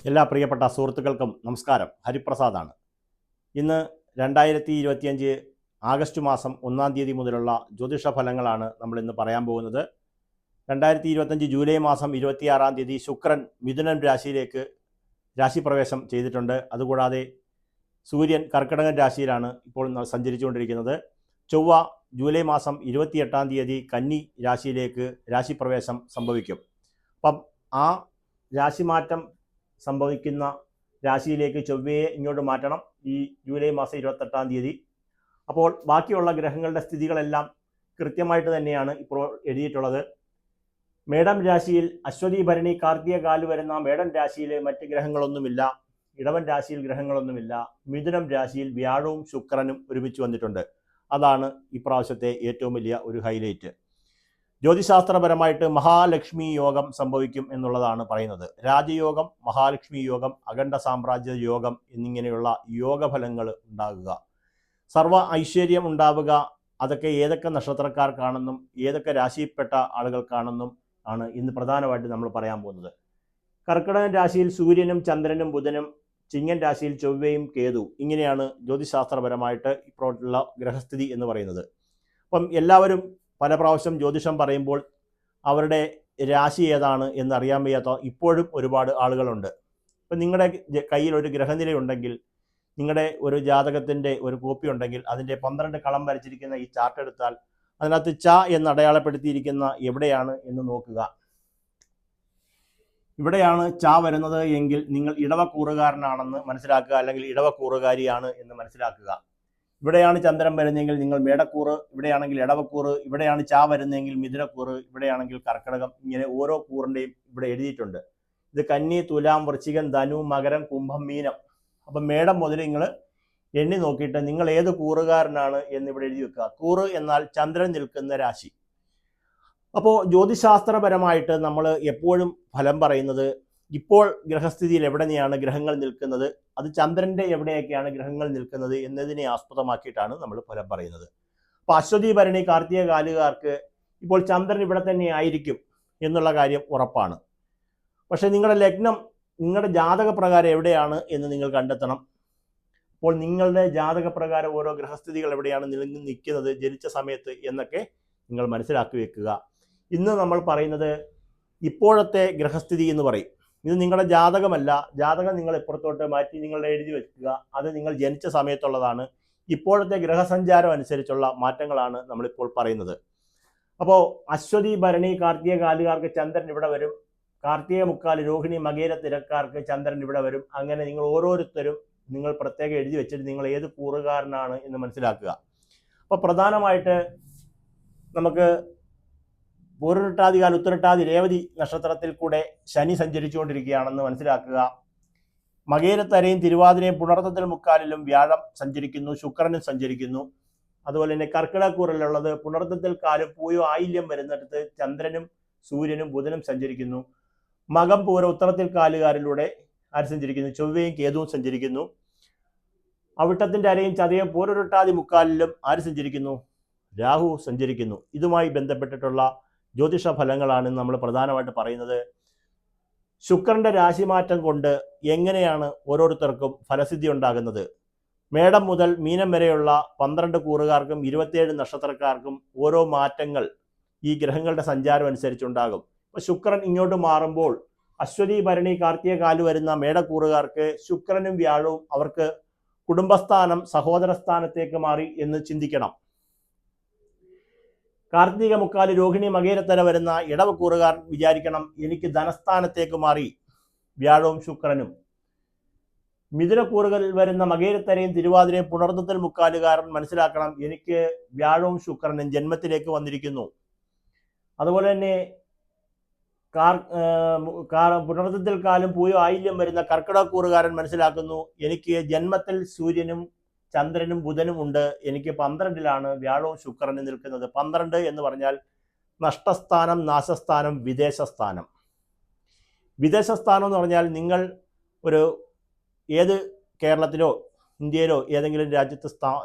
എല്ലാ പ്രിയപ്പെട്ട സുഹൃത്തുക്കൾക്കും നമസ്കാരം. ഹരിപ്രസാദാണ്. ഇന്ന് 2025 ആഗസ്റ്റ് മാസം 1-ാം തീയതി മുതലുള്ള ജ്യോതിഷ ഫലങ്ങളാണ് നമ്മളിന്ന് പറയാൻ പോകുന്നത്. 2025 ജൂലൈ മാസം 26-ാം തീയതി ശുക്രൻ മിഥുനം രാശിയിലേക്ക് രാശിപ്രവേശം ചെയ്തിട്ടുണ്ട്. അതുകൂടാതെ സൂര്യൻ കർക്കിടകൻ രാശിയിലാണ് ഇപ്പോൾ സഞ്ചരിച്ചുകൊണ്ടിരിക്കുന്നത്. ചൊവ്വ ജൂലൈ മാസം 28-ാം തീയതി കന്നി രാശിയിലേക്ക് രാശിപ്രവേശം സംഭവിക്കും. അപ്പം ആ രാശിമാറ്റം സംഭവിക്കുന്ന രാശിയിലേക്ക് ചൊവ്വയെ ഇങ്ങോട്ട് മാറ്റണം ഈ ജൂലൈ മാസം 28-ാം തീയതി. അപ്പോൾ ബാക്കിയുള്ള ഗ്രഹങ്ങളുടെ സ്ഥിതികളെല്ലാം കൃത്യമായിട്ട് തന്നെയാണ് ഇപ്പോൾ എഴുതിയിട്ടുള്ളത്. മേടം രാശിയിൽ അശ്വതി ഭരണി കാർത്തിക കാല് വരുന്ന മേടം രാശിയിൽ മറ്റ് ഗ്രഹങ്ങളൊന്നുമില്ല. ഇടവൻ രാശിയിൽ ഗ്രഹങ്ങളൊന്നുമില്ല. മിഥുനം രാശിയിൽ വ്യാഴവും ശുക്രനും ഒരുമിച്ച് വന്നിട്ടുണ്ട്. അതാണ് ഇപ്രാവശ്യത്തെ ഏറ്റവും വലിയ ഒരു ഹൈലൈറ്റ്. ജ്യോതിശാസ്ത്രപരമായിട്ട് മഹാലക്ഷ്മി യോഗം സംഭവിക്കും എന്നുള്ളതാണ് പറയുന്നത്. രാജയോഗം, മഹാലക്ഷ്മി യോഗം, അഖണ്ഡ സാമ്രാജ്യ യോഗം എന്നിങ്ങനെയുള്ള യോഗഫലങ്ങൾ ഉണ്ടാകുക, സർവ്വ ഐശ്വര്യം ഉണ്ടാവുക. അതൊക്കെ ഏതൊക്കെ നക്ഷത്രക്കാർക്കാണെന്നും ഏതൊക്കെ രാശിയിൽപ്പെട്ട ആളുകൾക്കാണെന്നും ആണ് ഇന്ന് പ്രധാനമായിട്ട് നമ്മൾ പറയാൻ പോകുന്നത്. കർക്കിടകൻ രാശിയിൽ സൂര്യനും ചന്ദ്രനും ബുധനും, ചിങ്ങൻ രാശിയിൽ ചൊവ്വയും കേതു. ഇങ്ങനെയാണ് ജ്യോതിശാസ്ത്രപരമായിട്ട് ഇപ്പോഴുള്ള ഗ്രഹസ്ഥിതി എന്ന് പറയുന്നത്. അപ്പം എല്ലാവരും പല പ്രാവശ്യം ജ്യോതിഷം പറയുമ്പോൾ അവരുടെ രാശി ഏതാണ് എന്നറിയാൻ വയ്യാത്ത ഇപ്പോഴും ഒരുപാട് ആളുകളുണ്ട്. ഇപ്പം നിങ്ങളുടെ കയ്യിൽ ഒരു ഗ്രഹനിലയുണ്ടെങ്കിൽ, നിങ്ങളുടെ ഒരു ജാതകത്തിൻ്റെ ഒരു കോപ്പി ഉണ്ടെങ്കിൽ അതിൻ്റെ 12 കളം വരച്ചിരിക്കുന്ന ഈ ചാർട്ട് എടുത്താൽ അതിനകത്ത് ച എന്ന് അടയാളപ്പെടുത്തിയിരിക്കുന്ന എവിടെയാണ് എന്ന് നോക്കുക. ഇവിടെയാണ് ച വരുന്നത് എങ്കിൽ നിങ്ങൾ ഇടവക്കൂറുകാരനാണെന്ന് മനസ്സിലാക്കുക, അല്ലെങ്കിൽ ഇടവക്കൂറുകാരിയാണ് എന്ന് മനസ്സിലാക്കുക. ഇവിടെയാണ് ചന്ദ്രൻ വരുന്നതെങ്കിൽ നിങ്ങൾ മേടക്കൂറ്, ഇവിടെയാണെങ്കിൽ ഇടവക്കൂറ്, ഇവിടെയാണ് ചാ വരുന്നതെങ്കിൽ മിഥുനക്കൂറ്, ഇവിടെയാണെങ്കിൽ കർക്കിടകം. ഇങ്ങനെ ഓരോ കൂറിൻ്റെയും ഇവിടെ എഴുതിയിട്ടുണ്ട്. ഇത് കന്നി, തുലാം, വൃശ്ചികം, ധനു, മകരം, കുംഭം, മീനം. അപ്പം മേടം മുതൽ നിങ്ങൾ എണ്ണി നോക്കിയിട്ട് നിങ്ങൾ ഏത് കൂറുകാരനാണ് എന്നിവിടെ എഴുതി വെക്കുക. കൂറ് എന്നാൽ ചന്ദ്രൻ നിൽക്കുന്ന രാശി. അപ്പോൾ ജ്യോതിശാസ്ത്രപരമായിട്ട് നമ്മൾ എപ്പോഴും ഫലം പറയുന്നത് ഇപ്പോൾ ഗ്രഹസ്ഥിതിയിൽ എവിടെയാണ് ഗ്രഹങ്ങൾ നിൽക്കുന്നത്, അത് ചന്ദ്രൻ്റെ എവിടെയൊക്കെയാണ് ഗ്രഹങ്ങൾ നിൽക്കുന്നത് എന്നതിനെ ആസ്പദമാക്കിയിട്ടാണ് നമ്മൾ ഫലം പറയുന്നത്. അപ്പോൾ അശ്വതി ഭരണി കാർത്തിക കാലുകാർക്ക് ഇപ്പോൾ ചന്ദ്രൻ ഇവിടെ തന്നെ ആയിരിക്കും എന്നുള്ള കാര്യം ഉറപ്പാണ്. പക്ഷേ നിങ്ങളുടെ ലഗ്നം, നിങ്ങളുടെ ജാതകപ്രകാരം എവിടെയാണ് എന്ന് നിങ്ങൾ കണ്ടെത്തണം. അപ്പോൾ നിങ്ങളുടെ ജാതകപ്രകാരം ഓരോ ഗ്രഹസ്ഥിതികൾ എവിടെയാണ് നിൽക്കുന്നത് ജനിച്ച സമയത്ത് എന്നൊക്കെ നിങ്ങൾ മനസ്സിലാക്കി വെക്കുക. ഇന്ന് നമ്മൾ പറയുന്നത് ഇപ്പോഴത്തെ ഗ്രഹസ്ഥിതി എന്ന് പറയും. ഇത് നിങ്ങളുടെ ജാതകമല്ല. ജാതകം നിങ്ങൾ ഇപ്പുറത്തോട്ട് മാറ്റി നിങ്ങൾ എഴുതി വെക്കുക. അത് നിങ്ങൾ ജനിച്ച സമയത്തുള്ളതാണ്. ഇപ്പോഴത്തെ ഗ്രഹസഞ്ചാരം അനുസരിച്ചുള്ള മാറ്റങ്ങളാണ് നമ്മളിപ്പോൾ പറയുന്നത്. അപ്പോൾ അശ്വതി ഭരണി കാർത്തിക കാലുകാർക്ക് ചന്ദ്രൻ ഇവിടെ വരും. കാർത്തിക മുക്കാല് രോഹിണി മകേര തിരക്കാർക്ക് ചന്ദ്രൻ ഇവിടെ വരും. അങ്ങനെ നിങ്ങൾ ഓരോരുത്തരും നിങ്ങൾ പ്രത്യേകം എഴുതി വെച്ചിട്ട് നിങ്ങൾ ഏത് കൂറുകാരനാണ് എന്ന് മനസ്സിലാക്കുക. അപ്പോൾ പ്രധാനമായിട്ട് നമുക്ക് പൂരുരുട്ടാതികാൽ ഉത്തരട്ടാതി രേവതി നക്ഷത്രത്തിൽ കൂടെ ശനി സഞ്ചരിച്ചുകൊണ്ടിരിക്കുകയാണെന്ന് മനസ്സിലാക്കുക. മകേരത്തരയും തിരുവാതിരയും പുണർത്തത്തിൽ മുക്കാലിലും വ്യാഴം സഞ്ചരിക്കുന്നു, ശുക്രനും സഞ്ചരിക്കുന്നു. അതുപോലെ തന്നെ കർക്കിടകൂറിലുള്ളത് പുണർത്തത്തിൽ കാലും പൂയോ ആയില്യം വരുന്നിടത്ത് ചന്ദ്രനും സൂര്യനും ബുധനും സഞ്ചരിക്കുന്നു. മകം പൂര ഉത്തരത്തിൽ കാലുകാരിലൂടെ ആര് സഞ്ചരിക്കുന്നു? ചൊവ്വയും കേതുവും സഞ്ചരിക്കുന്നു. അവിട്ടത്തിന്റെ അരയും ചതയും പൂരുരുട്ടാതി മുക്കാലിലും ആര് സഞ്ചരിക്കുന്നു? രാഹു സഞ്ചരിക്കുന്നു. ഇതുമായി ബന്ധപ്പെട്ടിട്ടുള്ള ജ്യോതിഷ ഫലങ്ങളാണ് നമ്മൾ പ്രധാനമായിട്ട് പറയുന്നത്. ശുക്രന്റെ രാശിമാറ്റം കൊണ്ട് എങ്ങനെയാണ് ഓരോരുത്തർക്കും ഫലസിദ്ധി ഉണ്ടാകുന്നത്? മേടം മുതൽ മീനം വരെയുള്ള 12 കൂറുകാർക്കും 27 നക്ഷത്രക്കാർക്കും ഓരോ മാറ്റങ്ങൾ ഈ ഗ്രഹങ്ങളുടെ സഞ്ചാരം അനുസരിച്ചുണ്ടാകും. ഇപ്പോൾ ശുക്രൻ ഇങ്ങോട്ട് മാറുമ്പോൾ അശ്വതി ഭരണി കാർത്തിക കാല് വരുന്ന മേടക്കൂറുകാർക്ക് ശുക്രനും വ്യാഴവും അവർക്ക് കുടുംബസ്ഥാനം, സഹോദരസ്ഥാനത്തേക്ക് മാറി എന്ന് ചിന്തിക്കണം. കാർത്തിക മുക്കാല് രോഹിണി മകേരത്തര വരുന്ന ഇടവക്കൂറുകാർ വിചാരിക്കണം എനിക്ക് ധനസ്ഥാനത്തേക്ക് മാറി വ്യാഴവും ശുക്രനും. മിഥുനക്കൂറുകളിൽ വരുന്ന മകേരത്തരയും തിരുവാതിരയും പുണർത്തത്തിൽ മുക്കാലുകാരൻ മനസ്സിലാക്കണം എനിക്ക് വ്യാഴവും ശുക്രനും ജന്മത്തിലേക്ക് വന്നിരിക്കുന്നു. അതുപോലെ തന്നെ പുണർത്തത്തിൽ കാലും പൂയോ ആയില്യം വരുന്ന കർക്കിടകൂറുകാരൻ മനസ്സിലാക്കുന്നു എനിക്ക് ജന്മത്തിൽ സൂര്യനും ചന്ദ്രനും ബുധനും ഉണ്ട്. എനിക്ക് 12ലാണ് വ്യാഴവും ശുക്രനും നിൽക്കുന്നത്. 12 എന്ന് പറഞ്ഞാൽ നഷ്ടസ്ഥാനം, നാശസ്ഥാനം, വിദേശസ്ഥാനം. വിദേശസ്ഥാനം എന്ന് പറഞ്ഞാൽ നിങ്ങൾ ഒരു ഏത് കേരളത്തിലോ ഇന്ത്യയിലോ ഏതെങ്കിലും രാജ്യത്ത്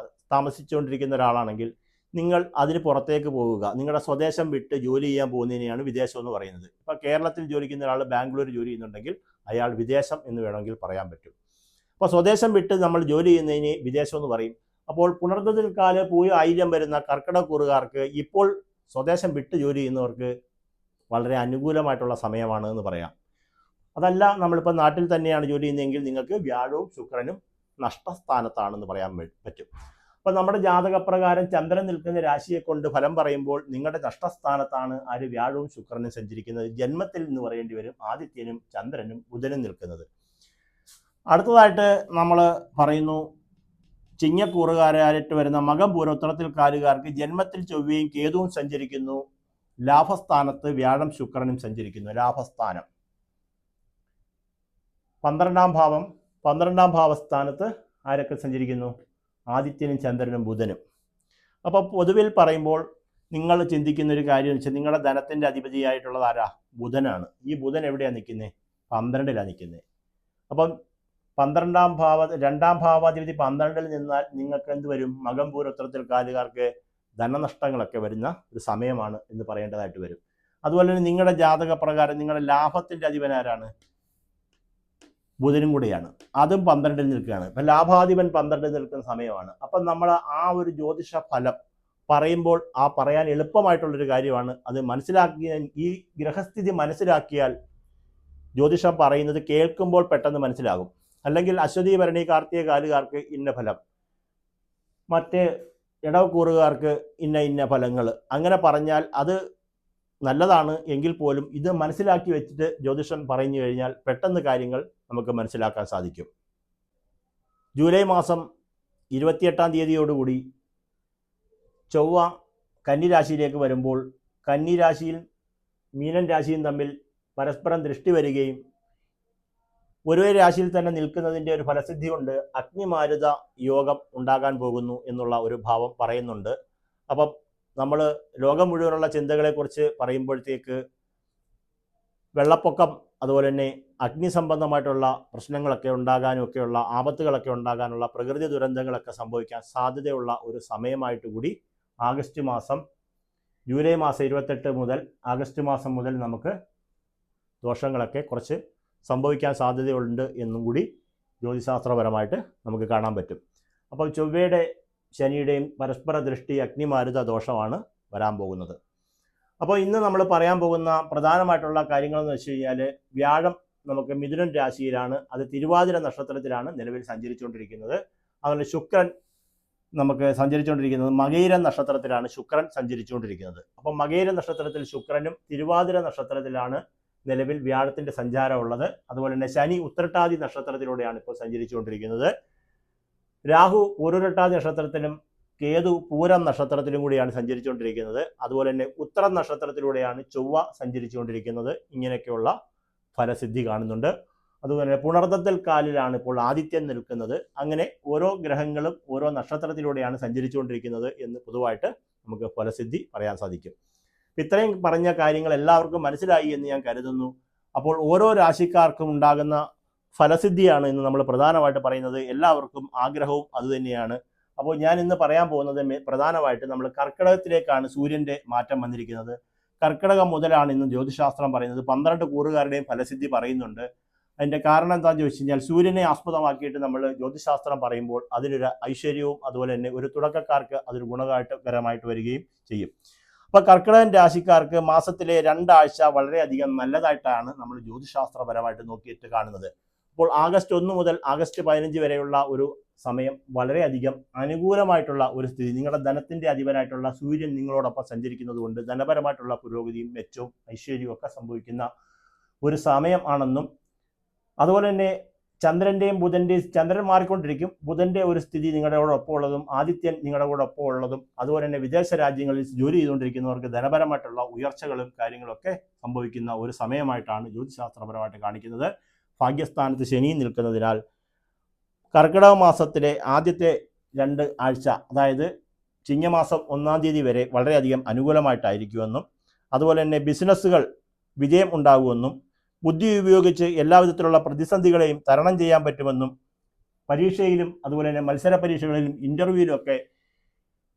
താമസിച്ചുകൊണ്ടിരിക്കുന്ന ഒരാളാണെങ്കിൽ നിങ്ങൾ അതിന് പുറത്തേക്ക് പോവുക. നിങ്ങളുടെ സ്വദേശം വിട്ട് ജോലി ചെയ്യാൻ പോകുന്നതിനെയാണ് വിദേശം എന്ന് പറയുന്നത്. ഇപ്പോൾ കേരളത്തിൽ ജോലിക്കുന്ന ഒരാൾ ബാംഗ്ലൂർ ജോലി ചെയ്യുന്നുണ്ടെങ്കിൽ അയാൾ വിദേശം എന്ന് വേണമെങ്കിൽ പറയാൻ പറ്റും. അപ്പോൾ സ്വദേശം വിട്ട് നമ്മൾ ജോലി ചെയ്യുന്നതിന് വിദേശം എന്ന് പറയും. അപ്പോൾ പുണർദത്തിൽ കാല് പൂയ ആയില്യം വരുന്ന കർക്കിടകൂറുകാർക്ക് ഇപ്പോൾ സ്വദേശം വിട്ട് ജോലി ചെയ്യുന്നവർക്ക് വളരെ അനുകൂലമായിട്ടുള്ള സമയമാണ് എന്ന് പറയാം. അതല്ല, നമ്മളിപ്പോൾ നാട്ടിൽ തന്നെയാണ് ജോലി ചെയ്യുന്നതെങ്കിൽ നിങ്ങൾക്ക് വ്യാഴവും ശുക്രനും നഷ്ടസ്ഥാനത്താണെന്ന് പറയാൻ പറ്റും. അപ്പോൾ നമ്മുടെ ജാതകപ്രകാരം ചന്ദ്രൻ നിൽക്കുന്ന രാശിയെ കൊണ്ട് ഫലം പറയുമ്പോൾ നിങ്ങളുടെ നഷ്ടസ്ഥാനത്താണ് ആര് വ്യാഴവും ശുക്രനും സഞ്ചരിക്കുന്നത്. ജന്മത്തിൽ എന്ന് പറയേണ്ടി വരും ആദിത്യനും ചന്ദ്രനും ബുധനും നിൽക്കുന്നത്. അടുത്തതായിട്ട് നമ്മൾ പറയുന്നു ചിങ്ങക്കൂറുകാരായിട്ട് വരുന്ന മകം പൂരോത്തരത്തിൽ കാലുകാർക്ക് ജന്മത്തിൽ ചൊവ്വയും കേതുവും സഞ്ചരിക്കുന്നു. ലാഭസ്ഥാനത്ത് വ്യാഴം ശുക്രനും സഞ്ചരിക്കുന്നു. ലാഭസ്ഥാനം 12ാം ഭാവസ്ഥാനത്ത് ആരൊക്കെ സഞ്ചരിക്കുന്നു? ആദിത്യനും ചന്ദ്രനും ബുധനും. അപ്പോൾ പൊതുവിൽ പറയുമ്പോൾ നിങ്ങൾ ചിന്തിക്കുന്ന ഒരു കാര്യം എന്ന് വെച്ചാൽ നിങ്ങളുടെ ധനത്തിൻ്റെ അധിപതിയായിട്ടുള്ളത് ആരാ? ബുധനാണ്. ഈ ബുധൻ എവിടെയാണ് നിൽക്കുന്നത്? 12ലാണ് നിൽക്കുന്നത്. അപ്പം 2ാം ഭാവാധിപതി 12ൽ നിന്നാൽ നിങ്ങൾക്ക് എന്ത് വരും? മകം പൂരോത്തരത്തിൽ കാലുകാർക്ക് ധനനഷ്ടങ്ങളൊക്കെ വരുന്ന ഒരു സമയമാണ് എന്ന് പറയേണ്ടതായിട്ട് വരും. അതുപോലെ തന്നെ നിങ്ങളുടെ ജാതകപ്രകാരം നിങ്ങളുടെ ലാഭത്തിൻ്റെ അധിപനാരാണ്? ബുധനും കൂടിയാണ്. അതും 12ൽ നിൽക്കുകയാണ്. അപ്പം ലാഭാധിപൻ 12ൽ നിൽക്കുന്ന സമയമാണ്. അപ്പം നമ്മൾ ആ ഒരു ജ്യോതിഷ ഫലം പറയുമ്പോൾ പറയാൻ എളുപ്പമായിട്ടുള്ളൊരു കാര്യമാണ്. അത് മനസ്സിലാക്കിയ ഈ ഗ്രഹസ്ഥിതി മനസ്സിലാക്കിയാൽ ജ്യോതിഷം പറയുന്നത് കേൾക്കുമ്പോൾ പെട്ടെന്ന് മനസ്സിലാകും. അല്ലെങ്കിൽ അശ്വതി ഭരണി കാർത്തിക കാലുകാർക്ക് ഇന്ന ഫലം, മറ്റേ ഇടവക്കൂറുകാർക്ക് ഇന്ന ഫലങ്ങൾ, അങ്ങനെ പറഞ്ഞാൽ അത് നല്ലതാണ്. എങ്കിൽ പോലും ഇത് മനസ്സിലാക്കി വെച്ചിട്ട് ജ്യോതിഷം പറഞ്ഞു കഴിഞ്ഞാൽ പെട്ടെന്ന് കാര്യങ്ങൾ നമുക്ക് മനസ്സിലാക്കാൻ സാധിക്കും. ജൂലൈ മാസം 28ാം തീയതിയോടുകൂടി ചൊവ്വ കന്നിരാശിയിലേക്ക് വരുമ്പോൾ കന്നിരാശിയും മീനൻ രാശിയും തമ്മിൽ പരസ്പരം ദൃഷ്ടി വരികയും ഒരേ രാശിയിൽ തന്നെ നിൽക്കുന്നതിൻ്റെ ഒരു ഫലസിദ്ധി കൊണ്ട് അഗ്നിമാരുത യോഗം ഉണ്ടാകാൻ പോകുന്നു എന്നുള്ള ഒരു ഭാവം പറയുന്നുണ്ട്. അപ്പം നമ്മൾ ലോകം മുഴുവനുള്ള ചിന്തകളെക്കുറിച്ച് പറയുമ്പോഴത്തേക്ക് വെള്ളപ്പൊക്കം, അതുപോലെ തന്നെ അഗ്നി സംബന്ധമായിട്ടുള്ള പ്രശ്നങ്ങളൊക്കെ ഉണ്ടാകാനും ഒക്കെയുള്ള ആപത്തുകളൊക്കെ ഉണ്ടാകാനുള്ള പ്രകൃതി ദുരന്തങ്ങളൊക്കെ സംഭവിക്കാൻ സാധ്യതയുള്ള ഒരു സമയമായിട്ട് കൂടി ജൂലൈ മാസം 28 മുതൽ ആഗസ്റ്റ് മാസം മുതൽ നമുക്ക് ദോഷങ്ങളൊക്കെ കുറച്ച് സംഭവിക്കാൻ സാധ്യതയുണ്ട് എന്നും കൂടി ജ്യോതിശാസ്ത്രപരമായിട്ട് നമുക്ക് കാണാൻ പറ്റും. അപ്പോൾ ചൊവ്വയുടെ ശനിയുടെയും പരസ്പര ദൃഷ്ടി അഗ്നിമാരുത ദോഷമാണ് വരാൻ പോകുന്നത്. അപ്പോൾ ഇന്ന് നമ്മൾ പറയാൻ പോകുന്ന പ്രധാനമായിട്ടുള്ള കാര്യങ്ങളെന്ന് വെച്ച് കഴിഞ്ഞാൽ വ്യാഴം നമുക്ക് മിഥുനൻ രാശിയിലാണ്, അത് തിരുവാതിര നക്ഷത്രത്തിലാണ് നിലവിൽ സഞ്ചരിച്ചുകൊണ്ടിരിക്കുന്നത്. അതുപോലെ ശുക്രൻ നമുക്ക് സഞ്ചരിച്ചുകൊണ്ടിരിക്കുന്നത് മകയിര നക്ഷത്രത്തിലാണ് ശുക്രൻ സഞ്ചരിച്ചുകൊണ്ടിരിക്കുന്നത്. അപ്പം മകയിര നക്ഷത്രത്തിൽ ശുക്രനും തിരുവാതിര നക്ഷത്രത്തിലാണ് നിലവിൽ വ്യാഴത്തിൻ്റെ സഞ്ചാരം ഉള്ളത്. അതുപോലെ തന്നെ ശനി ഉത്രട്ടാതി നക്ഷത്രത്തിലൂടെയാണ് ഇപ്പോൾ സഞ്ചരിച്ചുകൊണ്ടിരിക്കുന്നത്. രാഹു പൂരുരട്ടാതി നക്ഷത്രത്തിലും കേതു പൂരം നക്ഷത്രത്തിലും കൂടിയാണ് സഞ്ചരിച്ചുകൊണ്ടിരിക്കുന്നത്. അതുപോലെ തന്നെ ഉത്തരം നക്ഷത്രത്തിലൂടെയാണ് ചൊവ്വ സഞ്ചരിച്ചുകൊണ്ടിരിക്കുന്നത്. ഇങ്ങനെയൊക്കെയുള്ള ഫലസിദ്ധി കാണുന്നുണ്ട്. അതുപോലെ തന്നെ പുണർദത്തിൽ കാലിലാണ് ഇപ്പോൾ ആദിത്യൻ നിൽക്കുന്നത്. അങ്ങനെ ഓരോ ഗ്രഹങ്ങളും ഓരോ നക്ഷത്രത്തിലൂടെയാണ് സഞ്ചരിച്ചുകൊണ്ടിരിക്കുന്നത് എന്ന് പൊതുവായിട്ട് നമുക്ക് ഫലസിദ്ധി പറയാൻ സാധിക്കും. ഇത്രയും പറഞ്ഞ കാര്യങ്ങൾ എല്ലാവർക്കും മനസ്സിലായി എന്ന് ഞാൻ കരുതുന്നു. അപ്പോൾ ഓരോ രാശിക്കാർക്കും ഉണ്ടാകുന്ന ഫലസിദ്ധിയാണ് ഇന്ന് നമ്മൾ പ്രധാനമായിട്ട് പറയുന്നത്. എല്ലാവർക്കും ആഗ്രഹവും അതുതന്നെയാണ്. അപ്പോൾ ഞാൻ ഇന്ന് പറയാൻ പോകുന്നത് പ്രധാനമായിട്ട് നമ്മൾ കർക്കിടകത്തിലേക്കാണ് സൂര്യൻ്റെ മാറ്റം വന്നിരിക്കുന്നത്. കർക്കിടകം മുതലാണ് ഇന്ന് ജ്യോതിശാസ്ത്രം പറയുന്നത്. 12 കൂറുകാരുടെയും ഫലസിദ്ധി പറയുന്നുണ്ട്. അതിൻ്റെ കാരണം എന്താണെന്ന് ചോദിച്ചു കഴിഞ്ഞാൽ സൂര്യനെ ആസ്പദമാക്കിയിട്ട് നമ്മൾ ജ്യോതിശാസ്ത്രം പറയുമ്പോൾ അതിനൊരു ഐശ്വര്യവും അതുപോലെ തന്നെ ഒരു തുടക്കക്കാർക്ക് അതൊരു ഗുണകരമായിട്ട് വരികയും ചെയ്യും. അപ്പോൾ കർക്കിടകൻ രാശിക്കാർക്ക് മാസത്തിലെ 2 ആഴ്ച വളരെയധികം നല്ലതായിട്ടാണ് നമ്മൾ ജ്യോതിശാസ്ത്രപരമായിട്ട് നോക്കിയിട്ട് കാണുന്നത്. അപ്പോൾ ആഗസ്റ്റ് 1 മുതൽ ആഗസ്റ്റ് 15 വരെയുള്ള ഒരു സമയം വളരെയധികം അനുകൂലമായിട്ടുള്ള ഒരു സ്ഥിതി. നിങ്ങളുടെ ധനത്തിൻ്റെ അധിപനായിട്ടുള്ള സൂര്യൻ നിങ്ങളോടൊപ്പം സഞ്ചരിക്കുന്നത് കൊണ്ട് ധനപരമായിട്ടുള്ള പുരോഗതിയും മെച്ചവും ഐശ്വര്യവും ഒക്കെ സംഭവിക്കുന്ന ഒരു സമയം ആണെന്നും, അതുപോലെ തന്നെ ചന്ദ്രൻ മാറിക്കൊണ്ടിരിക്കും. ബുധൻ്റെ ഒരു സ്ഥിതി നിങ്ങളുടെ കൂടെ ഒപ്പം ഉള്ളതും ആദിത്യൻ നിങ്ങളുടെ കൂടെ ഒപ്പം ഉള്ളതും, അതുപോലെ തന്നെ വിദേശ രാജ്യങ്ങളിൽ ജോലി ചെയ്തുകൊണ്ടിരിക്കുന്നവർക്ക് ധനപരമായിട്ടുള്ള ഉയർച്ചകളും കാര്യങ്ങളൊക്കെ സംഭവിക്കുന്ന ഒരു സമയമായിട്ടാണ് ജ്യോതിശാസ്ത്രപരമായിട്ട് കാണിക്കുന്നത്. ഭാഗ്യസ്ഥാനത്ത് ശനി നിൽക്കുന്നതിനാൽ കർക്കിടക മാസത്തിലെ ആദ്യത്തെ 2 ആഴ്ച, അതായത് ചിങ്ങമാസം 1-ാം തീയതി വരെ വളരെയധികം അനുകൂലമായിട്ടായിരിക്കുമെന്നും, അതുപോലെ തന്നെ ബിസിനസ്സുകൾ വിജയം ഉണ്ടാകുമെന്നും, ബുദ്ധി ഉപയോഗിച്ച് എല്ലാവിധത്തിലുള്ള പ്രതിസന്ധികളെയും തരണം ചെയ്യാൻ പറ്റുമെന്നും, പരീക്ഷയിലും അതുപോലെ തന്നെ മത്സര പരീക്ഷകളിലും ഇൻ്റർവ്യൂവിലും ഒക്കെ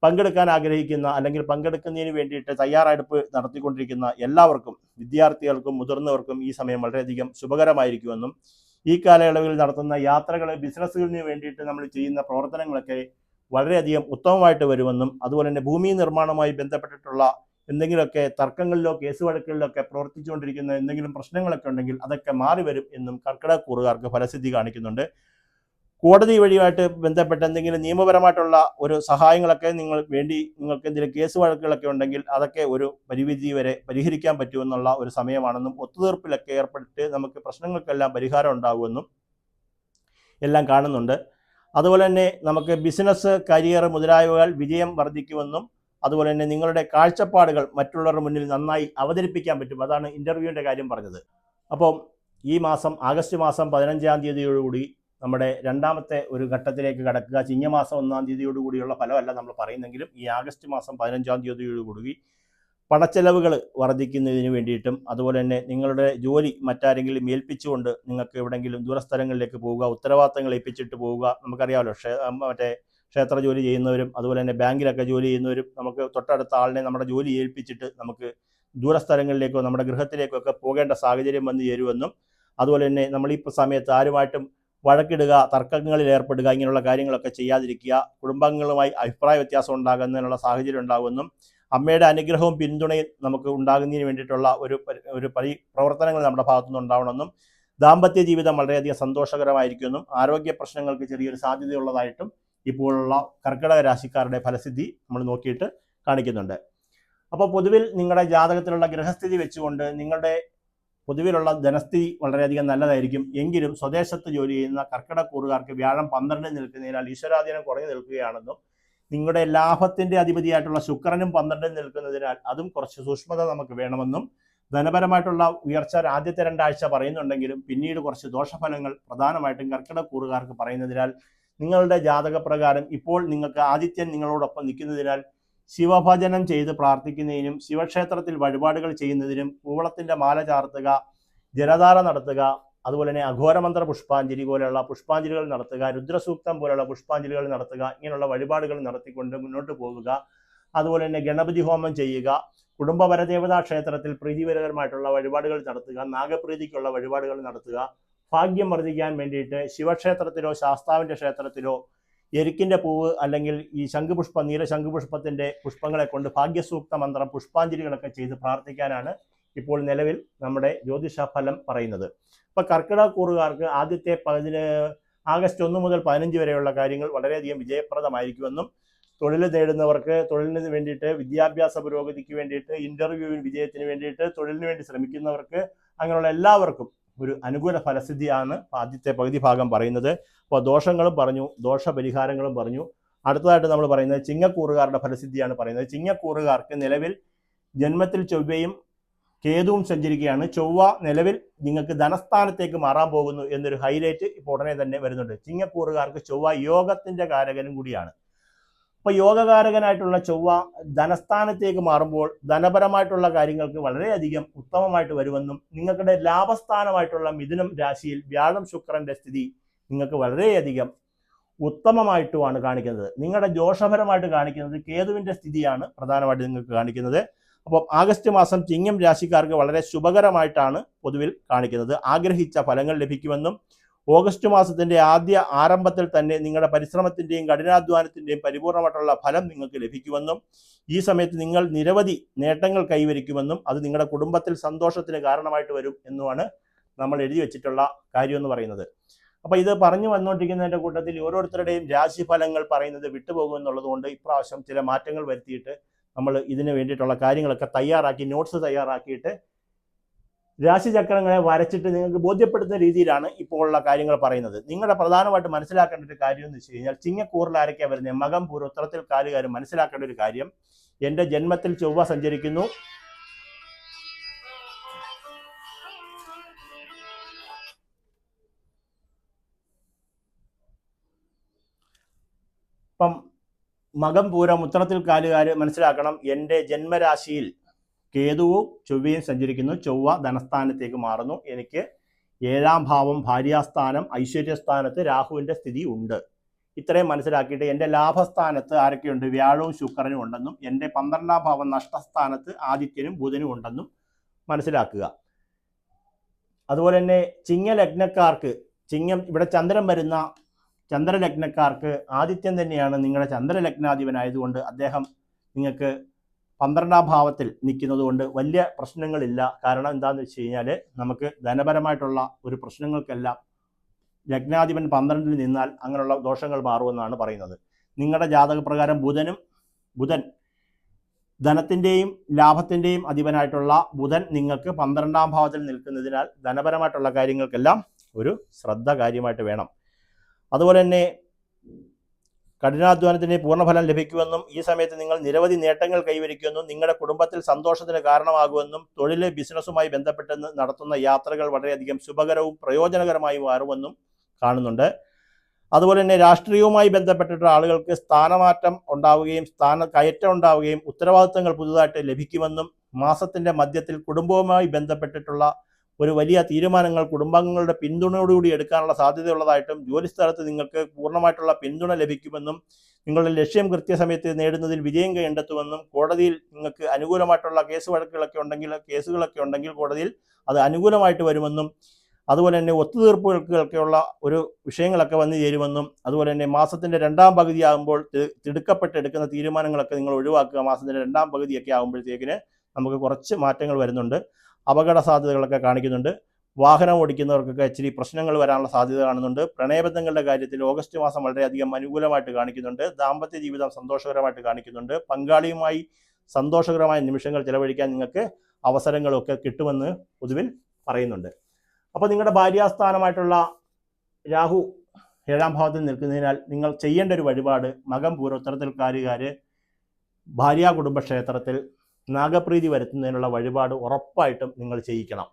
പങ്കെടുക്കാൻ ആഗ്രഹിക്കുന്ന അല്ലെങ്കിൽ പങ്കെടുക്കുന്നതിന് വേണ്ടിയിട്ട് തയ്യാറെടുപ്പ് നടത്തിക്കൊണ്ടിരിക്കുന്ന എല്ലാവർക്കും, വിദ്യാർത്ഥികൾക്കും മുതിർന്നവർക്കും ഈ സമയം വളരെയധികം ശുഭകരമായിരിക്കുമെന്നും ഈ കാലയളവിൽ നടത്തുന്ന യാത്രകൾ, ബിസിനസ്സുകളിന് വേണ്ടിയിട്ട് നമ്മൾ ചെയ്യുന്ന പ്രവർത്തനങ്ങളൊക്കെ വളരെയധികം ഉത്തമമായിട്ട് വരുമെന്നും അതുപോലെ തന്നെ ഭൂമി നിർമ്മാണവുമായി ബന്ധപ്പെട്ടിട്ടുള്ള എന്തെങ്കിലുമൊക്കെ തർക്കങ്ങളിലോ കേസ് വഴക്കുകളിലൊക്കെ പ്രവർത്തിച്ചുകൊണ്ടിരിക്കുന്ന എന്തെങ്കിലും പ്രശ്നങ്ങളൊക്കെ ഉണ്ടെങ്കിൽ അതൊക്കെ മാറി വരും എന്നും കർക്കിടകക്കൂറുകാർക്ക് ഫലസിദ്ധി കാണിക്കുന്നുണ്ട്. കോടതി വഴിയായിട്ട് ബന്ധപ്പെട്ട എന്തെങ്കിലും നിയമപരമായിട്ടുള്ള ഒരു സഹായങ്ങളൊക്കെ നിങ്ങൾക്ക് എന്തെങ്കിലും കേസ് വഴക്കുകളൊക്കെ ഉണ്ടെങ്കിൽ അതൊക്കെ ഒരു പരിമിതി വരെ പരിഹരിക്കാൻ പറ്റുമെന്നുള്ള ഒരു സമയമാണെന്നും ഒത്തുതീർപ്പിലൊക്കെ ഏർപ്പെട്ട് നമുക്ക് പ്രശ്നങ്ങൾക്കെല്ലാം പരിഹാരം ഉണ്ടാകുമെന്നും എല്ലാം കാണുന്നുണ്ട്. അതുപോലെ തന്നെ നമുക്ക് ബിസിനസ്, കരിയർ മുതലായവകൾ വിജയം വർദ്ധിക്കുമെന്നും അതുപോലെ തന്നെ നിങ്ങളുടെ കാഴ്ചപ്പാടുകൾ മറ്റുള്ളവരുടെ മുന്നിൽ നന്നായി അവതരിപ്പിക്കാൻ പറ്റും. അതാണ് ഇൻ്റർവ്യൂവിൻ്റെ കാര്യം പറഞ്ഞത്. അപ്പം ഈ മാസം ആഗസ്റ്റ് മാസം 15-ാം തീയതിയോടുകൂടി നമ്മുടെ രണ്ടാമത്തെ ഒരു ഘട്ടത്തിലേക്ക് കടക്കുക. ചിങ്ങമാസം 1-ാം തീയതിയോടുകൂടിയുള്ള ഫലമല്ല നമ്മൾ പറയുന്നെങ്കിലും ഈ ആഗസ്റ്റ് മാസം 15-ാം തീയതിയോടുകൂടി പണച്ചെലവുകൾ വർദ്ധിക്കുന്നതിന് വേണ്ടിയിട്ടും അതുപോലെ തന്നെ നിങ്ങളുടെ ജോലി മറ്റാരെങ്കിലും ഏൽപ്പിച്ചുകൊണ്ട് നിങ്ങൾക്ക് എവിടെയെങ്കിലും ദൂരസ്ഥലങ്ങളിലേക്ക് പോവുക, ഉത്തരവാദിത്തങ്ങൾ ഏൽപ്പിച്ചിട്ട് പോവുക. നമുക്കറിയാമല്ലോ, ക്ഷേത്ര ജോലി ചെയ്യുന്നവരും അതുപോലെ തന്നെ ബാങ്കിലൊക്കെ ജോലി ചെയ്യുന്നവരും നമുക്ക് തൊട്ടടുത്ത ആളിനെ നമ്മുടെ ജോലി ഏൽപ്പിച്ചിട്ട് നമുക്ക് ദൂരസ്ഥലങ്ങളിലേക്കോ നമ്മുടെ ഗൃഹത്തിലേക്കോ ഒക്കെ പോകേണ്ട സാഹചര്യം വന്നു ചേരുമെന്നും അതുപോലെ തന്നെ നമ്മൾ ഈ സമയത്ത് ആരുമായിട്ടും വഴക്കിടുക, തർക്കങ്ങളിൽ ഏർപ്പെടുക, ഇങ്ങനെയുള്ള കാര്യങ്ങളൊക്കെ ചെയ്യാതിരിക്കുക. കുടുംബാംഗങ്ങളുമായി അഭിപ്രായ വ്യത്യാസം ഉണ്ടാകുന്നതിനുള്ള സാഹചര്യം ഉണ്ടാകുമെന്നും അമ്മയുടെ അനുഗ്രഹവും പിന്തുണയും നമുക്ക് ഉണ്ടാകുന്നതിന് വേണ്ടിയിട്ടുള്ള ഒരു പ്രവർത്തനങ്ങൾ നമ്മുടെ ഭാഗത്തുനിന്ന് ഉണ്ടാവണമെന്നും ദാമ്പത്യ ജീവിതം വളരെയധികം സന്തോഷകരമായിരിക്കുമെന്നും ആരോഗ്യ പ്രശ്നങ്ങൾക്ക് ചെറിയൊരു സാധ്യതയുള്ളതായിട്ടും ഇപ്പോഴുള്ള കർക്കിടക രാശിക്കാരുടെ ഫലസിദ്ധി നമ്മൾ നോക്കിയിട്ട് കാണിക്കുന്നുണ്ട്. അപ്പോൾ പൊതുവിൽ നിങ്ങളുടെ ജാതകത്തിലുള്ള ഗ്രഹസ്ഥിതി വെച്ചുകൊണ്ട് നിങ്ങളുടെ പൊതുവിലുള്ള ധനസ്ഥിതി വളരെയധികം നല്ലതായിരിക്കും. എങ്കിലും സ്വദേശത്ത് ജോലി ചെയ്യുന്ന കർക്കിടകക്കൂറുകാർക്ക് വ്യാഴം 12-ൽ നിൽക്കുന്നതിനാൽ ഈശ്വരാധീനം കുറഞ്ഞു നിൽക്കുകയാണെന്നും നിങ്ങളുടെ ലാഭത്തിന്റെ അധിപതിയായിട്ടുള്ള ശുക്രനും 12-ൽ നിൽക്കുന്നതിനാൽ അതും കുറച്ച് സൂക്ഷ്മത നമുക്ക് വേണമെന്നും ധനപരമായിട്ടുള്ള ഉയർച്ച ആദ്യത്തെ 2 ആഴ്ച പറയുന്നുണ്ടെങ്കിലും പിന്നീട് കുറച്ച് ദോഷഫലങ്ങൾ പ്രധാനമായിട്ടും കർക്കിടകക്കൂറുകാർക്ക് പറയുന്നതിനാൽ നിങ്ങളുടെ ജാതകപ്രകാരം ഇപ്പോൾ നിങ്ങൾക്ക് ആദിത്യൻ നിങ്ങളോടൊപ്പം നിൽക്കുന്നതിനാൽ ശിവഭജനം ചെയ്ത് പ്രാർത്ഥിക്കുന്നതിനും ശിവക്ഷേത്രത്തിൽ വഴിപാടുകൾ ചെയ്യുന്നതിനും കൂവളത്തിന്റെ മാല ചാർത്തുക, ജലധാര നടത്തുക, അതുപോലെ തന്നെ അഘോരമന്ത്ര പുഷ്പാഞ്ജലി പോലെയുള്ള പുഷ്പാഞ്ജലികൾ നടത്തുക, രുദ്രസൂക്തം പോലെയുള്ള പുഷ്പാഞ്ജലികൾ നടത്തുക, ഇങ്ങനെയുള്ള വഴിപാടുകൾ നടത്തിക്കൊണ്ട് മുന്നോട്ട് പോവുക. അതുപോലെ തന്നെ ഗണപതി ഹോമം ചെയ്യുക, കുടുംബ പരദേവതാ ക്ഷേത്രത്തിൽ പ്രീതികരമായിട്ടുള്ള വഴിപാടുകൾ നടത്തുക, നാഗപ്രീതിക്കുള്ള വഴിപാടുകൾ നടത്തുക. ഭാഗ്യം വർദ്ധിക്കാൻ വേണ്ടിയിട്ട് ശിവക്ഷേത്രത്തിലോ ശാസ്താവിൻ്റെ ക്ഷേത്രത്തിലോ എരിക്കിൻ്റെ പൂവ് അല്ലെങ്കിൽ ഈ ശംഖുപുഷ്പം, നീല ശംഖുപുഷ്പത്തിൻ്റെ പുഷ്പങ്ങളെ കൊണ്ട് ഭാഗ്യസൂക്ത മന്ത്രം പുഷ്പാഞ്ജലികളൊക്കെ ചെയ്ത് പ്രാർത്ഥിക്കാനാണ് ഇപ്പോൾ നിലവിൽ നമ്മുടെ ജ്യോതിഷ ഫലം പറയുന്നത്. അപ്പോൾ കർക്കിടകക്കൂറുകാർക്ക് ആദ്യത്തെ ആഗസ്റ്റ് 1 മുതൽ 15 വരെയുള്ള കാര്യങ്ങൾ വളരെയധികം വിജയപ്രദമായിരിക്കുമെന്നും തൊഴിൽ നേടുന്നവർക്ക്, തൊഴിലിന് വേണ്ടിയിട്ട്, വിദ്യാഭ്യാസ പുരോഗതിക്ക് വേണ്ടിയിട്ട്, ഇൻ്റർവ്യൂവിൽ വിജയത്തിന് വേണ്ടിയിട്ട്, തൊഴിലിന് വേണ്ടി ശ്രമിക്കുന്നവർക്ക്, അങ്ങനെയുള്ള എല്ലാവർക്കും ഒരു അനുകൂല ഫലസിദ്ധിയാണ് ആദ്യത്തെ പകുതി ഭാഗം പറയുന്നത്. അപ്പോൾ ദോഷങ്ങളും പറഞ്ഞു, ദോഷപരിഹാരങ്ങളും പറഞ്ഞു. അടുത്തതായിട്ട് നമ്മൾ പറയുന്നത് ചിങ്ങക്കൂറുകാരുടെ ഫലസിദ്ധിയാണ് പറയുന്നത്. ചിങ്ങക്കൂറുകാർക്ക് നിലവിൽ ജന്മത്തിൽ ചൊവ്വയും കേതുവും സഞ്ചരിക്കുകയാണ്. ചൊവ്വ നിലവിൽ നിങ്ങൾക്ക് ധനസ്ഥാനത്തേക്ക് മാറാൻ പോകുന്നു എന്നൊരു ഹൈലൈറ്റ് ഇപ്പോൾ ഉടനെ തന്നെ വരുന്നുണ്ട്. ചിങ്ങക്കൂറുകാർക്ക് ചൊവ്വ യോഗത്തിന്റെ കാരകനും കൂടിയാണ്. അപ്പോൾ യോഗകാരകനായിട്ടുള്ള ചൊവ്വ ധനസ്ഥാനത്തേക്ക് മാറുമ്പോൾ ധനപരമായിട്ടുള്ള കാര്യങ്ങൾക്ക് വളരെയധികം ഉത്തമമായിട്ട് വരുമെന്നും നിങ്ങളുടെ ലാഭസ്ഥാനമായിട്ടുള്ള മിഥുനം രാശിയിൽ വ്യാഴം ശുക്രന്റെ സ്ഥിതി നിങ്ങൾക്ക് വളരെയധികം ഉത്തമമായിട്ടുമാണ് കാണിക്കുന്നത്. നിങ്ങളുടെ ദോഷപരമായിട്ട് കാണിക്കുന്നത് കേതുവിൻ്റെ സ്ഥിതിയാണ് പ്രധാനമായിട്ട് നിങ്ങൾക്ക് കാണിക്കുന്നത്. അപ്പം ആഗസ്റ്റ് മാസം ചിങ്ങം രാശിക്കാർക്ക് വളരെ ശുഭകരമായിട്ടാണ് പൊതുവിൽ കാണിക്കുന്നത്. ആഗ്രഹിച്ച ഫലങ്ങൾ ലഭിക്കുമെന്നും ഓഗസ്റ്റ് മാസത്തിന്റെ ആദ്യ ആരംഭത്തിൽ തന്നെ നിങ്ങളുടെ പരിശ്രമത്തിന്റെയും കഠിനാധ്വാനത്തിന്റെയും പരിപൂർണമായിട്ടുള്ള ഫലം നിങ്ങൾക്ക് ലഭിക്കുമെന്നും ഈ സമയത്ത് നിങ്ങൾ നിരവധി നേട്ടങ്ങൾ കൈവരിക്കുമെന്നും അത് നിങ്ങളുടെ കുടുംബത്തിൽ സന്തോഷത്തിന് കാരണമായിട്ട് വരും എന്നുമാണ് നമ്മൾ എഴുതി വെച്ചിട്ടുള്ള കാര്യം എന്ന് പറയുന്നത്. അപ്പോൾ ഇത് പറഞ്ഞു വന്നുകൊണ്ടിരിക്കുന്നതിൻ്റെ കൂട്ടത്തിൽ ഓരോരുത്തരുടെയും രാശിഫലങ്ങൾ പറയുന്നത് വിട്ടുപോകുമെന്നുള്ളത് കൊണ്ട് ഇപ്രാവശ്യം ചില മാറ്റങ്ങൾ വരുത്തിയിട്ട് നമ്മൾ ഇതിന് വേണ്ടിയിട്ടുള്ള കാര്യങ്ങളൊക്കെ തയ്യാറാക്കി, നോട്ട്സ് തയ്യാറാക്കിയിട്ട് രാശിചക്രങ്ങളെ വരച്ചിട്ട് നിങ്ങൾക്ക് ബോധ്യപ്പെടുത്തുന്ന രീതിയിലാണ് ഇപ്പോൾ ഉള്ള കാര്യങ്ങൾ പറയുന്നത്. നിങ്ങളുടെ പ്രധാനമായിട്ട് മനസ്സിലാക്കേണ്ട ഒരു കാര്യം എന്ന് വെച്ച് കഴിഞ്ഞാൽ ചിങ്ങക്കൂറിൽ ആരൊക്കെയാണ് വരുന്നത്, മകം, പൂരം, ഉത്രത്തിൽ കാലുകാർ മനസ്സിലാക്കേണ്ട ഒരു കാര്യം, എൻ്റെ ജന്മത്തിൽ ചൊവ്വ സഞ്ചരിക്കുന്നു. അപ്പം മകം, പൂരം, ഉത്രത്തിൽ കാലുകാർ മനസ്സിലാക്കണം, എൻ്റെ ജന്മരാശിയിൽ കേതുവും ചൊവ്വയും സഞ്ചരിക്കുന്നു. ചൊവ്വ ധനസ്ഥാനത്തേക്ക് മാറുന്നു. എനിക്ക് 7ാം ഭാവം ഭാര്യാസ്ഥാനം ഐശ്വര്യസ്ഥാനത്ത് രാഹുവിൻ്റെ സ്ഥിതി ഉണ്ട് ഇത്രയും മനസ്സിലാക്കിയിട്ട് എൻ്റെ ലാഭസ്ഥാനത്ത് ആരൊക്കെയുണ്ട്, വ്യാഴവും ശുക്രനും ഉണ്ടെന്നും എൻ്റെ 12ാം ഭാവം നഷ്ടസ്ഥാനത്ത് ആദിത്യനും ബുധനും ഉണ്ടെന്നും മനസ്സിലാക്കുക. അതുപോലെ തന്നെ ചിങ്ങലഗ്നക്കാർക്ക്, ചിങ്ങം ഇവിടെ ചന്ദ്രൻ വരുന്ന ചന്ദ്രലഗ്നക്കാർക്ക് ആദിത്യൻ തന്നെയാണ് നിങ്ങളുടെ ചന്ദ്രലഗ്നാധിപനായതുകൊണ്ട് അദ്ദേഹം നിങ്ങൾക്ക് 12ാം ഭാവത്തിൽ നിൽക്കുന്നത് കൊണ്ട് വലിയ പ്രശ്നങ്ങളില്ല. കാരണം എന്താണെന്ന് വെച്ച് കഴിഞ്ഞാൽ നമുക്ക് ധനപരമായിട്ടുള്ള ഒരു പ്രശ്നങ്ങൾക്കെല്ലാം ലഗ്നാധിപൻ 12ൽ നിന്നാൽ അങ്ങനെയുള്ള ദോഷങ്ങൾ മാറുമെന്നാണ് പറയുന്നത്. നിങ്ങളുടെ ജാതകപ്രകാരം ബുധൻ ധനത്തിൻ്റെയും ലാഭത്തിൻ്റെയും അധിപനായിട്ടുള്ള ബുധൻ നിങ്ങൾക്ക് 12ാം ഭാവത്തിൽ നിൽക്കുന്നതിനാൽ ധനപരമായിട്ടുള്ള കാര്യങ്ങൾക്കെല്ലാം ഒരു ശ്രദ്ധ കാര്യമായിട്ട് വേണം. അതുപോലെ തന്നെ കഠിനാധ്വാനത്തിന് പൂർണ്ണഫലം ലഭിക്കുമെന്നും ഈ സമയത്ത് നിങ്ങൾ നിരവധി നേട്ടങ്ങൾ കൈവരിക്കുമെന്നും നിങ്ങളുടെ കുടുംബത്തിൽ സന്തോഷത്തിന് കാരണമാകുമെന്നും തൊഴിൽ ബിസിനസ്സുമായി ബന്ധപ്പെട്ട് നടത്തുന്ന യാത്രകൾ വളരെയധികം ശുഭകരവും പ്രയോജനകരമായി മാറുമെന്നും കാണുന്നുണ്ട്. അതുപോലെ തന്നെ രാഷ്ട്രീയവുമായി ബന്ധപ്പെട്ടിട്ടുള്ള ആളുകൾക്ക് സ്ഥാനമാറ്റം ഉണ്ടാവുകയും കയറ്റം ഉണ്ടാവുകയും ഉത്തരവാദിത്തങ്ങൾ പുതുതായിട്ട് ലഭിക്കുമെന്നും മാസത്തിന്റെ മധ്യത്തിൽ കുടുംബവുമായി ബന്ധപ്പെട്ടിട്ടുള്ള ഒരു വലിയ തീരുമാനങ്ങൾ കുടുംബാംഗങ്ങളുടെ പിന്തുണയോടുകൂടി എടുക്കാനുള്ള സാധ്യതയുള്ളതായിട്ടും ജോലിസ്ഥലത്ത് നിങ്ങൾക്ക് പൂർണ്ണമായിട്ടുള്ള പിന്തുണ ലഭിക്കുമെന്നും നിങ്ങളുടെ ലക്ഷ്യം കൃത്യസമയത്ത് നേടുന്നതിൽ വിജയം കണ്ടെത്തുമെന്നും കോടതിയിൽ നിങ്ങൾക്ക് അനുകൂലമായിട്ടുള്ള കേസുകളൊക്കെ ഉണ്ടെങ്കിൽ കോടതിയിൽ അത് അനുകൂലമായിട്ട് വരുമെന്നും അതുപോലെ തന്നെ ഒത്തുതീർപ്പുകൾക്കൊക്കെയുള്ള ഒരു വിഷയങ്ങളൊക്കെ വന്നു ചേരുമെന്നും അതുപോലെ തന്നെ മാസത്തിൻ്റെ 2ാം പകുതിയാകുമ്പോൾ തിടുക്കപ്പെട്ടെടുക്കുന്ന തീരുമാനങ്ങളൊക്കെ നിങ്ങൾ ഒഴിവാക്കുക. മാസത്തിൻ്റെ 2ാം പകുതിയൊക്കെ ആകുമ്പോഴത്തേക്കിന് നമുക്ക് കുറച്ച് മാറ്റങ്ങൾ വരുന്നുണ്ട്. അപകട സാധ്യതകളൊക്കെ കാണിക്കുന്നുണ്ട്. വാഹനം ഓടിക്കുന്നവർക്കൊക്കെ ഇച്ചിരി പ്രശ്നങ്ങൾ വരാനുള്ള സാധ്യത കാണുന്നുണ്ട്. പ്രണയബന്ധങ്ങളുടെ കാര്യത്തിൽ ഓഗസ്റ്റ് മാസം വളരെയധികം അനുകൂലമായിട്ട് കാണിക്കുന്നുണ്ട്. ദാമ്പത്യ ജീവിതം സന്തോഷകരമായിട്ട് കാണിക്കുന്നുണ്ട്. പങ്കാളിയുമായി സന്തോഷകരമായ നിമിഷങ്ങൾ ചെലവഴിക്കാൻ നിങ്ങൾക്ക് അവസരങ്ങളൊക്കെ കിട്ടുമെന്ന് പൊതുവിൽ പറയുന്നുണ്ട്. അപ്പോൾ നിങ്ങളുടെ ഭാര്യാസ്ഥാനമായിട്ടുള്ള രാഹു 7ാം ഭാവത്തിൽ നിൽക്കുന്നതിനാൽ നിങ്ങൾ ചെയ്യേണ്ട ഒരു വഴിപാട് മകം പൂരോത്തരത്തിൽക്കാരുകാർ ഭാര്യാ കുടുംബക്ഷേത്രത്തിൽ നാഗപ്രീതി വരുത്തുന്നതിനുള്ള വഴിപാട് ഉറപ്പായിട്ടും നിങ്ങൾ ചെയ്യിക്കണം.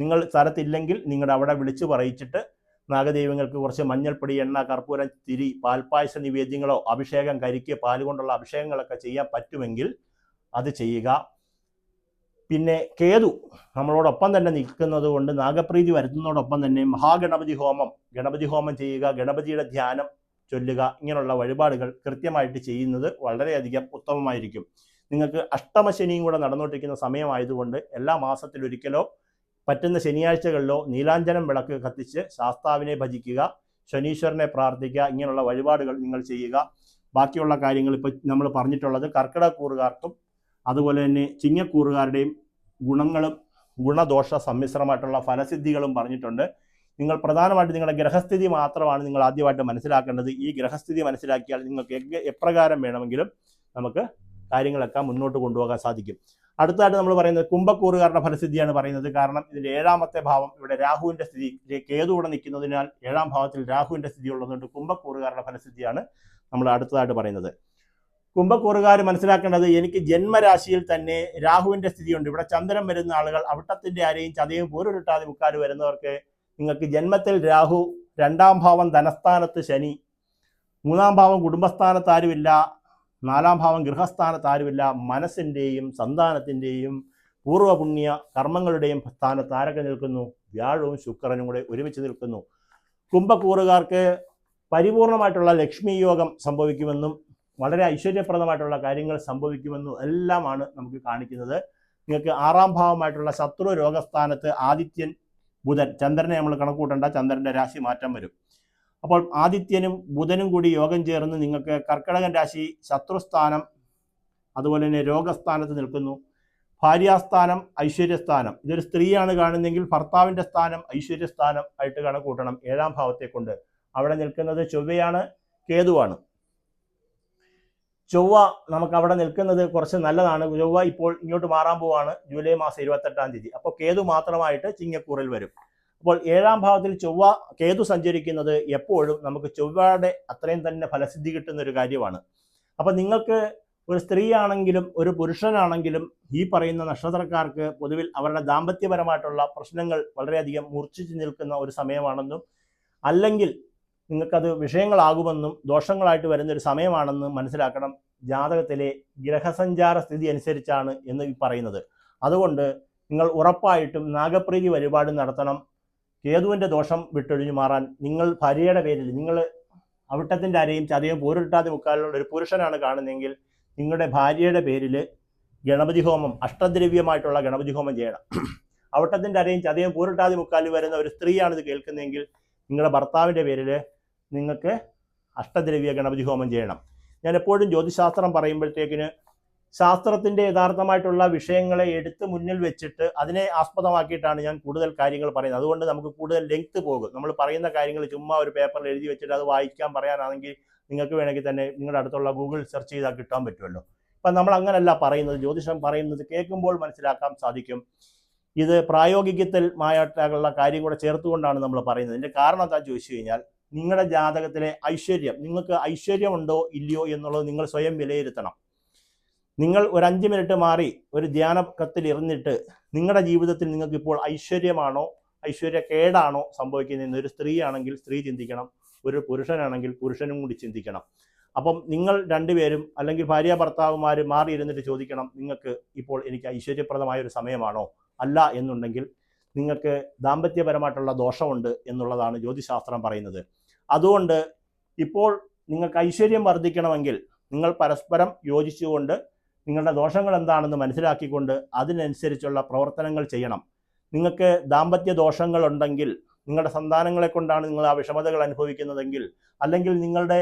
നിങ്ങൾ സ്ഥലത്തില്ലെങ്കിൽ നിങ്ങളുടെ അവിടെ വിളിച്ചു പറയിച്ചിട്ട് നാഗദൈവങ്ങൾക്ക് കുറച്ച് മഞ്ഞൾപ്പൊടി, എണ്ണ, കർപ്പൂരം, തിരി, പാൽപ്പായസ നിവേദ്യങ്ങളോ അഭിഷേകം, കരിക്ക്, പാലുകൊണ്ടുള്ള അഭിഷേകങ്ങളൊക്കെ ചെയ്യാൻ പറ്റുമെങ്കിൽ അത് ചെയ്യുക. പിന്നെ കേതു നമ്മളോടൊപ്പം തന്നെ നിൽക്കുന്നത് കൊണ്ട് നാഗപ്രീതി വരുത്തുന്നതോടൊപ്പം തന്നെ മഹാഗണപതി ഹോമം ചെയ്യുക, ഗണപതിയുടെ ധ്യാനം ചൊല്ലുക, ഇങ്ങനെയുള്ള വഴിപാടുകൾ കൃത്യമായിട്ട് ചെയ്യുന്നത് വളരെയധികം ഉത്തമമായിരിക്കും. നിങ്ങൾക്ക് അഷ്ടമശനിയും കൂടെ നടന്നുകൊണ്ടിരിക്കുന്ന സമയമായതുകൊണ്ട് എല്ലാ മാസത്തിലൊരിക്കലോ പറ്റുന്ന ശനിയാഴ്ചകളിലോ നീലാഞ്ജനം വിളക്ക് കത്തിച്ച് ശാസ്താവിനെ ഭജിക്കുക, ശനീശ്വരനെ പ്രാർത്ഥിക്കുക, ഇങ്ങനെയുള്ള വഴിപാടുകൾ നിങ്ങൾ ചെയ്യുക. ബാക്കിയുള്ള കാര്യങ്ങൾ ഇപ്പോൾ നമ്മൾ പറഞ്ഞിട്ടുള്ളത് കർക്കിടകക്കൂറുകാർക്കും അതുപോലെ തന്നെ ചിങ്ങക്കൂറുകാരുടെയും ഗുണങ്ങളും ഗുണദോഷ സമ്മിശ്രമായിട്ടുള്ള ഫലസിദ്ധികളും പറഞ്ഞിട്ടുണ്ട്. നിങ്ങൾ പ്രധാനമായിട്ട് നിങ്ങളുടെ ഗ്രഹസ്ഥിതി മാത്രമാണ് നിങ്ങൾ ആദ്യമായിട്ട് മനസ്സിലാക്കേണ്ടത്. ഈ ഗ്രഹസ്ഥിതി മനസ്സിലാക്കിയാൽ നിങ്ങൾക്ക് എപ്രകാരം വേണമെങ്കിലും നമുക്ക് കാര്യങ്ങളൊക്കെ മുന്നോട്ട് കൊണ്ടുപോകാൻ സാധിക്കും. അടുത്തായിട്ട് നമ്മൾ പറയുന്നത് കുംഭക്കൂറുകാരുടെ ഫലസിദ്ധിയാണ് പറയുന്നത്. കാരണം ഇതിൻ്റെ 7ാമത്തെ ഭാവം ഇവിടെ രാഹുവിൻ്റെ സ്ഥിതി, കേതു കൂടെ നിൽക്കുന്നതിനാൽ 7ാം ഭാവത്തിൽ രാഹുവിൻ്റെ സ്ഥിതി ഉള്ളതുകൊണ്ട് കുംഭക്കൂറുകാരുടെ ഫലസിദ്ധിയാണ് നമ്മൾ അടുത്തതായിട്ട് പറയുന്നത്. കുംഭക്കൂറുകാർ മനസ്സിലാക്കേണ്ടത്, എനിക്ക് ജന്മരാശിയിൽ തന്നെ രാഹുവിൻ്റെ സ്ഥിതിയുണ്ട്. ഇവിടെ ചന്ദ്രൻ വരുന്ന ആളുകൾ അവിട്ടത്തിൻ്റെ ആരെയും ചതയും പോരുരുട്ടാതെ മുക്കാൽ വരുന്നവർക്ക് നിങ്ങൾക്ക് ജന്മത്തിൽ രാഹു, 2ാം ഭാവം ധനസ്ഥാനത്ത് ശനി, 3ാം ഭാവം കുടുംബസ്ഥാനത്ത് ആരുമില്ല, 4ാം ഭാവം ഗൃഹസ്ഥാനത്ത് ആരുമില്ല, മനസ്സിൻ്റെയും സന്താനത്തിൻ്റെയും പൂർവ്വപുണ്യ കർമ്മങ്ങളുടെയും സ്ഥാനത്ത് ആരൊക്കെ നിൽക്കുന്നു? വ്യാഴവും ശുക്രനും കൂടെ ഒരുമിച്ച് നിൽക്കുന്നു. കുംഭക്കൂറുകാർക്ക് പരിപൂർണമായിട്ടുള്ള ലക്ഷ്മി യോഗം സംഭവിക്കുമെന്നും വളരെ ഐശ്വര്യപ്രദമായിട്ടുള്ള കാര്യങ്ങൾ സംഭവിക്കുമെന്നും എല്ലാമാണ് നമുക്ക് കാണിക്കുന്നത്. നിങ്ങൾക്ക് 6ാം ഭാവമായിട്ടുള്ള ശത്രു രോഗസ്ഥാനത്ത് ആദിത്യൻ, ബുധൻ, ചന്ദ്രനെ നമ്മൾ കണക്കൂട്ടേണ്ട, ചന്ദ്രൻ്റെ രാശി മാറ്റം വരും. അപ്പോൾ ആദിത്യനും ബുധനും കൂടി യോഗം ചേർന്ന് നിങ്ങൾക്ക് കർക്കിടകൻ രാശി ശത്രുസ്ഥാനം അതുപോലെ തന്നെ രോഗസ്ഥാനത്ത് നിൽക്കുന്നു. ഭാര്യാസ്ഥാനം ഐശ്വര്യസ്ഥാനം, ഇതൊരു സ്ത്രീയാണ് കാണുന്നതെങ്കിൽ ഭർത്താവിൻ്റെ സ്ഥാനം ഐശ്വര്യസ്ഥാനം ആയിട്ട് കണക്കൂട്ടണം. 7ാം ഭാവത്തെ കൊണ്ട് അവിടെ നിൽക്കുന്നത് ചൊവ്വയാണ്, കേതുവാണ്. ചൊവ്വ നമുക്ക് അവിടെ നിൽക്കുന്നത് കുറച്ച് നല്ലതാണ്. ചൊവ്വ ഇപ്പോൾ ഇങ്ങോട്ട് മാറാൻ പോവാണ് ജൂലൈ മാസം 28ാം തീയതി. അപ്പോൾ കേതു മാത്രമായിട്ട് ചിങ്ങക്കൂറിൽ വരും. അപ്പോൾ 7ാം ഭാവത്തിൽ കേതു സഞ്ചരിക്കുന്നത് എപ്പോഴും നമുക്ക് ചൊവ്വയുടെ അത്രയും തന്നെ ഫലസിദ്ധി കിട്ടുന്ന ഒരു കാര്യമാണ്. അപ്പോൾ നിങ്ങൾക്ക് ഒരു സ്ത്രീയാണെങ്കിലും ഒരു പുരുഷനാണെങ്കിലും ഈ പറയുന്ന നക്ഷത്രക്കാർക്ക് പൊതുവിൽ അവരുടെ ദാമ്പത്യപരമായിട്ടുള്ള പ്രശ്നങ്ങൾ വളരെയധികം മൂർച്ഛിച്ച് നിൽക്കുന്ന ഒരു സമയമാണെന്നും അല്ലെങ്കിൽ നിങ്ങൾക്കത് വിഷയങ്ങളാകുമെന്നും ദോഷങ്ങളായിട്ട് വരുന്നൊരു സമയമാണെന്നും മനസ്സിലാക്കണം. ജാതകത്തിലെ ഗ്രഹസഞ്ചാര സ്ഥിതി അനുസരിച്ചാണ് എന്ന് പറയുന്നത്. അതുകൊണ്ട് നിങ്ങൾ ഉറപ്പായിട്ടും നാഗപ്രീതി വഴിപാട് നടത്തണം. കേതുവിൻ്റെ ദോഷം വിട്ടൊഴിഞ്ഞു മാറാൻ നിങ്ങൾ ഭാര്യയുടെ പേരിൽ നിങ്ങൾ അവിട്ടത്തിൻ്റെ അരയും ചതയും പോരുട്ടാതി മുക്കാലുള്ള ഒരു പുരുഷനാണ് കാണുന്നതെങ്കിൽ നിങ്ങളുടെ ഭാര്യയുടെ പേരിൽ ഗണപതി ഹോമം, അഷ്ടദ്രവ്യമായിട്ടുള്ള ഗണപതി ഹോമം ചെയ്യണം. അവിട്ടത്തിൻ്റെ അരയും ചതയും പോരുട്ടാതി മുക്കാലിൽ വരുന്ന ഒരു സ്ത്രീയാണ് ഇത് കേൾക്കുന്നതെങ്കിൽ നിങ്ങളുടെ ഭർത്താവിൻ്റെ പേരിൽ നിങ്ങൾക്ക് അഷ്ടദ്രവ്യ ഗണപതി ഹോമം ചെയ്യണം. ഞാൻ എപ്പോഴും ജ്യോതിശാസ്ത്രം പറയുമ്പോഴത്തേക്കിന് ശാസ്ത്രത്തിൻ്റെ യഥാർത്ഥമായിട്ടുള്ള വിഷയങ്ങളെ എടുത്ത് മുന്നിൽ വെച്ചിട്ട് അതിനെ ആസ്പദമാക്കിയിട്ടാണ് ഞാൻ കൂടുതൽ കാര്യങ്ങൾ പറയുന്നത്. അതുകൊണ്ട് നമുക്ക് കൂടുതൽ ലെങ്ത് പോകും. നമ്മൾ പറയുന്ന കാര്യങ്ങൾ ചുമ്മാ ഒരു പേപ്പറിൽ എഴുതി വെച്ചിട്ട് അത് വായിക്കാൻ പറയാനാണെങ്കിൽ നിങ്ങൾക്ക് വേണമെങ്കിൽ തന്നെ നിങ്ങളുടെ അടുത്തുള്ള ഗൂഗിൾ സെർച്ച് ചെയ്താൽ കിട്ടാൻ പറ്റുമല്ലോ. അപ്പം നമ്മൾ അങ്ങനല്ല പറയുന്നത്. ജ്യോതിഷം പറയുന്നത് കേൾക്കുമ്പോൾ മനസ്സിലാക്കാൻ സാധിക്കും. ഇത് പ്രായോഗികത്തിലുമായിട്ടുള്ള കാര്യം കൂടെ ചേർത്തുകൊണ്ടാണ് നമ്മൾ പറയുന്നത്. ഇതിൻ്റെ കാരണം എന്താ ചോദിച്ചു കഴിഞ്ഞാൽ, നിങ്ങളുടെ ജാതകത്തിലെ ഐശ്വര്യം, നിങ്ങൾക്ക് ഐശ്വര്യമുണ്ടോ ഇല്ലയോ എന്നുള്ളത് നിങ്ങൾ സ്വയം വിലയിരുത്തണം. നിങ്ങൾ ഒരു 5 മിനിറ്റ് മാറി ഒരു ധ്യാനക്കത്തിൽ ഇരുന്നിട്ട് നിങ്ങളുടെ ജീവിതത്തിൽ നിങ്ങൾക്ക് ഇപ്പോൾ ഐശ്വര്യമാണോ ഐശ്വര്യക്കേടാണോ സംഭവിക്കുന്നതെന്ന് ഒരു സ്ത്രീ ആണെങ്കിൽ സ്ത്രീ ചിന്തിക്കണം, ഒരു പുരുഷനാണെങ്കിൽ പുരുഷനും കൂടി ചിന്തിക്കണം. അപ്പം നിങ്ങൾ രണ്ടുപേരും അല്ലെങ്കിൽ ഭാര്യ ഭർത്താവുമാർ മാറി ഇരുന്നിട്ട് ചോദിക്കണം, നിങ്ങൾക്ക് ഇപ്പോൾ എനിക്ക് ഐശ്വര്യപ്രദമായ ഒരു സമയമാണോ? അല്ല എന്നുണ്ടെങ്കിൽ നിങ്ങൾക്ക് ദാമ്പത്യപരമായിട്ടുള്ള ദോഷമുണ്ട് എന്നുള്ളതാണ് ജ്യോതിശാസ്ത്രം പറയുന്നത്. അതുകൊണ്ട് ഇപ്പോൾ നിങ്ങൾക്ക് ഐശ്വര്യം വർദ്ധിക്കണമെങ്കിൽ നിങ്ങൾ പരസ്പരം യോജിച്ചുകൊണ്ട് നിങ്ങളുടെ ദോഷങ്ങൾ എന്താണെന്ന് മനസ്സിലാക്കിക്കൊണ്ട് അതിനനുസരിച്ചുള്ള പ്രവർത്തനങ്ങൾ ചെയ്യണം. നിങ്ങൾക്ക് ദാമ്പത്യ ദോഷങ്ങളുണ്ടെങ്കിൽ, നിങ്ങളുടെ സന്താനങ്ങളെ കൊണ്ടാണ് നിങ്ങൾ ആ വിഷമതകൾ അനുഭവിക്കുന്നതെങ്കിൽ, അല്ലെങ്കിൽ നിങ്ങളുടെ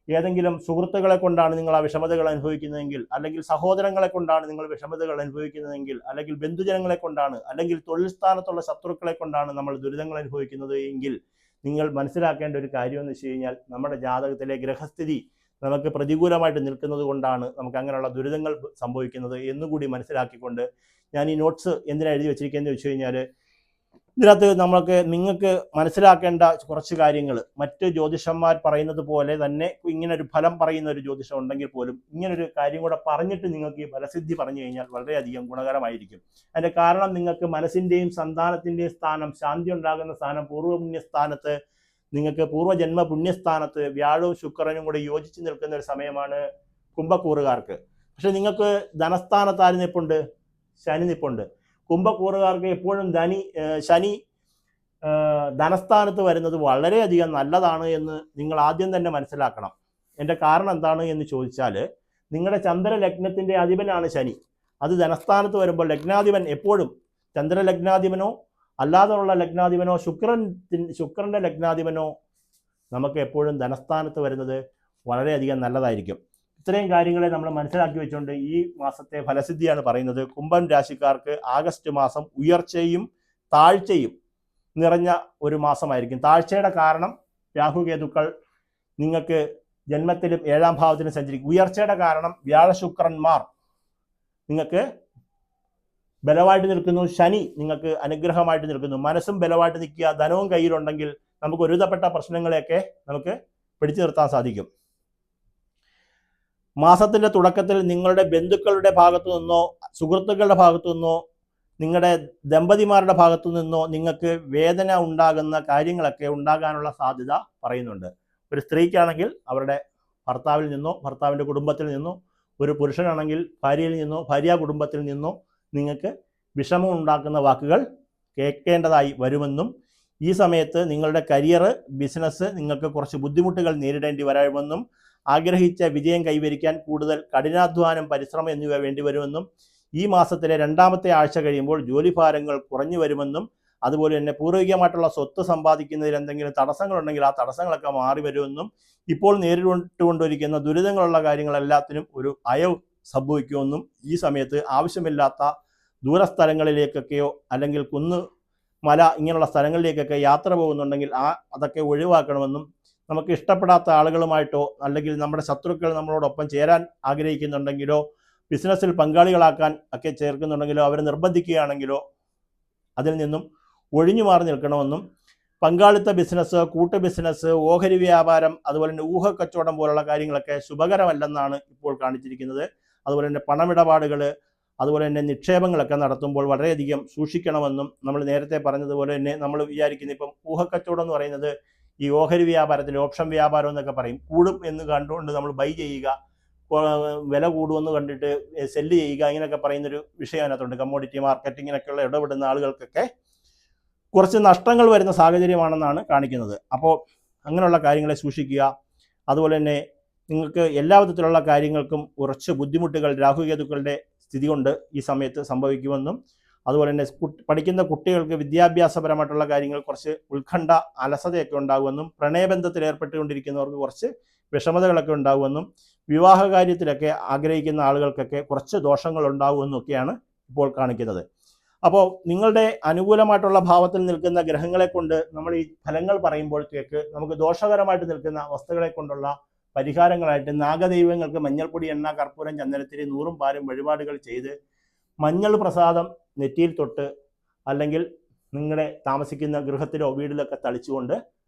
ഏതെങ്കിലും സുഹൃത്തുക്കളെ കൊണ്ടാണ് നിങ്ങൾ ആ വിഷമതകൾ അനുഭവിക്കുന്നതെങ്കിൽ, അല്ലെങ്കിൽ സഹോദരങ്ങളെ കൊണ്ടാണ് നിങ്ങൾ വിഷമതകൾ അനുഭവിക്കുന്നതെങ്കിൽ, അല്ലെങ്കിൽ ബന്ധുജനങ്ങളെ കൊണ്ടാണ്, അല്ലെങ്കിൽ തൊഴിൽ സ്ഥാനത്തുള്ള ശത്രുക്കളെ കൊണ്ടാണ് നമ്മൾ ദുരിതങ്ങൾ അനുഭവിക്കുന്നത് എങ്കിൽ, നിങ്ങൾ മനസ്സിലാക്കേണ്ട ഒരു കാര്യം എന്ന് വെച്ച് കഴിഞ്ഞാൽ നമ്മുടെ ജാതകത്തിലെ ഗ്രഹസ്ഥിതി നമുക്ക് പ്രതികൂലമായിട്ട് നിൽക്കുന്നത് കൊണ്ടാണ് നമുക്ക് അങ്ങനെയുള്ള ദുരിതങ്ങൾ സംഭവിക്കുന്നത് എന്നുകൂടി മനസ്സിലാക്കിക്കൊണ്ട് ഞാൻ ഈ നോട്ട്സ് എന്തിനാണ് എഴുതി വെച്ചിരിക്കുന്നതെന്ന് വെച്ച് കഴിഞ്ഞാൽ, ഇതിനകത്ത് നിങ്ങൾക്ക് മനസ്സിലാക്കേണ്ട കുറച്ച് കാര്യങ്ങൾ മറ്റ് ജ്യോതിഷന്മാർ പറയുന്നത് പോലെ തന്നെ ഇങ്ങനൊരു ഫലം പറയുന്ന ഒരു ജ്യോതിഷം ഉണ്ടെങ്കിൽ പോലും ഇങ്ങനൊരു കാര്യം കൂടെ പറഞ്ഞിട്ട് നിങ്ങൾക്ക് ഈ ഫലസിദ്ധി പറഞ്ഞു കഴിഞ്ഞാൽ വളരെയധികം ഗുണകരമായിരിക്കും. അതിൻ്റെ കാരണം, നിങ്ങൾക്ക് മനസ്സിൻ്റെയും സന്താനത്തിൻ്റെയും സ്ഥാനം, ശാന്തി ഉണ്ടാകുന്ന സ്ഥാനം, പൂർവ്വപുണ്യസ്ഥാനത്ത്, നിങ്ങൾക്ക് പൂർവ്വജന്മ പുണ്യസ്ഥാനത്ത് വ്യാഴവും ശുക്രനും കൂടെ യോജിച്ച് നിൽക്കുന്ന ഒരു സമയമാണ് കുംഭക്കൂറുകാർക്ക്. പക്ഷെ നിങ്ങൾക്ക് ധനസ്ഥാനത്ത് ആര് നിൽപ്പുണ്ട്? ശനി നിൽപ്പുണ്ട്. കുംഭക്കൂറുകാർക്ക് എപ്പോഴും ശനി ധനസ്ഥാനത്ത് വരുന്നത് വളരെയധികം നല്ലതാണ് എന്ന് നിങ്ങൾ ആദ്യം തന്നെ മനസ്സിലാക്കണം. എൻ്റെ കാരണം എന്താണ് എന്ന് ചോദിച്ചാൽ, നിങ്ങളുടെ ചന്ദ്രലഗ്നത്തിൻ്റെ അധിപനാണ് ശനി. അത് ധനസ്ഥാനത്ത് വരുമ്പോൾ ലഗ്നാധിപൻ എപ്പോഴും ചന്ദ്രലഗ്നാധിപനോ അല്ലാതെയുള്ള ലഗ്നാധിപനോ ശുക്രൻ്റെ ലഗ്നാധിപനോ നമുക്ക് എപ്പോഴും ധനസ്ഥാനത്ത് വരുന്നത് വളരെയധികം നല്ലതായിരിക്കും. ഇത്രയും കാര്യങ്ങളെ നമ്മൾ മനസ്സിലാക്കി വെച്ചുകൊണ്ട് ഈ മാസത്തെ ഫലസിദ്ധിയാണ് പറയുന്നത്. കുംഭം രാശിക്കാർക്ക് ആഗസ്റ്റ് മാസം ഉയർച്ചയും താഴ്ചയും നിറഞ്ഞ ഒരു മാസമായിരിക്കും. താഴ്ചയുടെ കാരണം രാഹുകേതുക്കൾ നിങ്ങൾക്ക് ജന്മത്തിലും 7ാം ഭാവത്തിലും സഞ്ചരിക്കും. ഉയർച്ചയുടെ കാരണം വ്യാഴശുക്രന്മാർ നിങ്ങൾക്ക് ബലമായിട്ട് നിൽക്കുന്നു. ശനി നിങ്ങൾക്ക് അനുഗ്രഹമായിട്ട് നിൽക്കുന്നു. മനസ്സും ബലമായിട്ട് നിൽക്കുക, ധനവും കയ്യിലുണ്ടെങ്കിൽ നമുക്ക് ഒരുവിധപ്പെട്ട പ്രശ്നങ്ങളെയൊക്കെ നമുക്ക് പിടിച്ചു നിർത്താൻ സാധിക്കും. മാസത്തിൻ്റെ തുടക്കത്തിൽ നിങ്ങളുടെ ബന്ധുക്കളുടെ ഭാഗത്തു നിന്നോ സുഹൃത്തുക്കളുടെ ഭാഗത്തു നിന്നോ നിങ്ങളുടെ ദമ്പതിമാരുടെ ഭാഗത്തു നിന്നോ നിങ്ങൾക്ക് വേദന ഉണ്ടാകുന്ന കാര്യങ്ങളൊക്കെ ഉണ്ടാകാനുള്ള സാധ്യത പറയുന്നുണ്ട്. ഒരു സ്ത്രീക്കാണെങ്കിൽ അവരുടെ ഭർത്താവിൽ നിന്നോ ഭർത്താവിൻ്റെ കുടുംബത്തിൽ നിന്നോ, ഒരു പുരുഷനാണെങ്കിൽ ഭാര്യയിൽ നിന്നോ ഭാര്യ കുടുംബത്തിൽ നിന്നോ നിങ്ങൾക്ക് വിഷമം ഉണ്ടാക്കുന്ന വാക്കുകൾ കേൾക്കേണ്ടതായി വരുമെന്നും, ഈ സമയത്ത് നിങ്ങളുടെ കരിയർ, ബിസിനസ് നിങ്ങൾക്ക് കുറച്ച് ബുദ്ധിമുട്ടുകൾ നേരിടേണ്ടി വരുമെന്നും, ആഗ്രഹിച്ച വിജയം കൈവരിക്കാൻ കൂടുതൽ കഠിനാധ്വാനം, പരിശ്രമം എന്നിവ വേണ്ടിവരുമെന്നും, ഈ മാസത്തിലെ 2ാമത്തെ ആഴ്ച കഴിയുമ്പോൾ ജോലിഭാരങ്ങൾ കുറഞ്ഞു വരുമെന്നും, അതുപോലെ തന്നെ പൂർവികമായിട്ടുള്ള സ്വത്ത് സമ്പാദിക്കുന്നതിൽ എന്തെങ്കിലും തടസ്സങ്ങളുണ്ടെങ്കിൽ ആ തടസ്സങ്ങളൊക്കെ മാറി വരുമെന്നും, ഇപ്പോൾ നേരിട്ടുകൊണ്ടിരിക്കുന്ന ദുരിതങ്ങളുള്ള കാര്യങ്ങളെല്ലാത്തിനും ഒരു അയവ് സംഭവിക്കുമെന്നും, ഈ സമയത്ത് ആവശ്യമില്ലാത്ത ദൂരസ്ഥലങ്ങളിലേക്കൊക്കെയോ അല്ലെങ്കിൽ കുന്ന് മല ഇങ്ങനെയുള്ള സ്ഥലങ്ങളിലേക്കൊക്കെ യാത്ര പോകുന്നുണ്ടെങ്കിൽ അതൊക്കെ ഒഴിവാക്കണമെന്നും, നമുക്ക് ഇഷ്ടപ്പെടാത്ത ആളുകളുമായിട്ടോ അല്ലെങ്കിൽ നമ്മുടെ ശത്രുക്കൾ നമ്മളോടൊപ്പം ചേരാൻ ആഗ്രഹിക്കുന്നുണ്ടെങ്കിലോ ബിസിനസ്സിൽ പങ്കാളികളാക്കാൻ ഒക്കെ ചേർക്കുന്നുണ്ടെങ്കിലോ അവരെ നിർബന്ധിക്കുകയാണെങ്കിലോ അതിൽ നിന്നും ഒഴിഞ്ഞു മാറി നിൽക്കണമെന്നും, പങ്കാളിത്ത ബിസിനസ്, കൂട്ട് ബിസിനസ്, ഓഹരി വ്യാപാരം, അതുപോലെ തന്നെ ഊഹക്കച്ചവടം പോലുള്ള കാര്യങ്ങളൊക്കെ ശുഭകരമല്ലെന്നാണ് ഇപ്പോൾ കാണിച്ചിരിക്കുന്നത്. അതുപോലെ തന്നെ പണമിടപാടുകൾ, അതുപോലെ തന്നെ നിക്ഷേപങ്ങളൊക്കെ നടത്തുമ്പോൾ വളരെയധികം സൂക്ഷിക്കണമെന്നും, നമ്മൾ നേരത്തെ പറഞ്ഞതുപോലെ തന്നെ നമ്മൾ വിചാരിക്കുന്ന ഇപ്പം ഊഹക്കച്ചവടം എന്ന് പറയുന്നത് ഈ ഓഹരി വ്യാപാരത്തിൽ ഓപ്ഷൻ വ്യാപാരം എന്നൊക്കെ പറയും. കൂടും എന്ന് കണ്ടുകൊണ്ട് നമ്മൾ ബൈ ചെയ്യുക, വില കൂടുമെന്ന് കണ്ടിട്ട് സെല്ല് ചെയ്യുക, ഇങ്ങനെയൊക്കെ പറയുന്നൊരു വിഷയം അതിനകത്തുണ്ട്. കമ്മോഡിറ്റി മാർക്കറ്റിങ്ങിനൊക്കെയുള്ള ഇടപെടുന്ന ആളുകൾക്കൊക്കെ കുറച്ച് നഷ്ടങ്ങൾ വരുന്ന സാഹചര്യമാണെന്നാണ് കാണിക്കുന്നത്. അപ്പോൾ അങ്ങനെയുള്ള കാര്യങ്ങളെ സൂക്ഷിക്കുക. അതുപോലെ തന്നെ നിങ്ങൾക്ക് എല്ലാ വിധത്തിലുള്ള കാര്യങ്ങൾക്കും കുറച്ച് ബുദ്ധിമുട്ടുകൾ രാഹുകേതുക്കളുടെ സ്ഥിതി കൊണ്ട് ഈ സമയത്ത് സംഭവിക്കുമെന്നും അതുപോലെ തന്നെ പഠിക്കുന്ന കുട്ടികൾക്ക് വിദ്യാഭ്യാസപരമായിട്ടുള്ള കാര്യങ്ങൾ കുറച്ച് ഉത്കണ്ഠ അലസതയൊക്കെ ഉണ്ടാകുമെന്നും പ്രണയബന്ധത്തിൽ ഏർപ്പെട്ടുകൊണ്ടിരിക്കുന്നവർക്ക് കുറച്ച് വിഷമതകളൊക്കെ ഉണ്ടാകുമെന്നും വിവാഹ കാര്യത്തിലൊക്കെ ആഗ്രഹിക്കുന്ന ആളുകൾക്കൊക്കെ കുറച്ച് ദോഷങ്ങൾ ഉണ്ടാകുമെന്നൊക്കെയാണ് ഇപ്പോൾ കാണിക്കുന്നത്. അപ്പോൾ നിങ്ങളുടെ അനുകൂലമായിട്ടുള്ള ഭാവത്തിൽ നിൽക്കുന്ന ഗ്രഹങ്ങളെ കൊണ്ട് നമ്മൾ ഈ ഫലങ്ങൾ പറയുമ്പോഴത്തേക്ക് നമുക്ക് ദോഷകരമായിട്ട് നിൽക്കുന്ന അവസ്ഥകളെ കൊണ്ടുള്ള പരിഹാരങ്ങളായിട്ട് നാഗദൈവങ്ങൾക്ക് മഞ്ഞൾപ്പൊടി, എണ്ണ, കർപ്പൂരം, ചന്ദനത്തിരി, നൂറും പാലും വഴിപാടുകൾ ചെയ്ത് മഞ്ഞൾ പ്രസാദം നെറ്റിയിൽ തൊട്ട് അല്ലെങ്കിൽ നിങ്ങളുടെ താമസിക്കുന്ന ഗൃഹത്തിലോ വീട്ടിലൊക്കെ തളിച്ചുകൊണ്ട്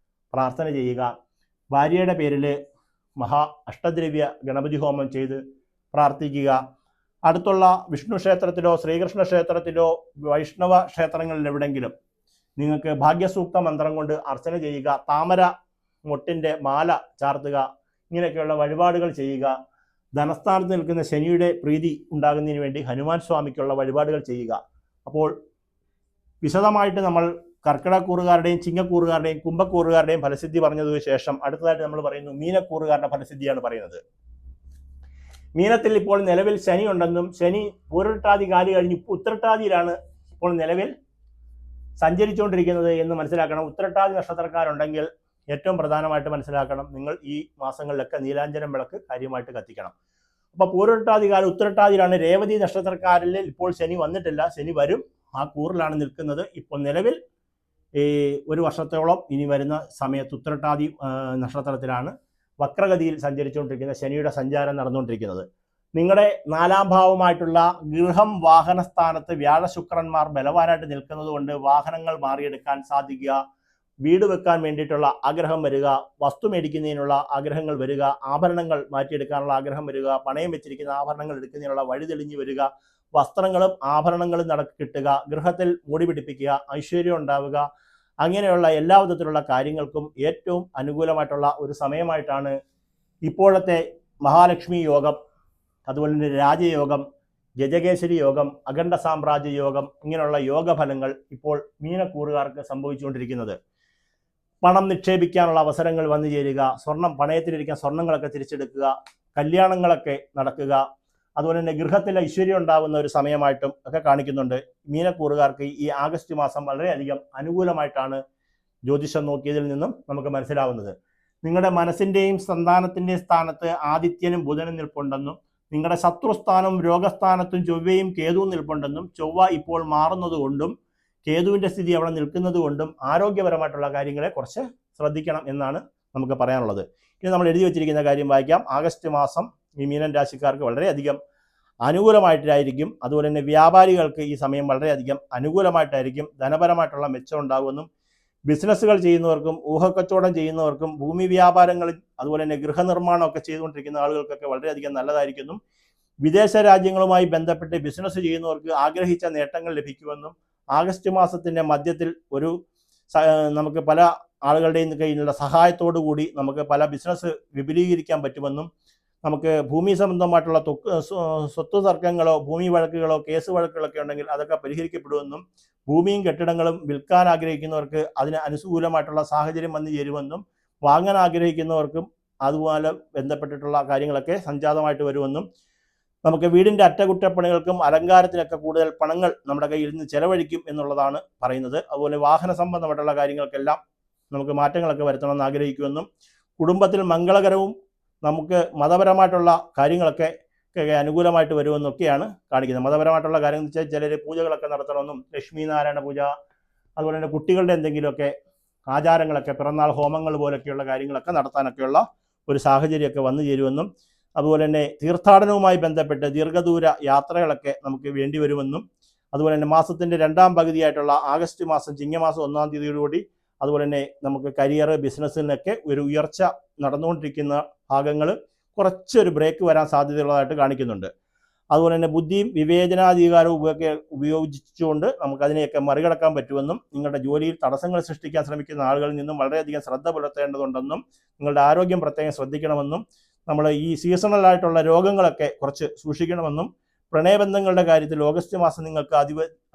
പ്രാർത്ഥന ചെയ്യുക. ഭാര്യയുടെ പേരിൽ മഹാ അഷ്ടദ്രവ്യ ഗണപതി ഹോമം ചെയ്ത് പ്രാർത്ഥിക്കുക. അടുത്തുള്ള വിഷ്ണു ക്ഷേത്രത്തിലോ ശ്രീകൃഷ്ണ ക്ഷേത്രത്തിലോ വൈഷ്ണവ ക്ഷേത്രങ്ങളിൽ എവിടെങ്കിലും നിങ്ങൾക്ക് ഭാഗ്യസൂക്ത മന്ത്രം കൊണ്ട് അർച്ചന ചെയ്യുക. താമര മൊട്ടിൻ്റെ മാല ചാർത്തുക. ഇങ്ങനെയൊക്കെയുള്ള വഴിപാടുകൾ ചെയ്യുക. ധനസ്ഥാനത്ത് നിൽക്കുന്ന ശനിയുടെ പ്രീതി ഉണ്ടാകുന്നതിന് വേണ്ടി ഹനുമാൻ സ്വാമിക്കുള്ള വഴിപാടുകൾ ചെയ്യുക. അപ്പോൾ വിശദമായിട്ട് നമ്മൾ കർക്കിടകൂറുകാരുടെയും ചിങ്ങക്കൂറുകാരുടെയും കുംഭക്കൂറുകാരുടെയും ഫലസിദ്ധി പറഞ്ഞതിനു ശേഷം അടുത്തതായിട്ട് നമ്മൾ പറയുന്നു മീനക്കൂറുകാരുടെ ഫലസിദ്ധിയാണ് പറയുന്നത്. മീനത്തിൽ ഇപ്പോൾ നിലവിൽ ശനി ഉണ്ടെന്നും ശനി പൂരട്ടാതി കാലി കഴിഞ്ഞ് ഉത്രട്ടാതിയിലാണ് ഇപ്പോൾ നിലവിൽ സഞ്ചരിച്ചുകൊണ്ടിരിക്കുന്നത് എന്ന് മനസ്സിലാക്കണം. ഉത്രട്ടാതി നക്ഷത്രക്കാരുണ്ടെങ്കിൽ ഏറ്റവും പ്രധാനമായിട്ട് മനസ്സിലാക്കണം, നിങ്ങൾ ഈ മാസങ്ങളിലൊക്കെ നീലാഞ്ജനം വിളക്ക് കാര്യമായിട്ട് കത്തിക്കണം. അപ്പോൾ പൂരട്ടാതി കാലം ഉത്രട്ടാതിയിലാണ്. രേവതി നക്ഷത്രക്കാരിൽ ഇപ്പോൾ ശനി വന്നിട്ടില്ല, ശനി വരും. ആ കൂറിലാണ് നിൽക്കുന്നത്. ഇപ്പോൾ നിലവിൽ ഒരു വർഷത്തോളം ഇനി വരുന്ന സമയത്ത് ഉത്രട്ടാതി നക്ഷത്രത്തിലാണ് വക്രഗതിയിൽ സഞ്ചരിച്ചുകൊണ്ടിരിക്കുന്ന ശനിയുടെ സഞ്ചാരം നടന്നുകൊണ്ടിരിക്കുന്നത്. നിങ്ങളുടെ 4ാം ഭാവമായിട്ടുള്ള ഗൃഹം വാഹന സ്ഥാനത്ത് വ്യാഴശുക്രന്മാർ ബലവാനായിട്ട് നിൽക്കുന്നത് കൊണ്ട് വാഹനങ്ങൾ മാറിയെടുക്കാൻ സാധിക്കുക, വീട് വെക്കാൻ വേണ്ടിയിട്ടുള്ള ആഗ്രഹം വരിക, വസ്തു മേടിക്കുന്നതിനുള്ള ആഗ്രഹങ്ങൾ വരിക, ആഭരണങ്ങൾ മാറ്റിയെടുക്കാനുള്ള ആഗ്രഹം വരിക, പണയം വെച്ചിരിക്കുന്ന ആഭരണങ്ങൾ എടുക്കുന്നതിനുള്ള വഴി തെളിഞ്ഞു വരിക, വസ്ത്രങ്ങളും ആഭരണങ്ങളും കിട്ടുക, ഗൃഹത്തിൽ മൂടി പിടിപ്പിക്കുക, ഐശ്വര്യം ഉണ്ടാവുക, അങ്ങനെയുള്ള എല്ലാ വിധത്തിലുള്ള കാര്യങ്ങൾക്കും ഏറ്റവും അനുകൂലമായിട്ടുള്ള ഒരു സമയമായിട്ടാണ് ഇപ്പോഴത്തെ മഹാലക്ഷ്മി യോഗം, അതുപോലെ തന്നെ രാജയോഗം, ഗജകേശരി യോഗം, അഖണ്ഡ സാമ്രാജ്യ യോഗം, ഇങ്ങനെയുള്ള യോഗഫലങ്ങൾ ഇപ്പോൾ മീനക്കൂറുകാർക്ക് സംഭവിച്ചുകൊണ്ടിരിക്കുന്നത്. പണം നിക്ഷേപിക്കാനുള്ള അവസരങ്ങൾ വന്നു ചേരുക, സ്വർണം പണയത്തിലിരിക്കാൻ സ്വർണ്ണങ്ങളൊക്കെ തിരിച്ചെടുക്കുക, കല്യാണങ്ങളൊക്കെ നടക്കുക, അതുപോലെ തന്നെ ഗൃഹത്തിൽ ഐശ്വര്യം ഉണ്ടാകുന്ന ഒരു സമയമായിട്ടും ഒക്കെ കാണിക്കുന്നുണ്ട്. മീനക്കൂറുകാർക്ക് ഈ ആഗസ്റ്റ് മാസം വളരെയധികം അനുകൂലമായിട്ടാണ് ജ്യോതിഷം നോക്കിയതിൽ നിന്നും നമുക്ക് മനസ്സിലാവുന്നത്. നിങ്ങളുടെ മനസ്സിൻ്റെയും സന്താനത്തിൻ്റെയും സ്ഥാനത്ത് ആദിത്യനും ബുധനും നിൽപ്പുണ്ടെന്നും നിങ്ങളുടെ ശത്രുസ്ഥാനവും രോഗസ്ഥാനത്തും ചൊവ്വയും കേതുവും നിൽപ്പുണ്ടെന്നും ചൊവ്വ ഇപ്പോൾ മാറുന്നത് കൊണ്ടും കേതുവിൻ്റെ സ്ഥിതി അവിടെ നിൽക്കുന്നത് കൊണ്ടും ആരോഗ്യപരമായിട്ടുള്ള കാര്യങ്ങളെ കുറച്ച് ശ്രദ്ധിക്കണം എന്നാണ് നമുക്ക് പറയാനുള്ളത്. ഇനി നമ്മൾ എഴുതി വെച്ചിരിക്കുന്ന കാര്യം വായിക്കാം. ആഗസ്റ്റ് മാസം ഈ മീനൻ രാശിക്കാർക്ക് വളരെയധികം അനുകൂലമായിട്ടായിരിക്കും. അതുപോലെ തന്നെ വ്യാപാരികൾക്ക് ഈ സമയം വളരെയധികം അനുകൂലമായിട്ടായിരിക്കും. ധനപരമായിട്ടുള്ള മെച്ചം ഉണ്ടാകുമെന്നും ബിസിനസ്സുകൾ ചെയ്യുന്നവർക്കും ഊഹക്കച്ചവടം ചെയ്യുന്നവർക്കും ഭൂമി വ്യാപാരങ്ങളിൽ അതുപോലെ തന്നെ ഗൃഹനിർമ്മാണമൊക്കെ ചെയ്തുകൊണ്ടിരിക്കുന്ന ആളുകൾക്കൊക്കെ വളരെയധികം നല്ലതായിരിക്കുന്നു. വിദേശ രാജ്യങ്ങളുമായി ബന്ധപ്പെട്ട് ബിസിനസ് ചെയ്യുന്നവർക്ക് ആഗ്രഹിച്ച നേട്ടങ്ങൾ ലഭിക്കുമെന്നും ആഗസ്റ്റ് മാസത്തിൻ്റെ മധ്യത്തിൽ നമുക്ക് പല ആളുകളുടെയും കയ്യിലുള്ള സഹായത്തോടു കൂടി നമുക്ക് പല ബിസിനസ് വിപുലീകരിക്കാൻ പറ്റുമെന്നും നമുക്ക് ഭൂമി സംബന്ധമായിട്ടുള്ള സ്വത്ത് തർക്കങ്ങളോ ഭൂമി വഴക്കുകളോ കേസ് വഴക്കുകളൊക്കെ ഉണ്ടെങ്കിൽ അതൊക്കെ പരിഹരിക്കപ്പെടുമെന്നും ഭൂമിയും കെട്ടിടങ്ങളും വിൽക്കാൻ ആഗ്രഹിക്കുന്നവർക്ക് അതിന് അനുകൂലമായിട്ടുള്ള സാഹചര്യം വന്നു ചേരുമെന്നും വാങ്ങാൻ ആഗ്രഹിക്കുന്നവർക്കും അതുപോലെ ബന്ധപ്പെട്ടിട്ടുള്ള കാര്യങ്ങളൊക്കെ സംജാതമായിട്ട് വരുമെന്നും നമുക്ക് വീടിൻ്റെ അറ്റകുറ്റപ്പണികൾക്കും അലങ്കാരത്തിനൊക്കെ കൂടുതൽ പണങ്ങൾ നമ്മുടെ കയ്യിൽ നിന്ന് ചെലവഴിക്കും എന്നുള്ളതാണ് പറയുന്നത്. അതുപോലെ വാഹന സംബന്ധമായിട്ടുള്ള കാര്യങ്ങൾക്കെല്ലാം നമുക്ക് മാറ്റങ്ങളൊക്കെ വരുത്തണമെന്ന് ആഗ്രഹിക്കുമെന്നും കുടുംബത്തിൽ മംഗളകരവും നമുക്ക് മതപരമായിട്ടുള്ള കാര്യങ്ങളൊക്കെ അനുകൂലമായിട്ട് വരുമെന്നൊക്കെയാണ് കാണിക്കുന്നത്. മതപരമായിട്ടുള്ള കാര്യങ്ങൾ എന്ന് വെച്ചാൽ ചിലർ പൂജകളൊക്കെ നടത്തണമെന്നും ലക്ഷ്മി നാരായണ പൂജ അതുപോലെ തന്നെ കുട്ടികളുടെ എന്തെങ്കിലുമൊക്കെ ആചാരങ്ങളൊക്കെ പിറന്നാൾ ഹോമങ്ങൾ പോലൊക്കെയുള്ള കാര്യങ്ങളൊക്കെ നടത്താനൊക്കെയുള്ള ഒരു സാഹചര്യമൊക്കെ വന്നു ചേരുമെന്നും അതുപോലെ തന്നെ തീർത്ഥാടനവുമായി ബന്ധപ്പെട്ട് ദീർഘദൂര യാത്രകളൊക്കെ നമുക്ക് വേണ്ടി വരുമെന്നും അതുപോലെ തന്നെ മാസത്തിൻ്റെ 2ാം പകുതിയായിട്ടുള്ള ആഗസ്റ്റ് മാസം ചിങ്ങമാസം 1-ാം തീയതിയോടുകൂടി അതുപോലെ തന്നെ നമുക്ക് കരിയർ ബിസിനസ്സിനൊക്കെ ഒരു ഉയർച്ച നടന്നുകൊണ്ടിരിക്കുന്ന ഭാഗങ്ങൾ കുറച്ചൊരു ബ്രേക്ക് വരാൻ സാധ്യതയുള്ളതായിട്ട് കാണിക്കുന്നുണ്ട്. അതുപോലെ തന്നെ ബുദ്ധിയും വിവേചനാധികാരവും ഒക്കെ ഉപയോഗിച്ചുകൊണ്ട് നമുക്കതിനെയൊക്കെ മറികടക്കാൻ പറ്റുമെന്നും നിങ്ങളുടെ ജോലിയിൽ തടസ്സങ്ങൾ സൃഷ്ടിക്കാൻ ശ്രമിക്കുന്ന ആളുകളിൽ നിന്നും വളരെയധികം ശ്രദ്ധ പുലർത്തേണ്ടതുണ്ടെന്നും നിങ്ങളുടെ ആരോഗ്യം പ്രത്യേകം ശ്രദ്ധിക്കണമെന്നും നമ്മൾ ഈ സീസണലായിട്ടുള്ള രോഗങ്ങളൊക്കെ കുറച്ച് സൂക്ഷിക്കണമെന്നും പ്രണയബന്ധങ്ങളുടെ കാര്യത്തിൽ ഓഗസ്റ്റ് മാസം നിങ്ങൾക്ക്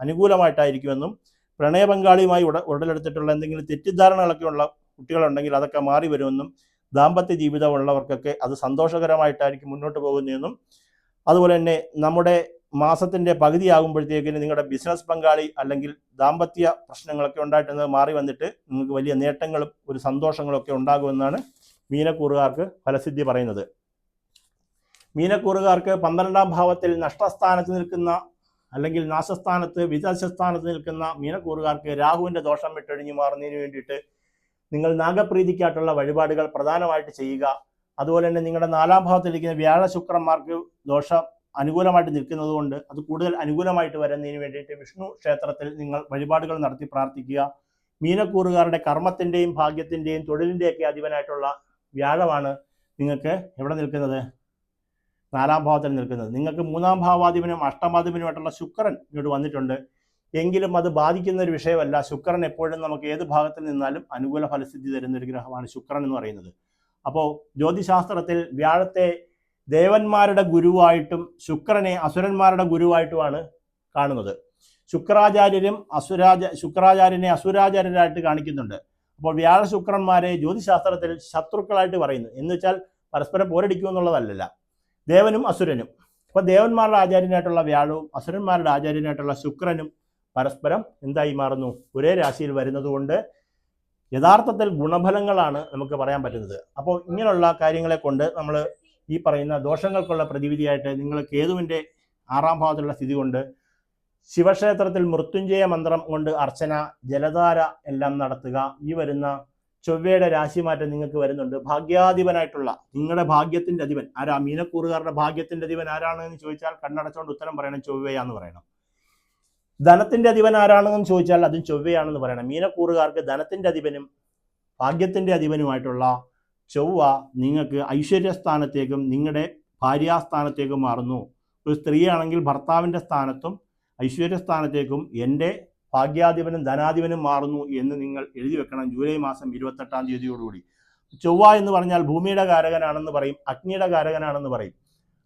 അനുകൂലമായിട്ടായിരിക്കുമെന്നും പ്രണയ പങ്കാളിയുമായി ഉടലെടുത്തിട്ടുള്ള എന്തെങ്കിലും തെറ്റിദ്ധാരണകളൊക്കെ ഉള്ള കുട്ടികളുണ്ടെങ്കിൽ അതൊക്കെ മാറി വരുമെന്നും ദാമ്പത്യ ജീവിതമുള്ളവർക്കൊക്കെ അത് സന്തോഷകരമായിട്ടായിരിക്കും മുന്നോട്ട് പോകുന്നതെന്നും അതുപോലെ തന്നെ നമ്മുടെ മാസത്തിൻ്റെ പകുതിയാകുമ്പോഴത്തേക്കിന് നിങ്ങളുടെ ബിസിനസ് പങ്കാളി അല്ലെങ്കിൽ ദാമ്പത്യ പ്രശ്നങ്ങളൊക്കെ ഉണ്ടായിട്ടുള്ളത് മാറി വന്നിട്ട് നിങ്ങൾക്ക് വലിയ നേട്ടങ്ങളും ഒരു സന്തോഷങ്ങളൊക്കെ ഉണ്ടാകുമെന്നാണ് മീനക്കൂറുകാർക്ക് ഫലസിദ്ധി പറയുന്നത്. മീനക്കൂറുകാർക്ക് 12ാം ഭാവത്തിൽ നഷ്ടസ്ഥാനത്ത് നിൽക്കുന്ന അല്ലെങ്കിൽ നാശസ്ഥാനത്ത് വിദേശസ്ഥാനത്ത് നിൽക്കുന്ന മീനക്കൂറുകാർക്ക് രാഹുവിൻ്റെ ദോഷം വിട്ടൊഴിഞ്ഞു മാറുന്നതിന് വേണ്ടിയിട്ട് നിങ്ങൾ നാഗപ്രീതിക്കായിട്ടുള്ള വഴിപാടുകൾ പ്രധാനമായിട്ട് ചെയ്യുക. അതുപോലെ തന്നെ നിങ്ങളുടെ 4ാം ഭാവത്തിലിരിക്കുന്ന വ്യാഴ ശുക്രന്മാർക്ക് ദോഷം അനുകൂലമായിട്ട് നിൽക്കുന്നത് കൊണ്ട് അത് കൂടുതൽ അനുകൂലമായിട്ട് വരുന്നതിന് വേണ്ടിയിട്ട് വിഷ്ണു ക്ഷേത്രത്തിൽ നിങ്ങൾ വഴിപാടുകൾ നടത്തി പ്രാർത്ഥിക്കുക. മീനക്കൂറുകാരുടെ കർമ്മത്തിൻ്റെയും ഭാഗ്യത്തിൻ്റെയും തൊഴിലിൻ്റെയൊക്കെ അധിപനായിട്ടുള്ള വ്യാഴമാണ് നിങ്ങൾക്ക് എവിടെ നിൽക്കുന്നത്? 4ാം ഭാവത്തിൽ നിൽക്കുന്നത്. നിങ്ങൾക്ക് 3ാം ഭാവാധിപനും അഷ്ടമാധിപനുമായിട്ടുള്ള ശുക്രൻ ഇങ്ങോട്ട് വന്നിട്ടുണ്ട്. എങ്കിലും അത് ബാധിക്കുന്ന ഒരു വിഷയമല്ല. ശുക്രൻ എപ്പോഴും നമുക്ക് ഏത് ഭാഗത്തിൽ നിന്നാലും അനുകൂല ഫലസിദ്ധി തരുന്ന ഒരു ഗ്രഹമാണ് ശുക്രൻ എന്ന് പറയുന്നത്. അപ്പോൾ ജ്യോതിശാസ്ത്രത്തിൽ വ്യാഴത്തെ ദേവന്മാരുടെ ഗുരുവായിട്ടും ശുക്രനെ അസുരന്മാരുടെ ഗുരുവായിട്ടുമാണ് കാണുന്നത്. ശുക്രാചാര്യനെ അസുരാചാര്യരായിട്ട് കാണിക്കുന്നുണ്ട്. അപ്പോൾ വ്യാഴ ശുക്രന്മാരെ ജ്യോതിശാസ്ത്രത്തിൽ ശത്രുക്കളായിട്ട് പറയുന്നു. എന്ന് വെച്ചാൽ പരസ്പരം പോരടിക്കും എന്നുള്ളതല്ല, ദേവനും അസുരനും. അപ്പോൾ ദേവന്മാരുടെ ആചാര്യനായിട്ടുള്ള വ്യാഴവും അസുരന്മാരുടെ ആചാര്യനായിട്ടുള്ള ശുക്രനും പരസ്പരം എന്തായി മാറുന്നു? ഒരേ രാശിയിൽ വരുന്നത് കൊണ്ട് യഥാർത്ഥത്തിൽ ഗുണഫലങ്ങളാണ് നമുക്ക് പറയാൻ പറ്റുന്നത്. അപ്പോൾ ഇങ്ങനെയുള്ള കാര്യങ്ങളെ കൊണ്ട് നമ്മൾ ഈ പറയുന്ന ദോഷങ്ങൾക്കുള്ള പ്രതിവിധിയായിട്ട് നിങ്ങൾ കേതുവിൻ്റെ 6ാം ഭാവത്തിലുള്ള സ്ഥിതി കൊണ്ട് ശിവക്ഷേത്രത്തിൽ മൃത്യുഞ്ജയ മന്ത്രം കൊണ്ട് അർച്ചന, ജലധാര എല്ലാം നടത്തുക. ഈ വരുന്ന ചൊവ്വയുടെ രാശിമാറ്റം നിങ്ങൾക്ക് വരുന്നുണ്ട്. ഭാഗ്യാധിപനായിട്ടുള്ള നിങ്ങളുടെ ഭാഗ്യത്തിൻ്റെ അധിപൻ ആരാ? മീനക്കൂറുകാരുടെ ഭാഗ്യത്തിൻ്റെ അധിപൻ ആരാണെന്ന് ചോദിച്ചാൽ കണ്ണടച്ചുകൊണ്ട് ഉത്തരം പറയണം, ചൊവ്വയാന്ന് പറയണം. ധനത്തിൻ്റെ അധിപൻ ആരാണെന്ന് ചോദിച്ചാൽ അതും ചൊവ്വയാണെന്ന് പറയണം. മീനക്കൂറുകാർക്ക് ധനത്തിൻ്റെ അധിപനും ഭാഗ്യത്തിൻ്റെ അധിപനുമായിട്ടുള്ള ചൊവ്വ നിങ്ങൾക്ക് ഐശ്വര്യസ്ഥാനത്തേക്കും നിങ്ങളുടെ ഭാര്യാസ്ഥാനത്തേക്കും മാറുന്നു. ഒരു സ്ത്രീയാണെങ്കിൽ ഭർത്താവിൻ്റെ സ്ഥാനത്തും ഐശ്വര്യസ്ഥാനത്തേക്കും എൻ്റെ ഭാഗ്യാധിപനും ധനാധിപനും മാറുന്നു എന്ന് നിങ്ങൾ എഴുതി വെക്കണം. ജൂലൈ മാസം 28ാം തീയതിയോടുകൂടി. ചൊവ്വ എന്ന് പറഞ്ഞാൽ ഭൂമിയുടെ കാരകനാണെന്ന് പറയും, അഗ്നിയുടെ കാരകനാണെന്ന് പറയും.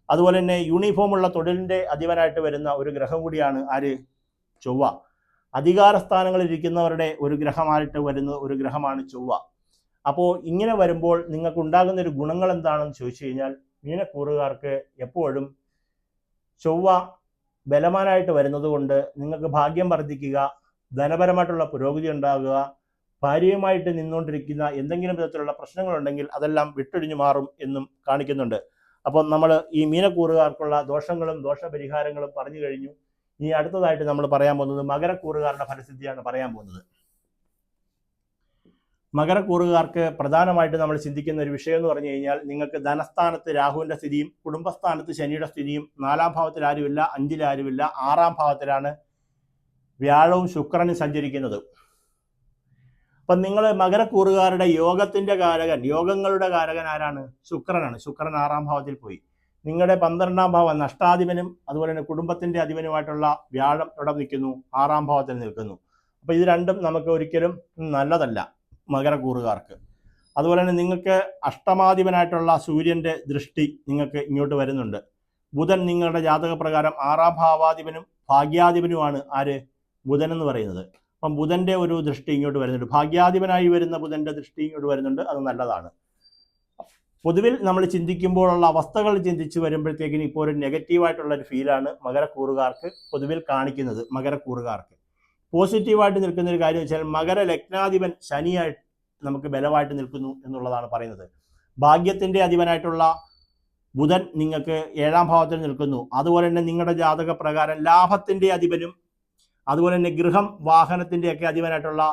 അതുപോലെ തന്നെ യൂണിഫോമുള്ള തൊഴിലിൻ്റെ അധിപനായിട്ട് വരുന്ന ഒരു ഗ്രഹം കൂടിയാണ് ആര്? ചൊവ്വ. അധികാര സ്ഥാനങ്ങളിൽ ഇരിക്കുന്നവരുടെ ഒരു ഗ്രഹമായിട്ട് വരുന്ന ഒരു ഗ്രഹമാണ് ചൊവ്വ. അപ്പോൾ ഇങ്ങനെ വരുമ്പോൾ നിങ്ങൾക്ക് ഉണ്ടാകുന്ന ഒരു ഗുണങ്ങൾ എന്താണെന്ന് ചോദിച്ചു കഴിഞ്ഞാൽ മീനക്കൂറുകാർക്ക് എപ്പോഴും ചൊവ്വ ബലവാനായിട്ട് വരുന്നത് കൊണ്ട് നിങ്ങൾക്ക് ഭാഗ്യം വർദ്ധിക്കുക, ധനപരമായിട്ടുള്ള പുരോഗതി ഉണ്ടാകുക, ഭാര്യയുമായിട്ട് നിന്നുകൊണ്ടിരിക്കുന്ന എന്തെങ്കിലും വിധത്തിലുള്ള പ്രശ്നങ്ങളുണ്ടെങ്കിൽ അതെല്ലാം വിട്ടൊഴിഞ്ഞു മാറും എന്നും കാണിക്കുന്നുണ്ട്. അപ്പോൾ നമ്മൾ ഈ മീനക്കൂറുകാർക്കുള്ള ദോഷങ്ങളും ദോഷപരിഹാരങ്ങളും പറഞ്ഞു കഴിഞ്ഞു. ഇനി അടുത്തതായിട്ട് നമ്മൾ പറയാൻ പോകുന്നത് മകരക്കൂറുകാരുടെ ഫലസിദ്ധിയാണ് പറയാൻ പോകുന്നത്. മകരക്കൂറുകാർക്ക് പ്രധാനമായിട്ട് നമ്മൾ ചിന്തിക്കുന്ന ഒരു വിഷയം എന്ന് പറഞ്ഞു കഴിഞ്ഞാൽ നിങ്ങൾക്ക് ധനസ്ഥാനത്ത് രാഹുവിൻ്റെ സ്ഥിതിയും കുടുംബസ്ഥാനത്ത് ശനിയുടെ സ്ഥിതിയും 4ാം ഭാവത്തിൽ ആരുമില്ല, 5ൽ ആരുമില്ല, 6ാം ഭാവത്തിലാണ് വ്യാഴവും ശുക്രനും സഞ്ചരിക്കുന്നത്. അപ്പം നിങ്ങൾ മകരക്കൂറുകാരുടെ യോഗത്തിൻ്റെ കാരകൻ, യോഗങ്ങളുടെ കാരകൻ ആരാണ്? ശുക്രനാണ്. ശുക്രൻ 6ാം ഭാവത്തിൽ പോയി. നിങ്ങളുടെ 12ാം ഭാവം നഷ്ടാധിപനും അതുപോലെ തന്നെ കുടുംബത്തിൻ്റെ അധിപനുമായിട്ടുള്ള വ്യാഴം ഇവിടെ നിൽക്കുന്നു, 6ാം ഭാവത്തിൽ നിൽക്കുന്നു. അപ്പോൾ ഇത് രണ്ടും നമുക്ക് ഒരിക്കലും നല്ലതല്ല മകരക്കൂറുകാർക്ക്. അതുപോലെ തന്നെ നിങ്ങൾക്ക് അഷ്ടമാധിപനായിട്ടുള്ള സൂര്യൻ്റെ ദൃഷ്ടി നിങ്ങൾക്ക് ഇങ്ങോട്ട് വരുന്നുണ്ട്. ബുധൻ നിങ്ങളുടെ ജാതകപ്രകാരം 6ാം ഭാവാധിപനും ഭാഗ്യാധിപനുമാണ് ആര്? ബുധൻ എന്ന് പറയുന്നത്. അപ്പം ബുധൻ്റെ ഒരു ദൃഷ്ടി ഇങ്ങോട്ട് വരുന്നുണ്ട്. ഭാഗ്യാധിപനായി വരുന്ന ബുധൻ്റെ ദൃഷ്ടി ഇങ്ങോട്ട് വരുന്നുണ്ട്. അത് നല്ലതാണ്. പൊതുവിൽ നമ്മൾ ചിന്തിക്കുമ്പോഴുള്ള അവസ്ഥകൾ ചിന്തിച്ച് വരുമ്പോഴത്തേക്കിന് ഇപ്പോൾ ഒരു നെഗറ്റീവായിട്ടുള്ളൊരു ഫീലാണ് മകരക്കൂറുകാർക്ക് പൊതുവിൽ കാണിക്കുന്നത്. മകരക്കൂറുകാർക്ക് പോസിറ്റീവായിട്ട് നിൽക്കുന്ന ഒരു കാര്യം വെച്ചാൽ മകര ലഗ്നാധിപൻ ശനിയായിട്ട് നമുക്ക് ബലമായിട്ട് നിൽക്കുന്നു എന്നുള്ളതാണ് പറയുന്നത്. ഭാഗ്യത്തിൻ്റെ അധിപനായിട്ടുള്ള ബുധൻ നിങ്ങൾക്ക് 7ാം ഭാവത്തിൽ നിൽക്കുന്നു. അതുപോലെ തന്നെ നിങ്ങളുടെ ജാതക പ്രകാരം ലാഭത്തിൻ്റെ അധിപനും അതുപോലെ തന്നെ ഗൃഹം വാഹനത്തിൻ്റെയൊക്കെ അധിപനായിട്ടുള്ള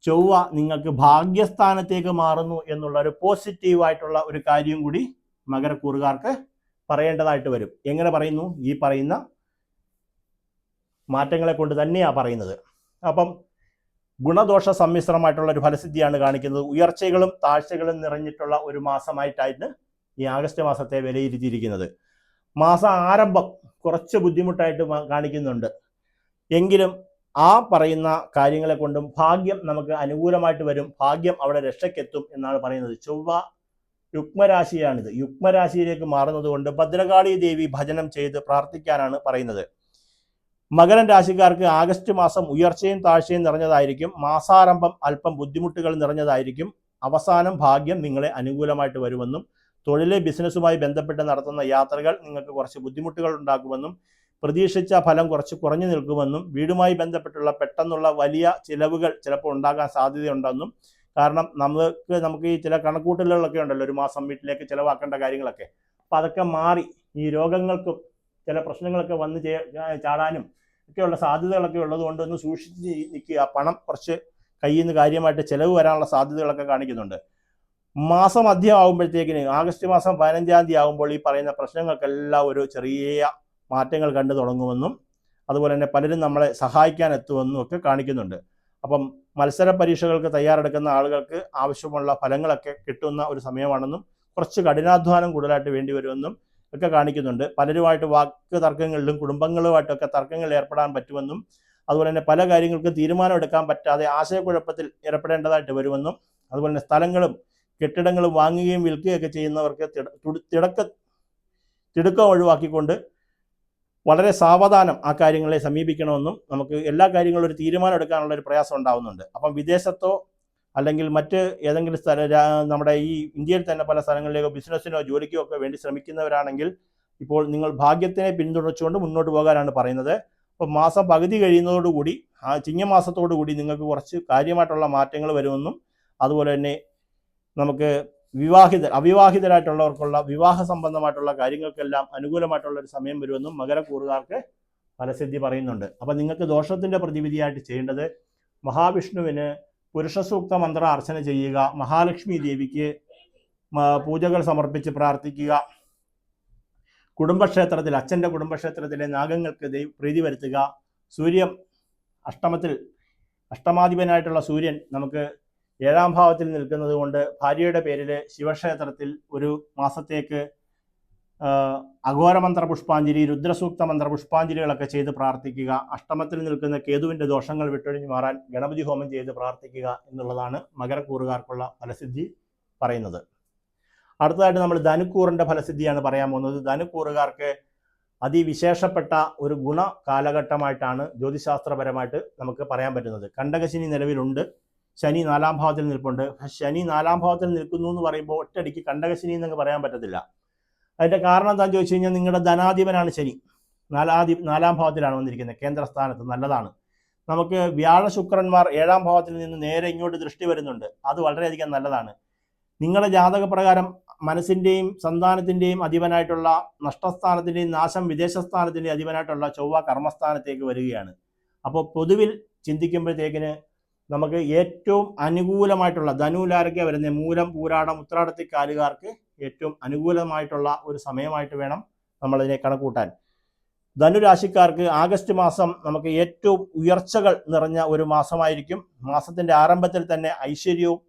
ചൊവ്വ നിങ്ങൾക്ക് ഭാഗ്യസ്ഥാനത്തേക്ക് മാറുന്നു എന്നുള്ള ഒരു പോസിറ്റീവായിട്ടുള്ള ഒരു കാര്യം കൂടി മകരക്കൂറുകാർക്ക് പറയേണ്ടതായിട്ട് വരും. എങ്ങനെ പറയുന്നു? ഈ പറയുന്ന മാറ്റങ്ങളെ കൊണ്ട് തന്നെയാണ് പറയുന്നത്. അപ്പം ഗുണദോഷ സമ്മിശ്രമായിട്ടുള്ള ഒരു ഫലസിദ്ധിയാണ് കാണിക്കുന്നത്. ഉയർച്ചകളും താഴ്ചകളും നിറഞ്ഞിട്ടുള്ള ഒരു മാസമായിട്ടാണ് ഈ ആഗസ്റ്റ് മാസത്തെ വിലയിരുത്തിയിരിക്കുന്നത്. മാസ ആരംഭം കുറച്ച് ബുദ്ധിമുട്ടായിട്ട് കാണിക്കുന്നുണ്ട്. എങ്കിലും ആ പറയുന്ന കാര്യങ്ങളെ കൊണ്ടും ഭാഗ്യം നമുക്ക് അനുകൂലമായിട്ട് വരും. ഭാഗ്യം അവിടെ രക്ഷയ്ക്കെത്തും എന്നാണ് പറയുന്നത്. ചൊവ്വ യുഗ്മരാശിയാണിത്. യുഗ്മരാശിയിലേക്ക് മാറുന്നത് കൊണ്ട് ഭദ്രകാളി ദേവി ഭജനം ചെയ്ത് പ്രാർത്ഥിക്കാനാണ് പറയുന്നത്. മകരം രാശിക്കാർക്ക് ആഗസ്റ്റ് മാസം ഉയർച്ചയും താഴ്ചയും നിറഞ്ഞതായിരിക്കും. മാസാരംഭം അല്പം ബുദ്ധിമുട്ടുകൾ നിറഞ്ഞതായിരിക്കും. അവസാനം ഭാഗ്യം നിങ്ങളെ അനുകൂലമായിട്ട് വരുമെന്നും തൊഴിലെ ബിസിനസ്സുമായി ബന്ധപ്പെട്ട് നടത്തുന്ന യാത്രകൾ നിങ്ങൾക്ക് കുറച്ച് ബുദ്ധിമുട്ടുകൾ ഉണ്ടാക്കുമെന്നും പ്രതീക്ഷിച്ച ഫലം കുറച്ച് കുറഞ്ഞു നിൽക്കുമെന്നും വീടുമായി ബന്ധപ്പെട്ടുള്ള പെട്ടെന്നുള്ള വലിയ ചിലവുകൾ ചിലപ്പോൾ ഉണ്ടാകാൻ സാധ്യതയുണ്ടെന്നും കാരണം നമുക്ക് ഈ ചില കണക്കൂട്ടലുകളൊക്കെ ഉണ്ടല്ലോ, ഒരു മാസം വീട്ടിലേക്ക് ചിലവാക്കേണ്ട കാര്യങ്ങളൊക്കെ, അപ്പം അതൊക്കെ മാറി ഈ രോഗങ്ങൾക്കും ചില പ്രശ്നങ്ങളൊക്കെ വന്ന് ചാടാനും ഒക്കെയുള്ള സാധ്യതകളൊക്കെ ഉള്ളതുകൊണ്ട് ഒന്ന് സൂക്ഷിച്ച് നിൽക്കുക. പണം കുറച്ച് കയ്യിൽ നിന്ന് കാര്യമായിട്ട് ചിലവ് വരാനുള്ള സാധ്യതകളൊക്കെ കാണിക്കുന്നുണ്ട്. മാസം മധ്യമാകുമ്പോഴത്തേക്കിന് ആഗസ്റ്റ് മാസം 15-ാം തീയതി ആകുമ്പോൾ ഈ പറയുന്ന പ്രശ്നങ്ങൾക്കെല്ലാം ഒരു ചെറിയ മാറ്റങ്ങൾ കണ്ടു തുടങ്ങുമെന്നും അതുപോലെ തന്നെ പലരും നമ്മളെ സഹായിക്കാൻ എത്തുമെന്നും ഒക്കെ കാണിക്കുന്നുണ്ട്. അപ്പം മത്സര പരീക്ഷകൾക്ക് തയ്യാറെടുക്കുന്ന ആളുകൾക്ക് ആവശ്യമുള്ള ഫലങ്ങളൊക്കെ കിട്ടുന്ന ഒരു സമയമാണെന്നും കുറച്ച് കഠിനാധ്വാനം കൂടുതലായിട്ട് വേണ്ടി വരുമെന്നും ഒക്കെ കാണിക്കുന്നുണ്ട്. പലരുമായിട്ട് വാക്ക് തർക്കങ്ങളിലും കുടുംബങ്ങളുമായിട്ടൊക്കെ തർക്കങ്ങളിൽ ഏർപ്പെടാൻ പറ്റുമെന്നും അതുപോലെ തന്നെ പല കാര്യങ്ങൾക്കും തീരുമാനം എടുക്കാൻ പറ്റാതെ ആശയക്കുഴപ്പത്തിൽ ഏർപ്പെടേണ്ടതായിട്ട് വരുമെന്നും അതുപോലെ തന്നെ സ്ഥലങ്ങളും കെട്ടിടങ്ങളും വാങ്ങുകയും വിൽക്കുകയൊക്കെ ചെയ്യുന്നവർക്ക് തിടുക്കം ഒഴിവാക്കിക്കൊണ്ട് വളരെ സാവധാനം ആ കാര്യങ്ങളെ സമീപിക്കണമെന്നും നമുക്ക് എല്ലാ കാര്യങ്ങളും ഒരു തീരുമാനം എടുക്കാനുള്ള ഒരു പ്രയാസം ഉണ്ടാകുന്നുണ്ട്. അപ്പം വിദേശത്തോ അല്ലെങ്കിൽ മറ്റ് ഏതെങ്കിലും നമ്മുടെ ഈ ഇന്ത്യയിൽ തന്നെ പല സ്ഥലങ്ങളിലേക്കോ ബിസിനസ്സിനോ ജോലിക്കോ ഒക്കെ വേണ്ടി ശ്രമിക്കുന്നവരാണെങ്കിൽ ഇപ്പോൾ നിങ്ങൾ ഭാഗ്യത്തിനെ പിന്തുണച്ചുകൊണ്ട് മുന്നോട്ട് പോകാനാണ് പറയുന്നത്. അപ്പോൾ മാസം പകുതി കഴിയുന്നതോടുകൂടി ആ ചിങ്ങമാസത്തോടുകൂടി നിങ്ങൾക്ക് കുറച്ച് കാര്യമായിട്ടുള്ള മാറ്റങ്ങൾ വരുമെന്നും അതുപോലെ തന്നെ നമുക്ക് അവിവാഹിതരായിട്ടുള്ളവർക്കുള്ള വിവാഹ സംബന്ധമായിട്ടുള്ള കാര്യങ്ങൾക്കെല്ലാം അനുകൂലമായിട്ടുള്ള ഒരു സമയം വരുമെന്നും മകരക്കൂറുകാർക്ക് ഫലസിദ്ധി പറയുന്നുണ്ട്. അപ്പം നിങ്ങൾക്ക് ദോഷത്തിൻ്റെ പ്രതിവിധിയായിട്ട് ചെയ്യേണ്ടത് മഹാവിഷ്ണുവിന് പുരുഷസൂക്ത മന്ത്ര അർച്ചന ചെയ്യുക, മഹാലക്ഷ്മി ദേവിക്ക് പൂജകൾ സമർപ്പിച്ച് പ്രാർത്ഥിക്കുക, കുടുംബക്ഷേത്രത്തിൽ അച്ഛൻ്റെ കുടുംബക്ഷേത്രത്തിലെ നാഗങ്ങൾക്ക് പ്രീതി വരുത്തുക, സൂര്യൻ അഷ്ടമാധിപനായിട്ടുള്ള സൂര്യൻ നമുക്ക് 7-ാം ഭാവത്തിൽ നിൽക്കുന്നത് കൊണ്ട് ഭാര്യയുടെ പേരിൽ ശിവക്ഷേത്രത്തിൽ ഒരു മാസത്തേക്ക് അഘോരമന്ത്ര പുഷ്പാഞ്ജലി, രുദ്രസൂക്ത മന്ത്ര പുഷ്പാഞ്ജലികളൊക്കെ ചെയ്ത് പ്രാർത്ഥിക്കുക. അഷ്ടമത്തിൽ നിൽക്കുന്ന കേതുവിൻ്റെ ദോഷങ്ങൾ വിട്ടൊഴിഞ്ഞു മാറാൻ ഗണപതി ഹോമം ചെയ്ത് പ്രാർത്ഥിക്കുക എന്നുള്ളതാണ് മകരക്കൂറുകാർക്കുള്ള ഫലസിദ്ധി പറയുന്നത്. അടുത്തതായിട്ട് നമ്മൾ ധനുക്കൂറിൻ്റെ ഫലസിദ്ധിയാണ് പറയാൻ പോകുന്നത്. ധനുക്കൂറുകാർക്ക് അതിവിശേഷപ്പെട്ട ഒരു ഗുണ കാലഘട്ടമായിട്ടാണ് ജ്യോതിശാസ്ത്രപരമായിട്ട് നമുക്ക് പറയാൻ പറ്റുന്നത്. കണ്ടകശനി നിലവിലുണ്ട്, ശനി 4-ാം ഭാവത്തിൽ നിൽപ്പുണ്ട്. ശനി 4-ാം ഭാവത്തിൽ നിൽക്കുന്നു എന്ന് പറയുമ്പോൾ ഒറ്റയടിക്ക് കണ്ടകശനി എന്നങ്ങ് പറയാൻ പറ്റത്തില്ല. അതിൻ്റെ കാരണം എന്താണെന്ന് ചോദിച്ചു കഴിഞ്ഞാൽ നിങ്ങളുടെ ധനാധിപനാണ് ശനി, 4-ാം ഭാവത്തിലാണ് വന്നിരിക്കുന്നത്, കേന്ദ്രസ്ഥാനത്ത്. നല്ലതാണ്. നമുക്ക് വ്യാഴ ശുക്രന്മാർ 7-ാം ഭാവത്തിൽ നിന്ന് നേരെ ഇങ്ങോട്ട് ദൃഷ്ടി വരുന്നുണ്ട്, അത് വളരെയധികം നല്ലതാണ്. നിങ്ങളുടെ ജാതകപ്രകാരം മനസ്സിൻ്റെയും സന്താനത്തിൻ്റെയും അധിപനായിട്ടുള്ള നഷ്ടസ്ഥാനത്തിൻ്റെയും നാശം വിദേശസ്ഥാനത്തിൻ്റെയും അധിപനായിട്ടുള്ള ചൊവ്വ കർമ്മസ്ഥാനത്തേക്ക് വരികയാണ്. അപ്പോൾ പൊതുവിൽ ചിന്തിക്കുമ്പോഴത്തേക്കിന് നമുക്ക് ഏറ്റവും അനുകൂലമായിട്ടുള്ള ധനുവിലാരൊക്കെ വരുന്ന മൂലം പൂരാടം ഉത്രാടത്തിക്കാലുകാർക്ക് ഏറ്റവും അനുകൂലമായിട്ടുള്ള ഒരു സമയമായിട്ട് വേണം നമ്മളതിനെ കണക്കൂട്ടാൻ. ധനുരാശിക്കാർക്ക് ആഗസ്റ്റ് മാസം നമുക്ക് ഏറ്റവും ഉയർച്ചകൾ നിറഞ്ഞ ഒരു മാസമായിരിക്കും. മാസത്തിൻ്റെ ആരംഭത്തിൽ തന്നെ ഐശ്വര്യവും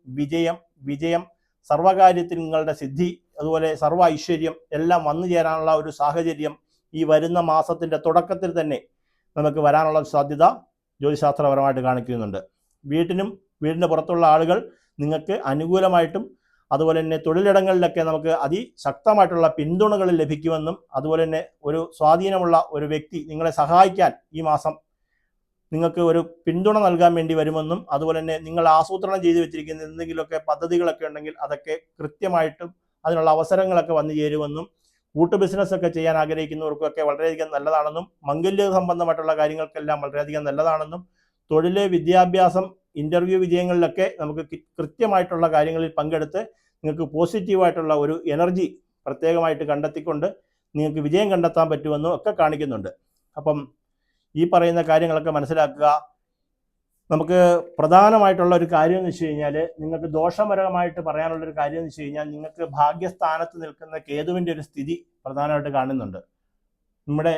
വിജയം സർവകാര്യത്തിൽ നിങ്ങളുടെ സിദ്ധി, അതുപോലെ സർവ്വ ഐശ്വര്യം എല്ലാം വന്നു ചേരാനുള്ള ഒരു സാഹചര്യം ഈ വരുന്ന മാസത്തിൻ്റെ തുടക്കത്തിൽ തന്നെ നമുക്ക് വരാനുള്ള സാധ്യത ജ്യോതിശാസ്ത്രപരമായിട്ട് കാണിക്കുന്നുണ്ട്. വീടിന് പുറത്തുള്ള ആളുകൾ നിങ്ങൾക്ക് അനുകൂലമായിട്ടും അതുപോലെ തന്നെ തൊഴിലിടങ്ങളിലൊക്കെ നമുക്ക് അതിശക്തമായിട്ടുള്ള പിന്തുണകൾ ലഭിക്കുമെന്നും അതുപോലെ തന്നെ ഒരു സ്വാധീനമുള്ള ഒരു വ്യക്തി നിങ്ങളെ സഹായിക്കാൻ ഈ മാസം നിങ്ങൾക്ക് ഒരു പിന്തുണ നൽകാൻ വേണ്ടി വരുമെന്നും അതുപോലെ തന്നെ നിങ്ങൾ ആസൂത്രണം ചെയ്തു വെച്ചിരിക്കുന്ന എന്തെങ്കിലുമൊക്കെ പദ്ധതികളൊക്കെ ഉണ്ടെങ്കിൽ അതൊക്കെ കൃത്യമായിട്ടും അതിനുള്ള അവസരങ്ങളൊക്കെ വന്നു ചേരുമെന്നും കൂട്ടു ബിസിനസ്സൊക്കെ ചെയ്യാൻ ആഗ്രഹിക്കുന്നവർക്കൊക്കെ വളരെയധികം നല്ലതാണെന്നും മംഗല്യ സംബന്ധമായിട്ടുള്ള കാര്യങ്ങൾക്കെല്ലാം വളരെയധികം നല്ലതാണെന്നും തൊഴില്, വിദ്യാഭ്യാസം, ഇൻ്റർവ്യൂ വിജയങ്ങളിലൊക്കെ നമുക്ക് കൃത്യമായിട്ടുള്ള കാര്യങ്ങളിൽ പങ്കെടുത്ത് നിങ്ങൾക്ക് പോസിറ്റീവായിട്ടുള്ള ഒരു എനർജി പ്രത്യേകമായിട്ട് കണ്ടെത്തിക്കൊണ്ട് നിങ്ങൾക്ക് വിജയം കണ്ടെത്താൻ പറ്റുമെന്നും ഒക്കെ കാണിക്കുന്നുണ്ട്. അപ്പം ഈ പറയുന്ന കാര്യങ്ങളൊക്കെ മനസ്സിലാക്കുക. നമുക്ക് പ്രധാനമായിട്ടുള്ള ഒരു കാര്യം എന്ന് വെച്ച് കഴിഞ്ഞാൽ നിങ്ങൾക്ക് ദോഷപരമായിട്ട് പറയാനുള്ളൊരു കാര്യം എന്ന് വെച്ച് കഴിഞ്ഞാൽ നിങ്ങൾക്ക് ഭാഗ്യസ്ഥാനത്ത് നിൽക്കുന്ന കേതുവിൻ്റെ ഒരു സ്ഥിതി പ്രധാനമായിട്ട് കാണുന്നുണ്ട്. നമ്മുടെ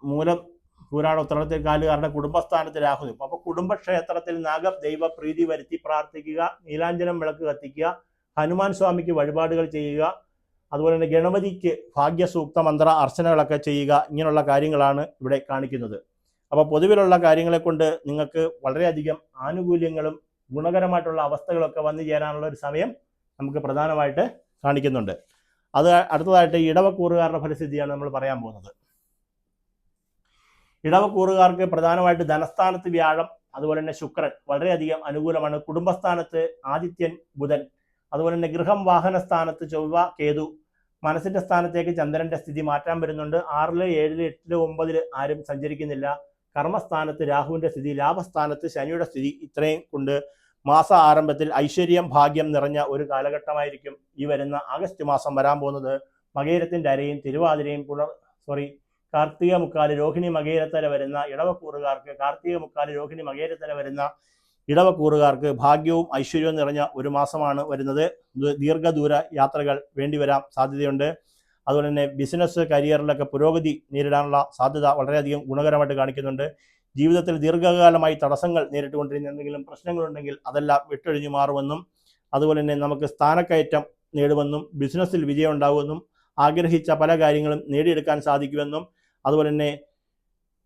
മൂലം പൂരാട ഉത്തരത്തിൽക്കാലുകാരുടെ കുടുംബസ്ഥാനത്ത് രാഹു നിൽക്കും. അപ്പോൾ കുടുംബക്ഷേത്രത്തിൽ നാഗദൈവ പ്രീതി വരുത്തി പ്രാർത്ഥിക്കുക, നീലാഞ്ജനം വിളക്ക് കത്തിക്കുക, ഹനുമാൻ സ്വാമിക്ക് വഴിപാടുകൾ ചെയ്യുക, അതുപോലെ തന്നെ ഗണപതിക്ക് ഭാഗ്യസൂക്ത മന്ത്ര അർച്ചനകളൊക്കെ ചെയ്യുക. ഇങ്ങനെയുള്ള കാര്യങ്ങളാണ് ഇവിടെ കാണിക്കുന്നത്. അപ്പോൾ പൊതുവിലുള്ള കാര്യങ്ങളെ കൊണ്ട് നിങ്ങൾക്ക് വളരെയധികം ആനുകൂല്യങ്ങളും ഗുണകരമായിട്ടുള്ള അവസ്ഥകളൊക്കെ വന്നു ചേരാനുള്ള ഒരു സമയം നമുക്ക് പ്രധാനമായിട്ട് കാണിക്കുന്നുണ്ട്. അത് അടുത്തതായിട്ട് ഇടവക്കൂറുകാരുടെ ഫലസിദ്ധിയാണ് നമ്മൾ പറയാൻ പോകുന്നത്. ഇടവക്കൂറുകാർക്ക് പ്രധാനമായിട്ട് ധനസ്ഥാനത്ത് വ്യാഴം അതുപോലെ തന്നെ ശുക്രൻ വളരെയധികം അനുകൂലമാണ്. കുടുംബസ്ഥാനത്ത് ആദിത്യൻ, ബുധൻ, അതുപോലെ തന്നെ ഗൃഹം വാഹന സ്ഥാനത്ത് ചൊവ്വ കേതു, മനസ്സിന്റെ സ്ഥാനത്തേക്ക് ചന്ദ്രന്റെ സ്ഥിതി മാറ്റാൻ വരുന്നുണ്ട്. 6, 7, 8, 9 ആരും സഞ്ചരിക്കുന്നില്ല. കർമ്മസ്ഥാനത്ത് രാഹുവിന്റെ സ്ഥിതി, ലാഭസ്ഥാനത്ത് ശനിയുടെ സ്ഥിതി. ഇത്രയും കൊണ്ട് മാസ ആരംഭത്തിൽ ഐശ്വര്യം ഭാഗ്യം നിറഞ്ഞ ഒരു കാലഘട്ടമായിരിക്കും ഈ വരുന്ന ആഗസ്റ്റ് മാസം വരാൻ പോകുന്നത്. മകേരത്തിന്റെ അരയും തിരുവാതിരയും കാർത്തിക മുക്കാല് രോഹിണി മകേരത്തല വരുന്ന ഇടവക്കൂറുകാർക്ക്, കാർത്തിക മുക്കാല് രോഹിണി മകേരത്തല വരുന്ന ഇടവക്കൂറുകാർക്ക് ഭാഗ്യവും ഐശ്വര്യവും നിറഞ്ഞ ഒരു മാസമാണ് വരുന്നത്. ദീർഘദൂര യാത്രകൾ വേണ്ടിവരാൻ സാധ്യതയുണ്ട്. അതുപോലെ തന്നെ ബിസിനസ് കരിയറിലൊക്കെ പുരോഗതി നേരിടാനുള്ള സാധ്യത വളരെയധികം ഗുണകരമായിട്ട് കാണിക്കുന്നുണ്ട്. ജീവിതത്തിൽ ദീർഘകാലമായി തടസ്സങ്ങൾ നേരിട്ടുകൊണ്ടിരുന്ന എന്തെങ്കിലും പ്രശ്നങ്ങളുണ്ടെങ്കിൽ അതെല്ലാം വിട്ടൊഴിഞ്ഞു മാറുമെന്നും, അതുപോലെ തന്നെ നമുക്ക് സ്ഥാനക്കയറ്റം നേടുമെന്നും, ബിസിനസ്സിൽ വിജയം ഉണ്ടാകുമെന്നും, ആഗ്രഹിച്ച പല കാര്യങ്ങളും നേടിയെടുക്കാൻ സാധിക്കുമെന്നും, അതുപോലെ തന്നെ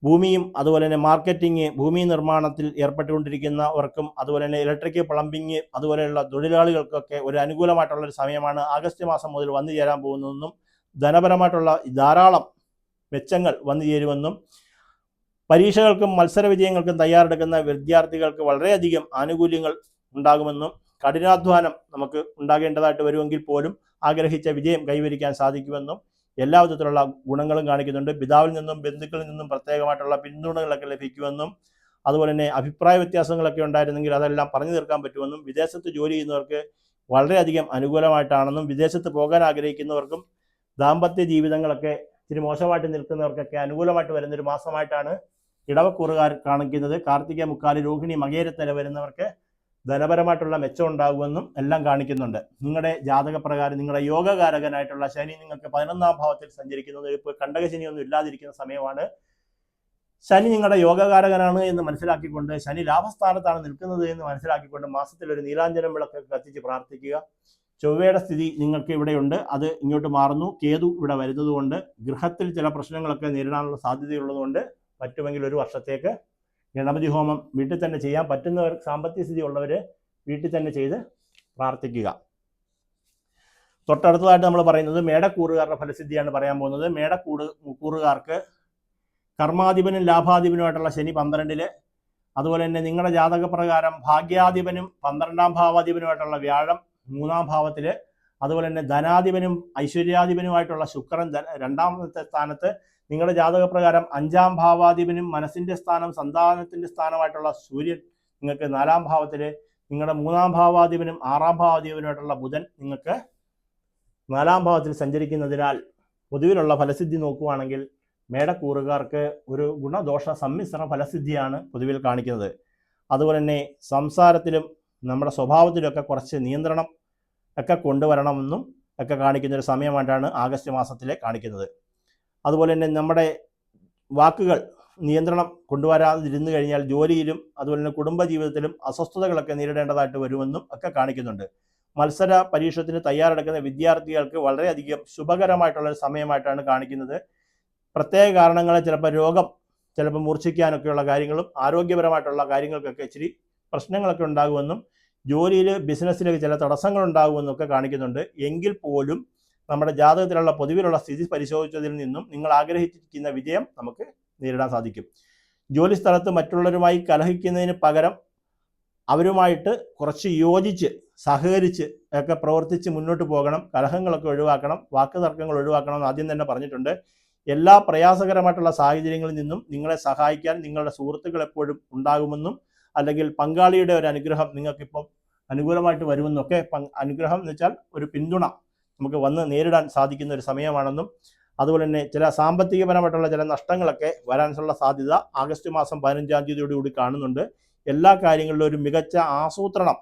ഭൂമിയും അതുപോലെ തന്നെ മാർക്കറ്റിംഗ്, ഭൂമി നിർമ്മാണത്തിൽ ഏർപ്പെട്ടുകൊണ്ടിരിക്കുന്നവർക്കും, അതുപോലെ തന്നെ ഇലക്ട്രിക്, പ്ലംബിംഗ് അതുപോലെയുള്ള തൊഴിലാളികൾക്കൊക്കെ ഒരു അനുകൂലമായിട്ടുള്ളൊരു സമയമാണ് ആഗസ്റ്റ് മാസം മുതൽ വന്നു ചേരാൻ പോകുന്നതെന്നും, ധനപരമായിട്ടുള്ള ധാരാളം മെച്ചങ്ങൾ വന്നു ചേരുമെന്നും, പരീക്ഷകൾക്കും മത്സര വിജയങ്ങൾക്കും തയ്യാറെടുക്കുന്ന വിദ്യാർത്ഥികൾക്ക് വളരെയധികം ആനുകൂല്യങ്ങൾ ഉണ്ടാകുമെന്നും, കഠിനാധ്വാനം നമുക്ക് ഉണ്ടാകേണ്ടതായിട്ട് വരുമെങ്കിൽ പോലും ആഗ്രഹിച്ച വിജയം കൈവരിക്കാൻ സാധിക്കുമെന്നും എല്ലാ വിധത്തിലുള്ള ഗുണങ്ങളും കാണിക്കുന്നുണ്ട്. പിതാവിൽ നിന്നും ബന്ധുക്കളിൽ നിന്നും പ്രത്യേകമായിട്ടുള്ള പിന്തുണകളൊക്കെ ലഭിക്കുമെന്നും, അതുപോലെ തന്നെ അഭിപ്രായ വ്യത്യാസങ്ങളൊക്കെ ഉണ്ടായിരുന്നെങ്കിൽ അതെല്ലാം പറഞ്ഞു തീർക്കാൻ പറ്റുമെന്നും, വിദേശത്ത് ജോലി ചെയ്യുന്നവർക്ക് വളരെയധികം അനുകൂലമായിട്ടാണെന്നും, വിദേശത്ത് പോകാൻ ആഗ്രഹിക്കുന്നവർക്കും ദാമ്പത്യ ജീവിതങ്ങളൊക്കെ ഇത്തിരി മോശമായിട്ട് നിൽക്കുന്നവർക്കൊക്കെ അനുകൂലമായിട്ട് വരുന്നൊരു മാസമായിട്ടാണ് ഇടവക്കൂറുകാർ കാണിക്കുന്നത്. കാർത്തിക മുക്കാല് രോഹിണി മകേരത്തല വരുന്നവർക്ക് ധനപരമായിട്ടുള്ള മെച്ചം ഉണ്ടാകുമെന്നും എല്ലാം കാണിക്കുന്നുണ്ട്. നിങ്ങളുടെ ജാതകപ്രകാരം നിങ്ങളുടെ യോഗകാരകനായിട്ടുള്ള ശനി നിങ്ങൾക്ക് 11ാം ഭാവത്തിൽ സഞ്ചരിക്കുന്നത്, ഇപ്പോൾ കണ്ടകശനിയൊന്നും ഇല്ലാതിരിക്കുന്ന സമയമാണ്. ശനി നിങ്ങളുടെ യോഗകാരകനാണ് എന്ന് മനസ്സിലാക്കിക്കൊണ്ട്, ശനി ലാഭസ്ഥാനത്താണ് നിൽക്കുന്നത് എന്ന് മനസ്സിലാക്കിക്കൊണ്ട് മാസത്തിൽ ഒരു നീലാഞ്ജനം വിളക്ക് കത്തിച്ച് പ്രാർത്ഥിക്കുക. ചൊവ്വയുടെ സ്ഥിതി നിങ്ങൾക്ക് ഇവിടെയുണ്ട്, അത് ഇങ്ങോട്ട് മാറുന്നു. കേതു ഇവിടെ വരുന്നതുകൊണ്ട് ഗൃഹത്തിൽ ചില പ്രശ്നങ്ങളൊക്കെ നേരിടാനുള്ള സാധ്യതയുള്ളതുകൊണ്ട് പറ്റുമെങ്കിൽ ഒരു വർഷത്തേക്ക് ഗണപതി ഹോമം വീട്ടിൽ തന്നെ ചെയ്യാൻ പറ്റുന്നവർ, സാമ്പത്തിക സ്ഥിതി ഉള്ളവർ വീട്ടിൽ തന്നെ ചെയ്ത് പ്രാർത്ഥിക്കുക. തൊട്ടടുത്തതായിട്ട് നമ്മൾ പറയുന്നത് മേടക്കൂറുകാരുടെ ഫലസിദ്ധിയാണ് പറയാൻ പോകുന്നത്. മേടക്കൂറുകാർക്ക് കർമാധിപനും ലാഭാധിപനുമായിട്ടുള്ള ശനി 12, അതുപോലെ തന്നെ നിങ്ങളുടെ ജാതകപ്രകാരം ഭാഗ്യാധിപനും 12ാം ഭാവാധിപനുമായിട്ടുള്ള വ്യാഴം 3ാം ഭാവത്തിൽ, അതുപോലെ തന്നെ ധനാധിപനും ഐശ്വര്യാധിപനുമായിട്ടുള്ള ശുക്രൻ 2ാമത്തെ സ്ഥാനത്ത്, നിങ്ങളുടെ ജാതകപ്രകാരം 5ാം ഭാവാധിപനും മനസ്സിന്റെ സ്ഥാനം സന്താനത്തിന്റെ സ്ഥാനമായിട്ടുള്ള സൂര്യൻ നിങ്ങൾക്ക് 4ാം ഭാവത്തിൽ, നിങ്ങളുടെ 3ാം ഭാവാധിപനും 6ാം ഭാവാധിപനുമായിട്ടുള്ള ബുധൻ നിങ്ങൾക്ക് 4ാം ഭാവത്തിൽ സഞ്ചരിക്കുന്നതിനാൽ പൊതുവിലുള്ള ഫലസിദ്ധി നോക്കുകയാണെങ്കിൽ മേടക്കൂറുകാർക്ക് ഒരു ഗുണദോഷ സമ്മിശ്ര ഫലസിദ്ധിയാണ് പൊതുവിൽ കാണിക്കുന്നത്. അതുപോലെ തന്നെ സംസാരത്തിലും നമ്മുടെ സ്വഭാവത്തിലൊക്കെ കുറച്ച് നിയന്ത്രണം ഒക്കെ കൊണ്ടുവരണമെന്നും ഒക്കെ കാണിക്കുന്നൊരു സമയമായിട്ടാണ് ആഗസ്റ്റ് മാസത്തിലെ കാണിക്കുന്നത്. അതുപോലെ തന്നെ നമ്മുടെ വാക്കുകൾ നിയന്ത്രണം കൊണ്ടുവരാതിരുന്നു കഴിഞ്ഞാൽ ജോലിയിലും അതുപോലെ തന്നെ കുടുംബജീവിതത്തിലും അസ്വസ്ഥതകളൊക്കെ നേരിടേണ്ടതായിട്ട് വരുമെന്നും ഒക്കെ കാണിക്കുന്നുണ്ട്. മത്സര പരീക്ഷത്തിന് തയ്യാറെടുക്കുന്ന വിദ്യാർത്ഥികൾക്ക് വളരെയധികം ശുഭകരമായിട്ടുള്ള സമയമായിട്ടാണ് കാണിക്കുന്നത്. പ്രത്യേക കാരണങ്ങളെ ചിലപ്പോൾ രോഗം ചിലപ്പോൾ മൂർച്ഛിക്കാനൊക്കെയുള്ള കാര്യങ്ങളും ആരോഗ്യപരമായിട്ടുള്ള കാര്യങ്ങൾക്കൊക്കെ ഇച്ചിരി പ്രശ്നങ്ങളൊക്കെ ഉണ്ടാകുമെന്നും, ജോലിയിൽ ബിസിനസ്സിലേക്ക് ചില തടസ്സങ്ങൾ ഉണ്ടാകുമെന്നും ഒക്കെ കാണിക്കുന്നുണ്ട്. എങ്കിൽ പോലും നമ്മുടെ ജാതകത്തിലുള്ള പൊതുവിലുള്ള സ്ഥിതി പരിശോധിച്ചതിൽ നിന്നും നിങ്ങൾ ആഗ്രഹിച്ചിരിക്കുന്ന വിജയം നമുക്ക് നേരിടാൻ സാധിക്കും. ജോലി സ്ഥലത്ത് മറ്റുള്ളവരുമായി കലഹിക്കുന്നതിന് പകരം അവരുമായിട്ട് കുറച്ച് യോജിച്ച് സഹകരിച്ച് ഒക്കെ പ്രവർത്തിച്ച് മുന്നോട്ട് പോകണം. കലഹങ്ങളൊക്കെ ഒഴിവാക്കണം, വാക്ക് തർക്കങ്ങൾ ഒഴിവാക്കണം എന്ന് ആദ്യം തന്നെ പറഞ്ഞിട്ടുണ്ട്. എല്ലാ പ്രയാസകരമായിട്ടുള്ള സാഹചര്യങ്ങളിൽ നിന്നും നിങ്ങളെ സഹായിക്കാൻ നിങ്ങളുടെ സുഹൃത്തുക്കൾ എപ്പോഴും ഉണ്ടാകുമെന്നും, അല്ലെങ്കിൽ പങ്കാളിയുടെ ഒരു അനുഗ്രഹം നിങ്ങൾക്കിപ്പം അനുകൂലമായിട്ട് വരുമെന്നൊക്കെ, അനുഗ്രഹം എന്ന് വെച്ചാൽ ഒരു പിന്തുണ നമുക്ക് വന്ന് നേരിടാൻ സാധിക്കുന്ന ഒരു സമയമാണെന്നും, അതുപോലെ തന്നെ ചില സാമ്പത്തികപരമായിട്ടുള്ള ചില നഷ്ടങ്ങളൊക്കെ വരാനുള്ള സാധ്യത ആഗസ്റ്റ് മാസം 15ാം തീയതിയോടുകൂടി കാണുന്നുണ്ട്. എല്ലാ കാര്യങ്ങളിലും ഒരു മികച്ച ആസൂത്രണം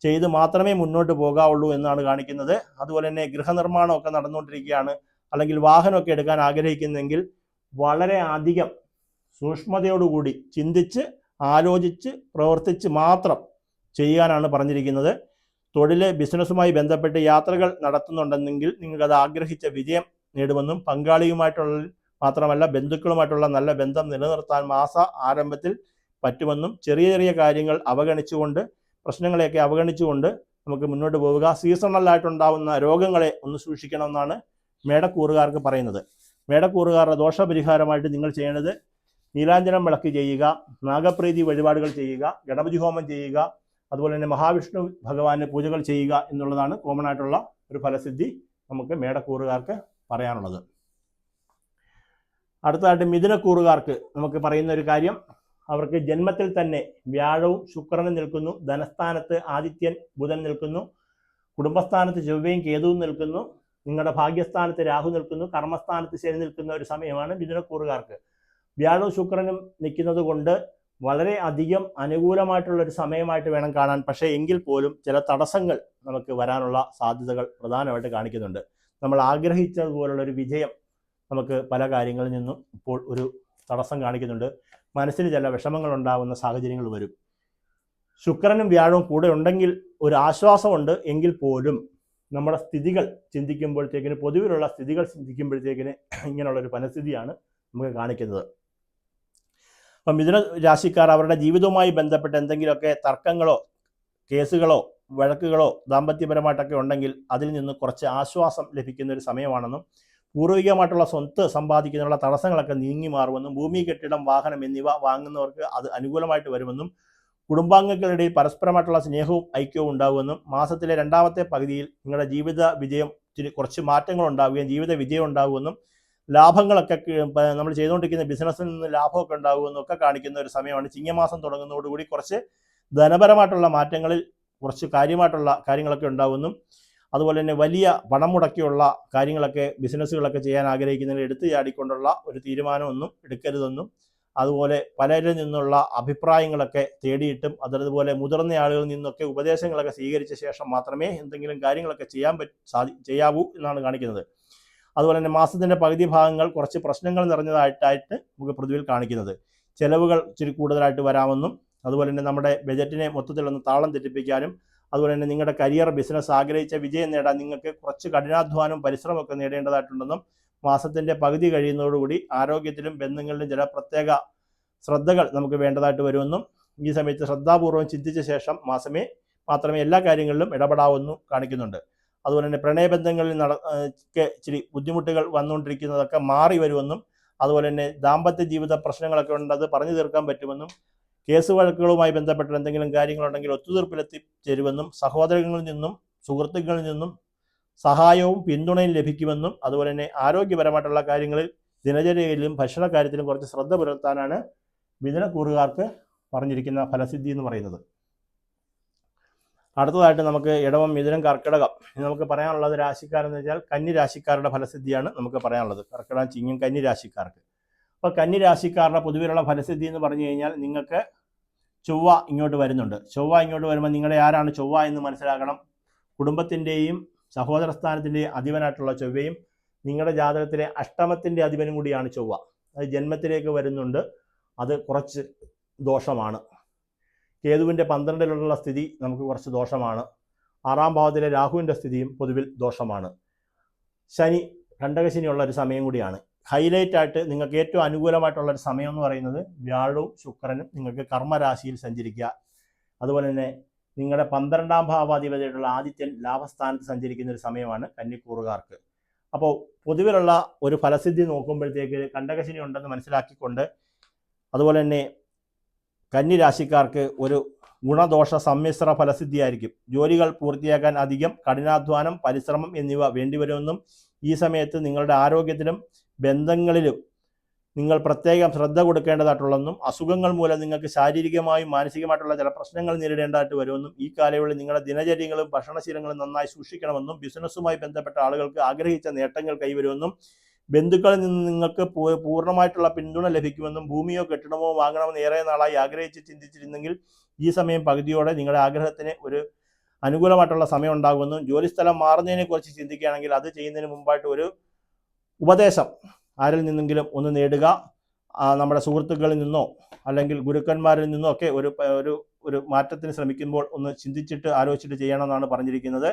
ചെയ്ത് മാത്രമേ മുന്നോട്ട് പോകാവുള്ളൂ എന്നാണ് കാണിക്കുന്നത്. അതുപോലെ തന്നെ ഗൃഹനിർമ്മാണമൊക്കെ നടന്നുകൊണ്ടിരിക്കുകയാണ്, അല്ലെങ്കിൽ വാഹനമൊക്കെ എടുക്കാൻ ആഗ്രഹിക്കുന്നെങ്കിൽ വളരെ അധികം സൂക്ഷ്മതയോടുകൂടി ചിന്തിച്ച് ആലോചിച്ച് പ്രവർത്തിച്ച് മാത്രം ചെയ്യാനാണ് പറഞ്ഞിരിക്കുന്നത്. തൊഴിൽ ബിസിനസ്സുമായി ബന്ധപ്പെട്ട് യാത്രകൾ നടത്തുന്നുണ്ടെങ്കിൽ നിങ്ങൾക്കത് ആഗ്രഹിച്ച വിജയം നേടുമെന്നും, പങ്കാളിയുമായിട്ടുള്ള മാത്രമല്ല ബന്ധുക്കളുമായിട്ടുള്ള നല്ല ബന്ധം നിലനിർത്താൻ മാസ ആരംഭത്തിൽ പറ്റുമെന്നും, ചെറിയ ചെറിയ കാര്യങ്ങൾ അവഗണിച്ചുകൊണ്ട്, പ്രശ്നങ്ങളെയൊക്കെ അവഗണിച്ചുകൊണ്ട് നമുക്ക് മുന്നോട്ട് പോവുക. സീസണലായിട്ടുണ്ടാവുന്ന രോഗങ്ങളെ ഒന്ന് സൂക്ഷിക്കണമെന്നാണ് മേടക്കൂറുകാർക്ക് പറയുന്നത്. മേടക്കൂറുകാരുടെ ദോഷപരിഹാരമായിട്ട് നിങ്ങൾ ചെയ്യേണ്ടത് നീലാഞ്ജനം വിളക്ക് ചെയ്യുക, നാഗപ്രീതി വഴിപാടുകൾ ചെയ്യുക, ഗണപതി ഹോമം ചെയ്യുക, അതുപോലെ തന്നെ മഹാവിഷ്ണു ഭഗവാന് പൂജകൾ ചെയ്യുക എന്നുള്ളതാണ് കോമൺ ആയിട്ടുള്ള ഒരു ഫലസിദ്ധി നമുക്ക് മേടക്കൂറുകാർക്ക് പറയാനുള്ളത്. അടുത്തതായിട്ട് മിഥുനക്കൂറുകാർക്ക് നമുക്ക് പറയുന്ന ഒരു കാര്യം, അവർക്ക് ജന്മത്തിൽ തന്നെ വ്യാഴവും ശുക്രനും നിൽക്കുന്നു, ധനസ്ഥാനത്ത് ആദിത്യൻ ബുധൻ നിൽക്കുന്നു, കുടുംബസ്ഥാനത്ത് ചൊവ്വയും കേതുവും നിൽക്കുന്നു, നിങ്ങളുടെ ഭാഗ്യസ്ഥാനത്ത് രാഹു നിൽക്കുന്നു, കർമ്മസ്ഥാനത്ത് ശനി നിൽക്കുന്ന ഒരു സമയമാണ് മിഥുനക്കൂറുകാർക്ക്. വ്യാഴവും ശുക്രനും നിൽക്കുന്നത് കൊണ്ട് വളരെ അധികം അനുകൂലമായിട്ടുള്ള ഒരു സമയമായിട്ട് വേണം കാണാൻ. പക്ഷേ എങ്കിൽ പോലും ചില തടസ്സങ്ങൾ നമുക്ക് വരാനുള്ള സാധ്യതകൾ പ്രധാനമായിട്ട് കാണിക്കുന്നുണ്ട്. നമ്മൾ ആഗ്രഹിച്ചതുപോലുള്ള ഒരു വിജയം നമുക്ക് പല കാര്യങ്ങളിൽ നിന്നും ഇപ്പോൾ ഒരു തടസ്സം കാണിക്കുന്നുണ്ട്. മനസ്സിന് ചില വിഷമങ്ങൾ ഉണ്ടാകുന്ന സാഹചര്യങ്ങൾ വരും. ശുക്രനും വ്യാഴവും കൂടെ ഉണ്ടെങ്കിൽ ഒരു ആശ്വാസമുണ്ട്. എങ്കിൽ പോലും നമ്മുടെ സ്ഥിതികൾ ചിന്തിക്കുമ്പോഴത്തേക്കിന്, പൊതുവിലുള്ള സ്ഥിതികൾ ചിന്തിക്കുമ്പോഴത്തേക്കിന് ഇങ്ങനെയുള്ളൊരു മനസ്ഥിതിയാണ് നമുക്ക് കാണിക്കുന്നത്. അപ്പം മിഥുന രാശിക്കാർ അവരുടെ ജീവിതവുമായി ബന്ധപ്പെട്ട് എന്തെങ്കിലുമൊക്കെ തർക്കങ്ങളോ കേസുകളോ വഴക്കുകളോ ദാമ്പത്യപരമായിട്ടൊക്കെ ഉണ്ടെങ്കിൽ അതിൽ നിന്ന് കുറച്ച് ആശ്വാസം ലഭിക്കുന്ന ഒരു സമയമാണെന്നും, പൂർവികമായിട്ടുള്ള സ്വത്ത് സമ്പാദിക്കുന്നതിനുള്ള തടസ്സങ്ങളൊക്കെ നീങ്ങി മാറുമെന്നും, ഭൂമി, കെട്ടിടം, വാഹനം എന്നിവ വാങ്ങുന്നവർക്ക് അത് അനുകൂലമായിട്ട് വരുമെന്നും, കുടുംബാംഗങ്ങളുടെയിൽ പരസ്പരമായിട്ടുള്ള സ്നേഹവും ഐക്യവും ഉണ്ടാകുമെന്നും, മാസത്തിലെ രണ്ടാമത്തെ പകുതിയിൽ നിങ്ങളുടെ ജീവിത വിജയം കുറച്ച് മാറ്റങ്ങൾ ഉണ്ടാവുകയും ജീവിത വിജയം ഉണ്ടാകുമെന്നും, ലാഭങ്ങളൊക്കെ നമ്മൾ ചെയ്തുകൊണ്ടിരിക്കുന്ന ബിസിനസ്സിൽ നിന്ന് ലാഭമൊക്കെ ഉണ്ടാകുമെന്നും ഒക്കെ കാണിക്കുന്ന ഒരു സമയമാണ്. ചിങ്ങമാസം തുടങ്ങുന്നതോടുകൂടി കുറച്ച് ധനപരമായിട്ടുള്ള മാറ്റങ്ങളിൽ കുറച്ച് കാര്യമായിട്ടുള്ള കാര്യങ്ങളൊക്കെ ഉണ്ടാകുമെന്നും, അതുപോലെ തന്നെ വലിയ പണം മുടക്കിയുള്ള കാര്യങ്ങളൊക്കെ ബിസിനസ്സുകളൊക്കെ ചെയ്യാൻ ആഗ്രഹിക്കുന്നതിൽ എടുത്തു ചാടിക്കൊണ്ടുള്ള ഒരു തീരുമാനമൊന്നും എടുക്കരുതെന്നും, അതുപോലെ പലരിൽ നിന്നുള്ള അഭിപ്രായങ്ങളൊക്കെ തേടിയിട്ടും അതുപോലെ മുതിർന്ന ആളുകളിൽ നിന്നൊക്കെ ഉപദേശങ്ങളൊക്കെ സ്വീകരിച്ച ശേഷം മാത്രമേ എന്തെങ്കിലും കാര്യങ്ങളൊക്കെ ചെയ്യാവൂ എന്നാണ് കാണിക്കുന്നത്. അതുപോലെ തന്നെ മാസത്തിൻ്റെ പകുതി ഭാഗങ്ങൾ കുറച്ച് പ്രശ്നങ്ങൾ നിറഞ്ഞതായിട്ടായിട്ട് നമുക്ക് പൊതുവിൽ കാണിക്കുന്നത്. ചിലവുകൾ ഇച്ചിരി കൂടുതലായിട്ട് വരാമെന്നും, അതുപോലെ തന്നെ നമ്മുടെ ബജറ്റിനെ മൊത്തത്തിലൊന്ന് താളം തെറ്റിപ്പിക്കാനും, അതുപോലെ തന്നെ നിങ്ങളുടെ കരിയർ ബിസിനസ് ആഗ്രഹിച്ച വിജയം നേടാൻ നിങ്ങൾക്ക് കുറച്ച് കഠിനാധ്വാനവും പരിശ്രമമൊക്കെ നേടേണ്ടതായിട്ടുണ്ടെന്നും, മാസത്തിൻ്റെ പകുതി കഴിയുന്നതോടുകൂടി ആരോഗ്യത്തിലും ബന്ധങ്ങളിലും ചില പ്രത്യേക ശ്രദ്ധകൾ നമുക്ക് വേണ്ടതായിട്ട് വരുമെന്നും, ഈ സമയത്ത് ശ്രദ്ധാപൂർവം ചിന്തിച്ച ശേഷം മാത്രമേ എല്ലാ കാര്യങ്ങളിലും ഇടപെടാവെന്നും കാണിക്കുന്നുണ്ട്. അതുപോലെ തന്നെ പ്രണയബന്ധങ്ങളിൽ ഇച്ചിരി ബുദ്ധിമുട്ടുകൾ വന്നുകൊണ്ടിരിക്കുന്നതൊക്കെ മാറി വരുമെന്നും, അതുപോലെ തന്നെ ദാമ്പത്യ ജീവിത പ്രശ്നങ്ങളൊക്കെ ഉണ്ട്, അത് പറഞ്ഞു തീർക്കാൻ പറ്റുമെന്നും, കേസ് വഴക്കുകളുമായി ബന്ധപ്പെട്ട എന്തെങ്കിലും കാര്യങ്ങളുണ്ടെങ്കിൽ ഒത്തുതീർപ്പിലെത്തിച്ചേരുമെന്നും, സഹോദരങ്ങളിൽ നിന്നും സുഹൃത്തുക്കളിൽ നിന്നും സഹായവും പിന്തുണയും ലഭിക്കുമെന്നും, അതുപോലെ തന്നെ ആരോഗ്യപരമായിട്ടുള്ള കാര്യങ്ങളിൽ ദിനചര്യയിലും ഭക്ഷണ കാര്യത്തിലും കുറച്ച് ശ്രദ്ധ പുലർത്താനാണ് മിഥുനക്കൂറുകാർക്ക് പറഞ്ഞിരിക്കുന്ന ഫലസിദ്ധി എന്ന് പറയുന്നത്. അടുത്തതായിട്ട് നമുക്ക് ഇടവം, മിഥുനം, കർക്കിടകം നമുക്ക് പറയാനുള്ളത് രാശിക്കാരെന്ന് വെച്ചാൽ കന്നി രാശിക്കാരുടെ ഫലസിദ്ധിയാണ് നമുക്ക് പറയാനുള്ളത്. കർക്കിടകം, ചിങ്ങം, കന്നി രാശിക്കാർക്ക്. അപ്പോൾ കന്നി രാശിക്കാരുടെ പൊതുവിലുള്ള ഫലസിദ്ധി എന്ന് പറഞ്ഞു കഴിഞ്ഞാൽ, നിങ്ങൾക്ക് ചൊവ്വ ഇങ്ങോട്ട് വരുന്നുണ്ട്. ചൊവ്വ ഇങ്ങോട്ട് വരുമ്പോൾ നിങ്ങളുടെ ആരാണ് ചൊവ്വ എന്ന് മനസ്സിലാക്കണം. കുടുംബത്തിൻ്റെയും സഹോദര സ്ഥാനത്തിൻ്റെയും അധിപനായിട്ടുള്ള ചൊവ്വയും നിങ്ങളുടെ ജാതകത്തിലെ അഷ്ടമത്തിൻ്റെ അധിപനും കൂടിയാണ് ചൊവ്വ. അത് ജന്മത്തിലേക്ക് വരുന്നുണ്ട്. അത് കുറച്ച് ദോഷമാണ്. കേതുവിൻ്റെ 12ലുള്ള സ്ഥിതി നമുക്ക് കുറച്ച് ദോഷമാണ്. 6ാം ഭാവത്തിലെ രാഹുവിൻ്റെ സ്ഥിതിയും പൊതുവിൽ ദോഷമാണ്. ശനി, കണ്ടകശനിയുള്ള ഒരു സമയം കൂടിയാണ്. ഹൈലൈറ്റ് ആയിട്ട് നിങ്ങൾക്ക് ഏറ്റവും അനുകൂലമായിട്ടുള്ളൊരു സമയം എന്ന് പറയുന്നത് വ്യാഴവും ശുക്രനും നിങ്ങൾക്ക് കർമ്മരാശിയിൽ സഞ്ചരിക്കുക. അതുപോലെ തന്നെ നിങ്ങളുടെ 12ാം ഭാവാധിപതിയായിട്ടുള്ള ആദിത്യൻ ലാഭസ്ഥാനത്ത് സഞ്ചരിക്കുന്ന ഒരു സമയമാണ് കന്നിക്കൂറുകാർക്ക്. അപ്പോൾ പൊതുവിലുള്ള ഒരു ഫലസിദ്ധി നോക്കുമ്പോഴത്തേക്ക് കണ്ടകശനി ഉണ്ടെന്ന് മനസ്സിലാക്കിക്കൊണ്ട്, അതുപോലെ തന്നെ കന്നി രാശിക്കാർക്ക് ഒരു ഗുണദോഷ സമ്മിശ്ര ഫലസിദ്ധിയായിരിക്കും. ജോലികൾ പൂർത്തിയാക്കാൻ അധികം കഠിനാധ്വാനം, പരിശ്രമം എന്നിവ വേണ്ടിവരുമെന്നും, ഈ സമയത്ത് നിങ്ങളുടെ ആരോഗ്യത്തിലും ബന്ധങ്ങളിലും നിങ്ങൾ പ്രത്യേകം ശ്രദ്ധ കൊടുക്കേണ്ടതായിട്ടുള്ളതെന്നും, അസുഖങ്ങൾ മൂലം നിങ്ങൾക്ക് ശാരീരികമായും മാനസികമായിട്ടുള്ള ചില പ്രശ്നങ്ങൾ നേരിടേണ്ടതായിട്ട് വരുമെന്നും, ഈ കാലയളവിൽ നിങ്ങളുടെ ദിനചര്യങ്ങളും ഭക്ഷണശീലങ്ങളും നന്നായി സൂക്ഷിക്കണമെന്നും, ബിസിനസ്സുമായി ബന്ധപ്പെട്ട ആളുകൾക്ക് ആഗ്രഹിച്ച നേട്ടങ്ങൾ കൈവരുമെന്നും, ബന്ധുക്കളിൽ നിന്ന് നിങ്ങൾക്ക് പൂർണ്ണമായിട്ടുള്ള പിന്തുണ ലഭിക്കുമെന്നും, ഭൂമിയോ കെട്ടിടമോ വാങ്ങണമെന്ന് ഏറെ നാളായി ആഗ്രഹിച്ച് ചിന്തിച്ചിരുന്നെങ്കിൽ ഈ സമയം പകുതിയോടെ നിങ്ങളുടെ ആഗ്രഹത്തിന് ഒരു അനുകൂലമായിട്ടുള്ള സമയം ഉണ്ടാകുമെന്നും, ജോലിസ്ഥലം മാറുന്നതിനെക്കുറിച്ച് ചിന്തിക്കുകയാണെങ്കിൽ അത് ചെയ്യുന്നതിന് മുമ്പായിട്ട് ഒരു ഉപദേശം ആരിൽ നിന്നെങ്കിലും ഒന്ന് നേടുക. നമ്മുടെ സുഹൃത്തുക്കളിൽ നിന്നോ അല്ലെങ്കിൽ ഗുരുക്കന്മാരിൽ നിന്നോ ഒക്കെ ഒരു മാറ്റത്തിന് ശ്രമിക്കുമ്പോൾ ഒന്ന് ചിന്തിച്ചിട്ട് ആലോചിച്ചിട്ട് ചെയ്യണമെന്നാണ് പറഞ്ഞിരിക്കുന്നത്.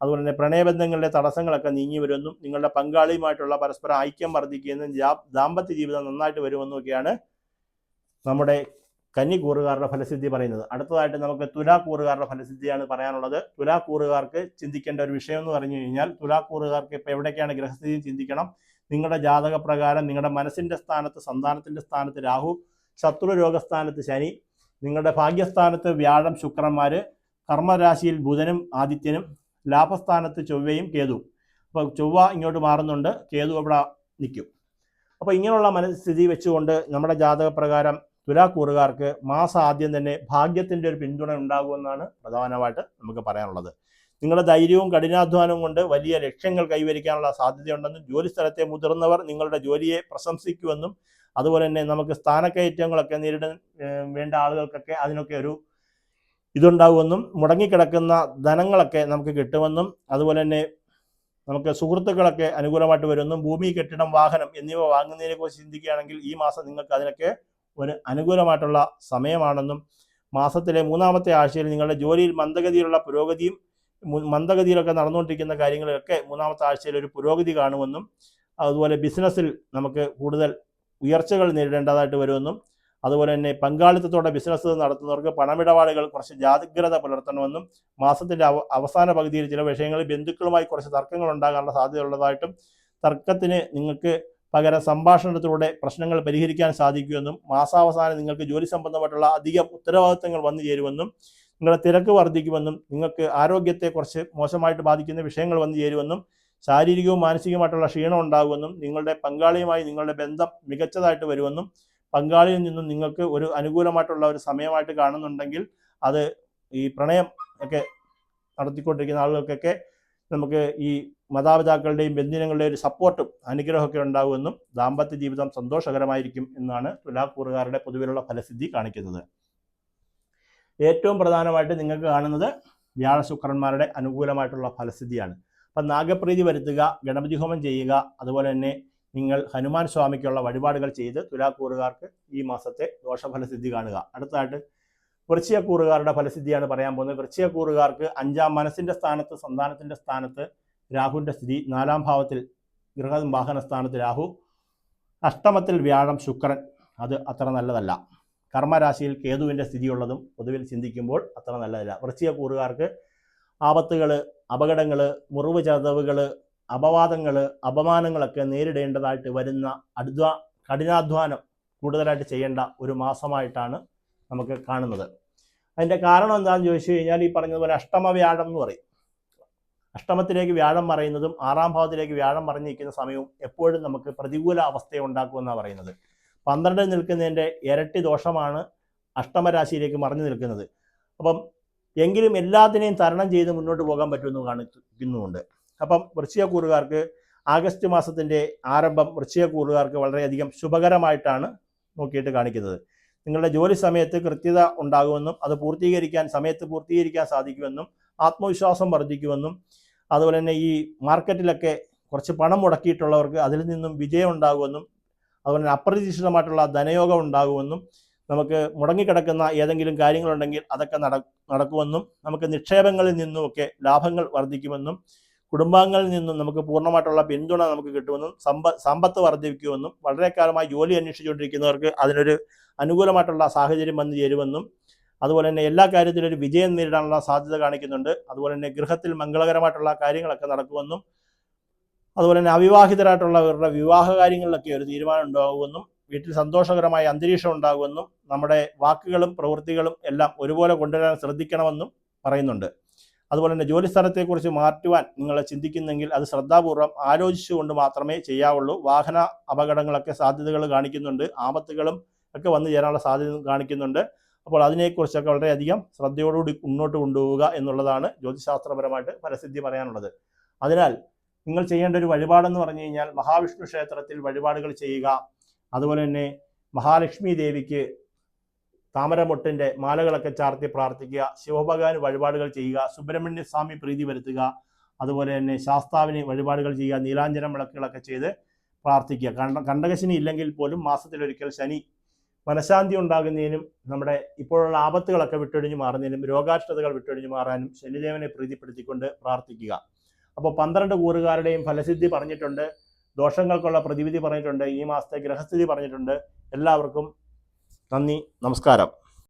അതുപോലെ തന്നെ പ്രണയബന്ധങ്ങളുടെ തടസ്സങ്ങളൊക്കെ നീങ്ങി വരുമെന്നും, നിങ്ങളുടെ പങ്കാളിയുമായിട്ടുള്ള പരസ്പര ഐക്യം വർദ്ധിക്കുകയെന്നും, ദാമ്പത്യ ജീവിതം നന്നായിട്ട് വരുമെന്നും ഒക്കെയാണ് നമ്മുടെ കന്നിക്കൂറുകാരുടെ ഫലസിദ്ധി പറയുന്നത്. അടുത്തതായിട്ട് നമുക്ക് തുലാക്കൂറുകാരുടെ ഫലസിദ്ധിയാണ് പറയാനുള്ളത്. തുലാക്കൂറുകാർക്ക് ചിന്തിക്കേണ്ട ഒരു വിഷയം എന്ന് പറഞ്ഞു കഴിഞ്ഞാൽ, തുലാക്കൂറുകാർക്ക് ഇപ്പോൾ എവിടേക്കാണ് ഗ്രഹസ്ഥിതി ചിന്തിക്കണം. നിങ്ങളുടെ ജാതകപ്രകാരം നിങ്ങളുടെ മനസ്സിൻ്റെ സ്ഥാനത്ത്, സന്താനത്തിൻ്റെ സ്ഥാനത്ത് രാഹു, ശത്രു രോഗസ്ഥാനത്ത് ശനി, നിങ്ങളുടെ ഭാഗ്യസ്ഥാനത്ത് വ്യാഴം, ശുക്രന്മാർ, കർമ്മരാശിയിൽ ബുധനും ആദിത്യനും, ലാഭസ്ഥാനത്ത് ചൊവ്വയും കേതുവും. അപ്പോൾ ചൊവ്വ ഇങ്ങോട്ട് മാറുന്നുണ്ട്, കേതു അവിടെ നിൽക്കും. അപ്പോൾ ഇങ്ങനെയുള്ള മനസ്ഥിതി വെച്ചുകൊണ്ട് നമ്മുടെ ജാതകപ്രകാരം തുലാക്കൂറുകാർക്ക് മാസം ആദ്യം തന്നെ ഭാഗ്യത്തിൻ്റെ ഒരു പിന്തുണ ഉണ്ടാകുമെന്നാണ് പ്രധാനമായിട്ട് നമുക്ക് പറയാനുള്ളത്. നിങ്ങളുടെ ധൈര്യവും കഠിനാധ്വാനവും കൊണ്ട് വലിയ ലക്ഷ്യങ്ങൾ കൈവരിക്കാനുള്ള സാധ്യതയുണ്ടെന്നും ജോലിസ്ഥലത്തെ മുതിർന്നവർ നിങ്ങളുടെ ജോലിയെ പ്രശംസിക്കുമെന്നും അതുപോലെ തന്നെ നമുക്ക് സ്ഥാനക്കയറ്റങ്ങളൊക്കെ നേരിടാൻ വേണ്ട ആളുകൾക്കൊക്കെ അതിനൊക്കെ ഒരു ഇതുണ്ടാകുമെന്നും മുടങ്ങിക്കിടക്കുന്ന ധനങ്ങളൊക്കെ നമുക്ക് കിട്ടുമെന്നും അതുപോലെ തന്നെ നമുക്ക് സുഹൃത്തുക്കളൊക്കെ അനുകൂലമായിട്ട് വരുമെന്നും ഭൂമി, കെട്ടിടം, വാഹനം എന്നിവ വാങ്ങുന്നതിനെക്കുറിച്ച് ചിന്തിക്കുകയാണെങ്കിൽ ഈ മാസം നിങ്ങൾക്ക് അതിനൊക്കെ ഒരു അനുകൂലമായിട്ടുള്ള സമയമാണെന്നും മാസത്തിലെ 3-ാമത്തെ ആഴ്ചയിൽ നിങ്ങളുടെ ജോലിയിൽ മന്ദഗതിയിലുള്ള പുരോഗതിയും മന്ദഗതിയിലൊക്കെ നടന്നുകൊണ്ടിരിക്കുന്ന കാര്യങ്ങളിലൊക്കെ 3-ാമത്തെ ആഴ്ചയിൽ ഒരു പുരോഗതി കാണുമെന്നും അതുപോലെ ബിസിനസ്സിൽ നമുക്ക് കൂടുതൽ ഉയർച്ചകൾ നേരിടേണ്ടതായിട്ട് വരുമെന്നും അതുപോലെ തന്നെ പങ്കാളിത്തത്തോടെ ബിസിനസ് നടത്തുന്നവർക്ക് പണമിടപാടുകൾ കുറച്ച് ജാഗ്രത പുലർത്തണമെന്നും മാസത്തിൻ്റെ അവസാന പകുതിയിൽ ചില വിഷയങ്ങളിൽ ബന്ധുക്കളുമായി കുറച്ച് തർക്കങ്ങൾ ഉണ്ടാകാനുള്ള സാധ്യതയുള്ളതായിട്ടും തർക്കത്തിന് നിങ്ങൾക്ക് പകരം സംഭാഷണത്തിലൂടെ പ്രശ്നങ്ങൾ പരിഹരിക്കാൻ സാധിക്കുമെന്നും മാസാവസാനം നിങ്ങൾക്ക് ജോലി സംബന്ധമായിട്ടുള്ള അധികം ഉത്തരവാദിത്തങ്ങൾ വന്നു ചേരുമെന്നും നിങ്ങളുടെ തിരക്ക് വർദ്ധിക്കുമെന്നും നിങ്ങൾക്ക് ആരോഗ്യത്തെ കുറച്ച് മോശമായിട്ട് ബാധിക്കുന്ന വിഷയങ്ങൾ വന്നു ചേരുമെന്നും ശാരീരികവും മാനസികവുമായിട്ടുള്ള ക്ഷീണം ഉണ്ടാകുമെന്നും നിങ്ങളുടെ പങ്കാളിയുമായി നിങ്ങളുടെ ബന്ധം മികച്ചതായിട്ട് വരുമെന്നും പങ്കാളിയിൽ നിന്നും നിങ്ങൾക്ക് ഒരു അനുകൂലമായിട്ടുള്ള ഒരു സമയമായിട്ട് കാണുന്നുണ്ടെങ്കിൽ അത് ഈ പ്രണയം ഒക്കെ നടത്തിക്കൊണ്ടിരിക്കുന്ന ആളുകൾക്കൊക്കെ നമുക്ക് ഈ മാതാപിതാക്കളുടെയും ബന്ധുജനങ്ങളുടെയും ഒരു സപ്പോർട്ടും അനുഗ്രഹമൊക്കെ ഉണ്ടാകുമെന്നും ദാമ്പത്യ ജീവിതം സന്തോഷകരമായിരിക്കും എന്നാണ് തുലാക്കൂറുകാരുടെ പൊതുവിലുള്ള ഫലസിദ്ധി കാണിക്കുന്നത്. ഏറ്റവും പ്രധാനമായിട്ട് നിങ്ങൾക്ക് കാണുന്നത് വ്യാഴശുക്രന്മാരുടെ അനുകൂലമായിട്ടുള്ള ഫലസിദ്ധിയാണ്. അപ്പം നാഗപ്രീതി വരുത്തുക, ഗണപതി ഹോമം ചെയ്യുക, അതുപോലെ തന്നെ നിങ്ങൾ ഹനുമാൻ സ്വാമിക്കുള്ള വഴിപാടുകൾ ചെയ്ത് തുലാക്കൂറുകാർക്ക് ഈ മാസത്തെ ദോഷഫലസിദ്ധി കാണുക. അടുത്തതായിട്ട് വൃശ്ചികക്കൂറുകാരുടെ ഫലസിദ്ധിയാണ് പറയാൻ പോകുന്നത്. വൃശ്ചികക്കൂറുകാർക്ക് 5-ാം മനസ്സിൻ്റെ സ്ഥാനത്ത്, സന്താനത്തിൻ്റെ സ്ഥാനത്ത് രാഹുവിൻ്റെ സ്ഥിതി, 4-ാം ഭാവത്തിൽ ഗൃഹവാഹന സ്ഥാനത്ത് രാഹു, അഷ്ടമത്തിൽ വ്യാഴം, ശുക്രൻ, അത് അത്ര നല്ലതല്ല. കർമ്മരാശിയിൽ കേതുവിൻ്റെ സ്ഥിതിയുള്ളതും പൊതുവിൽ ചിന്തിക്കുമ്പോൾ അത്ര നല്ലതല്ല. വൃശ്ചികക്കൂറുകാർക്ക് ആപത്തുകൾ, അപകടങ്ങൾ, മുറിവ് ചതവുകൾ, അപവാദങ്ങൾ, അപമാനങ്ങളൊക്കെ നേരിടേണ്ടതായിട്ട് വരുന്ന കഠിനാധ്വാനം കൂടുതലായിട്ട് ചെയ്യേണ്ട ഒരു മാസമായിട്ടാണ് നമുക്ക് കാണുന്നത്. അതിൻ്റെ കാരണം എന്താണെന്ന് ചോദിച്ചു കഴിഞ്ഞാൽ ഈ പറഞ്ഞതുപോലെ അഷ്ടമ വ്യാഴം എന്ന് പറയും. അഷ്ടമത്തിലേക്ക് വ്യാഴം മറയുന്നതും 6-ാം ഭാവത്തിലേക്ക് വ്യാഴം മറഞ്ഞിരിക്കുന്ന സമയവും എപ്പോഴും നമുക്ക് പ്രതികൂല അവസ്ഥയെ ഉണ്ടാക്കുമെന്നാണ് പറയുന്നത്. 12 നിൽക്കുന്നതിൻ്റെ ഇരട്ടി ദോഷമാണ് അഷ്ടമരാശിയിലേക്ക് മറഞ്ഞു നിൽക്കുന്നത്. അപ്പം എങ്കിലും എല്ലാത്തിനെയും തരണം ചെയ്ത് മുന്നോട്ട് പോകാൻ പറ്റുമെന്ന് കാണിക്കുന്നുമുണ്ട്. അപ്പം വൃശ്ചികക്കൂറുകാർക്ക് ആഗസ്റ്റ് മാസത്തിൻ്റെ ആരംഭം വൃശ്ചികക്കൂറുകാർക്ക് വളരെയധികം ശുഭകരമായിട്ടാണ് നോക്കിയിട്ട് കാണിക്കുന്നത്. നിങ്ങളുടെ ജോലി സമയത്ത് കൃത്യത ഉണ്ടാകുമെന്നും അത് സമയത്ത് പൂർത്തീകരിക്കാൻ സാധിക്കുമെന്നും ആത്മവിശ്വാസം വർദ്ധിക്കുമെന്നും അതുപോലെ തന്നെ ഈ മാർക്കറ്റിലൊക്കെ കുറച്ച് പണം മുടക്കിയിട്ടുള്ളവർക്ക് അതിൽ നിന്നും വിജയം ഉണ്ടാകുമെന്നും അതുപോലെ തന്നെ അപ്രതീക്ഷിതമായിട്ടുള്ള ധനയോഗം ഉണ്ടാകുമെന്നും നമുക്ക് മുടങ്ങിക്കിടക്കുന്ന ഏതെങ്കിലും കാര്യങ്ങളുണ്ടെങ്കിൽ അതൊക്കെ നടക്കുമെന്നും നമുക്ക് നിക്ഷേപങ്ങളിൽ നിന്നുമൊക്കെ ലാഭങ്ങൾ വർദ്ധിക്കുമെന്നും കുടുംബാംഗങ്ങളിൽ നിന്നും നമുക്ക് പൂർണ്ണമായിട്ടുള്ള പിന്തുണ നമുക്ക് കിട്ടുമെന്നും സമ്പത്ത് വർദ്ധിക്കുമെന്നും വളരെ കാലമായി ജോലി അന്വേഷിച്ചുകൊണ്ടിരിക്കുന്നവർക്ക് അതിനൊരു അനുകൂലമായിട്ടുള്ള സാഹചര്യം വന്നു ചേരുമെന്നും അതുപോലെ തന്നെ എല്ലാ കാര്യത്തിലും ഒരു വിജയം നേരിടാനുള്ള സാധ്യത കാണിക്കുന്നുണ്ട്. അതുപോലെ തന്നെ ഗൃഹത്തിൽ മംഗളകരമായിട്ടുള്ള കാര്യങ്ങളൊക്കെ നടക്കുമെന്നും അതുപോലെ തന്നെ അവിവാഹിതരായിട്ടുള്ളവരുടെ വിവാഹ കാര്യങ്ങളിലൊക്കെ ഒരു തീരുമാനം ഉണ്ടാകുമെന്നും വീട്ടിൽ സന്തോഷകരമായ അന്തരീക്ഷം ഉണ്ടാകുമെന്നും നമ്മുടെ വാക്കുകളും പ്രവൃത്തികളും എല്ലാം ഒരുപോലെ കൊണ്ടുവരാൻ ശ്രദ്ധിക്കണമെന്നും പറയുന്നുണ്ട്. അതുപോലെ തന്നെ ജോലി സ്ഥലത്തെക്കുറിച്ച് മാറ്റുവാൻ നിങ്ങൾ ചിന്തിക്കുന്നെങ്കിൽ അത് ശ്രദ്ധാപൂർവം ആലോചിച്ചുകൊണ്ട് മാത്രമേ ചെയ്യാവുള്ളൂ. വാഹന അപകടങ്ങളൊക്കെ സാധ്യതകൾ കാണിക്കുന്നുണ്ട്, ആപത്തുകളും ഒക്കെ വന്നു ചേരാനുള്ള സാധ്യത കാണിക്കുന്നുണ്ട്. അപ്പോൾ അതിനെക്കുറിച്ചൊക്കെ വളരെയധികം ശ്രദ്ധയോടുകൂടി മുന്നോട്ട് കൊണ്ടുപോവുക എന്നുള്ളതാണ് ജ്യോതിശാസ്ത്രപരമായിട്ട് ഫലസിദ്ധി പറയാനുള്ളത്. അതിനാൽ നിങ്ങൾ ചെയ്യേണ്ട ഒരു വഴിപാടെന്ന് പറഞ്ഞു കഴിഞ്ഞാൽ മഹാവിഷ്ണു ക്ഷേത്രത്തിൽ വഴിപാടുകൾ ചെയ്യുക, അതുപോലെ തന്നെ മഹാലക്ഷ്മി ദേവിക്ക് താമരമൊട്ടിൻ്റെ മാലകളൊക്കെ ചാർത്തി പ്രാർത്ഥിക്കുക, ശിവഭഗവാന് വഴിപാടുകൾ ചെയ്യുക, സുബ്രഹ്മണ്യ സ്വാമി പ്രീതി വരുത്തുക, അതുപോലെ തന്നെ ശാസ്താവിന് വഴിപാടുകൾ ചെയ്യുക, നീലാഞ്ജനം വിളക്കുകളൊക്കെ ചെയ്ത് പ്രാർത്ഥിക്കുക. കണ്ടകശനി ഇല്ലെങ്കിൽ പോലും മാസത്തിലൊരിക്കൽ ശനി മനഃശാന്തി ഉണ്ടാകുന്നതിനും നമ്മുടെ ഇപ്പോഴുള്ള ആപത്തുകളൊക്കെ വിട്ടൊഴിഞ്ഞു മാറുന്നതിനും രോഗാഷ്ഠതകൾ വിട്ടൊഴിഞ്ഞു മാറാനും ശനിദേവനെ പ്രീതിപ്പെടുത്തിക്കൊണ്ട് പ്രാർത്ഥിക്കുക. അപ്പോൾ 12 കൂറുകാരുടെയും ഫലസിദ്ധി പറഞ്ഞിട്ടുണ്ട്, ദോഷങ്ങൾക്കുള്ള പ്രതിവിധി പറഞ്ഞിട്ടുണ്ട്, ഈ മാസത്തെ ഗ്രഹസ്ഥിതി പറഞ്ഞിട്ടുണ്ട്. എല്ലാവർക്കും നന്ദി, നമസ്കാരം.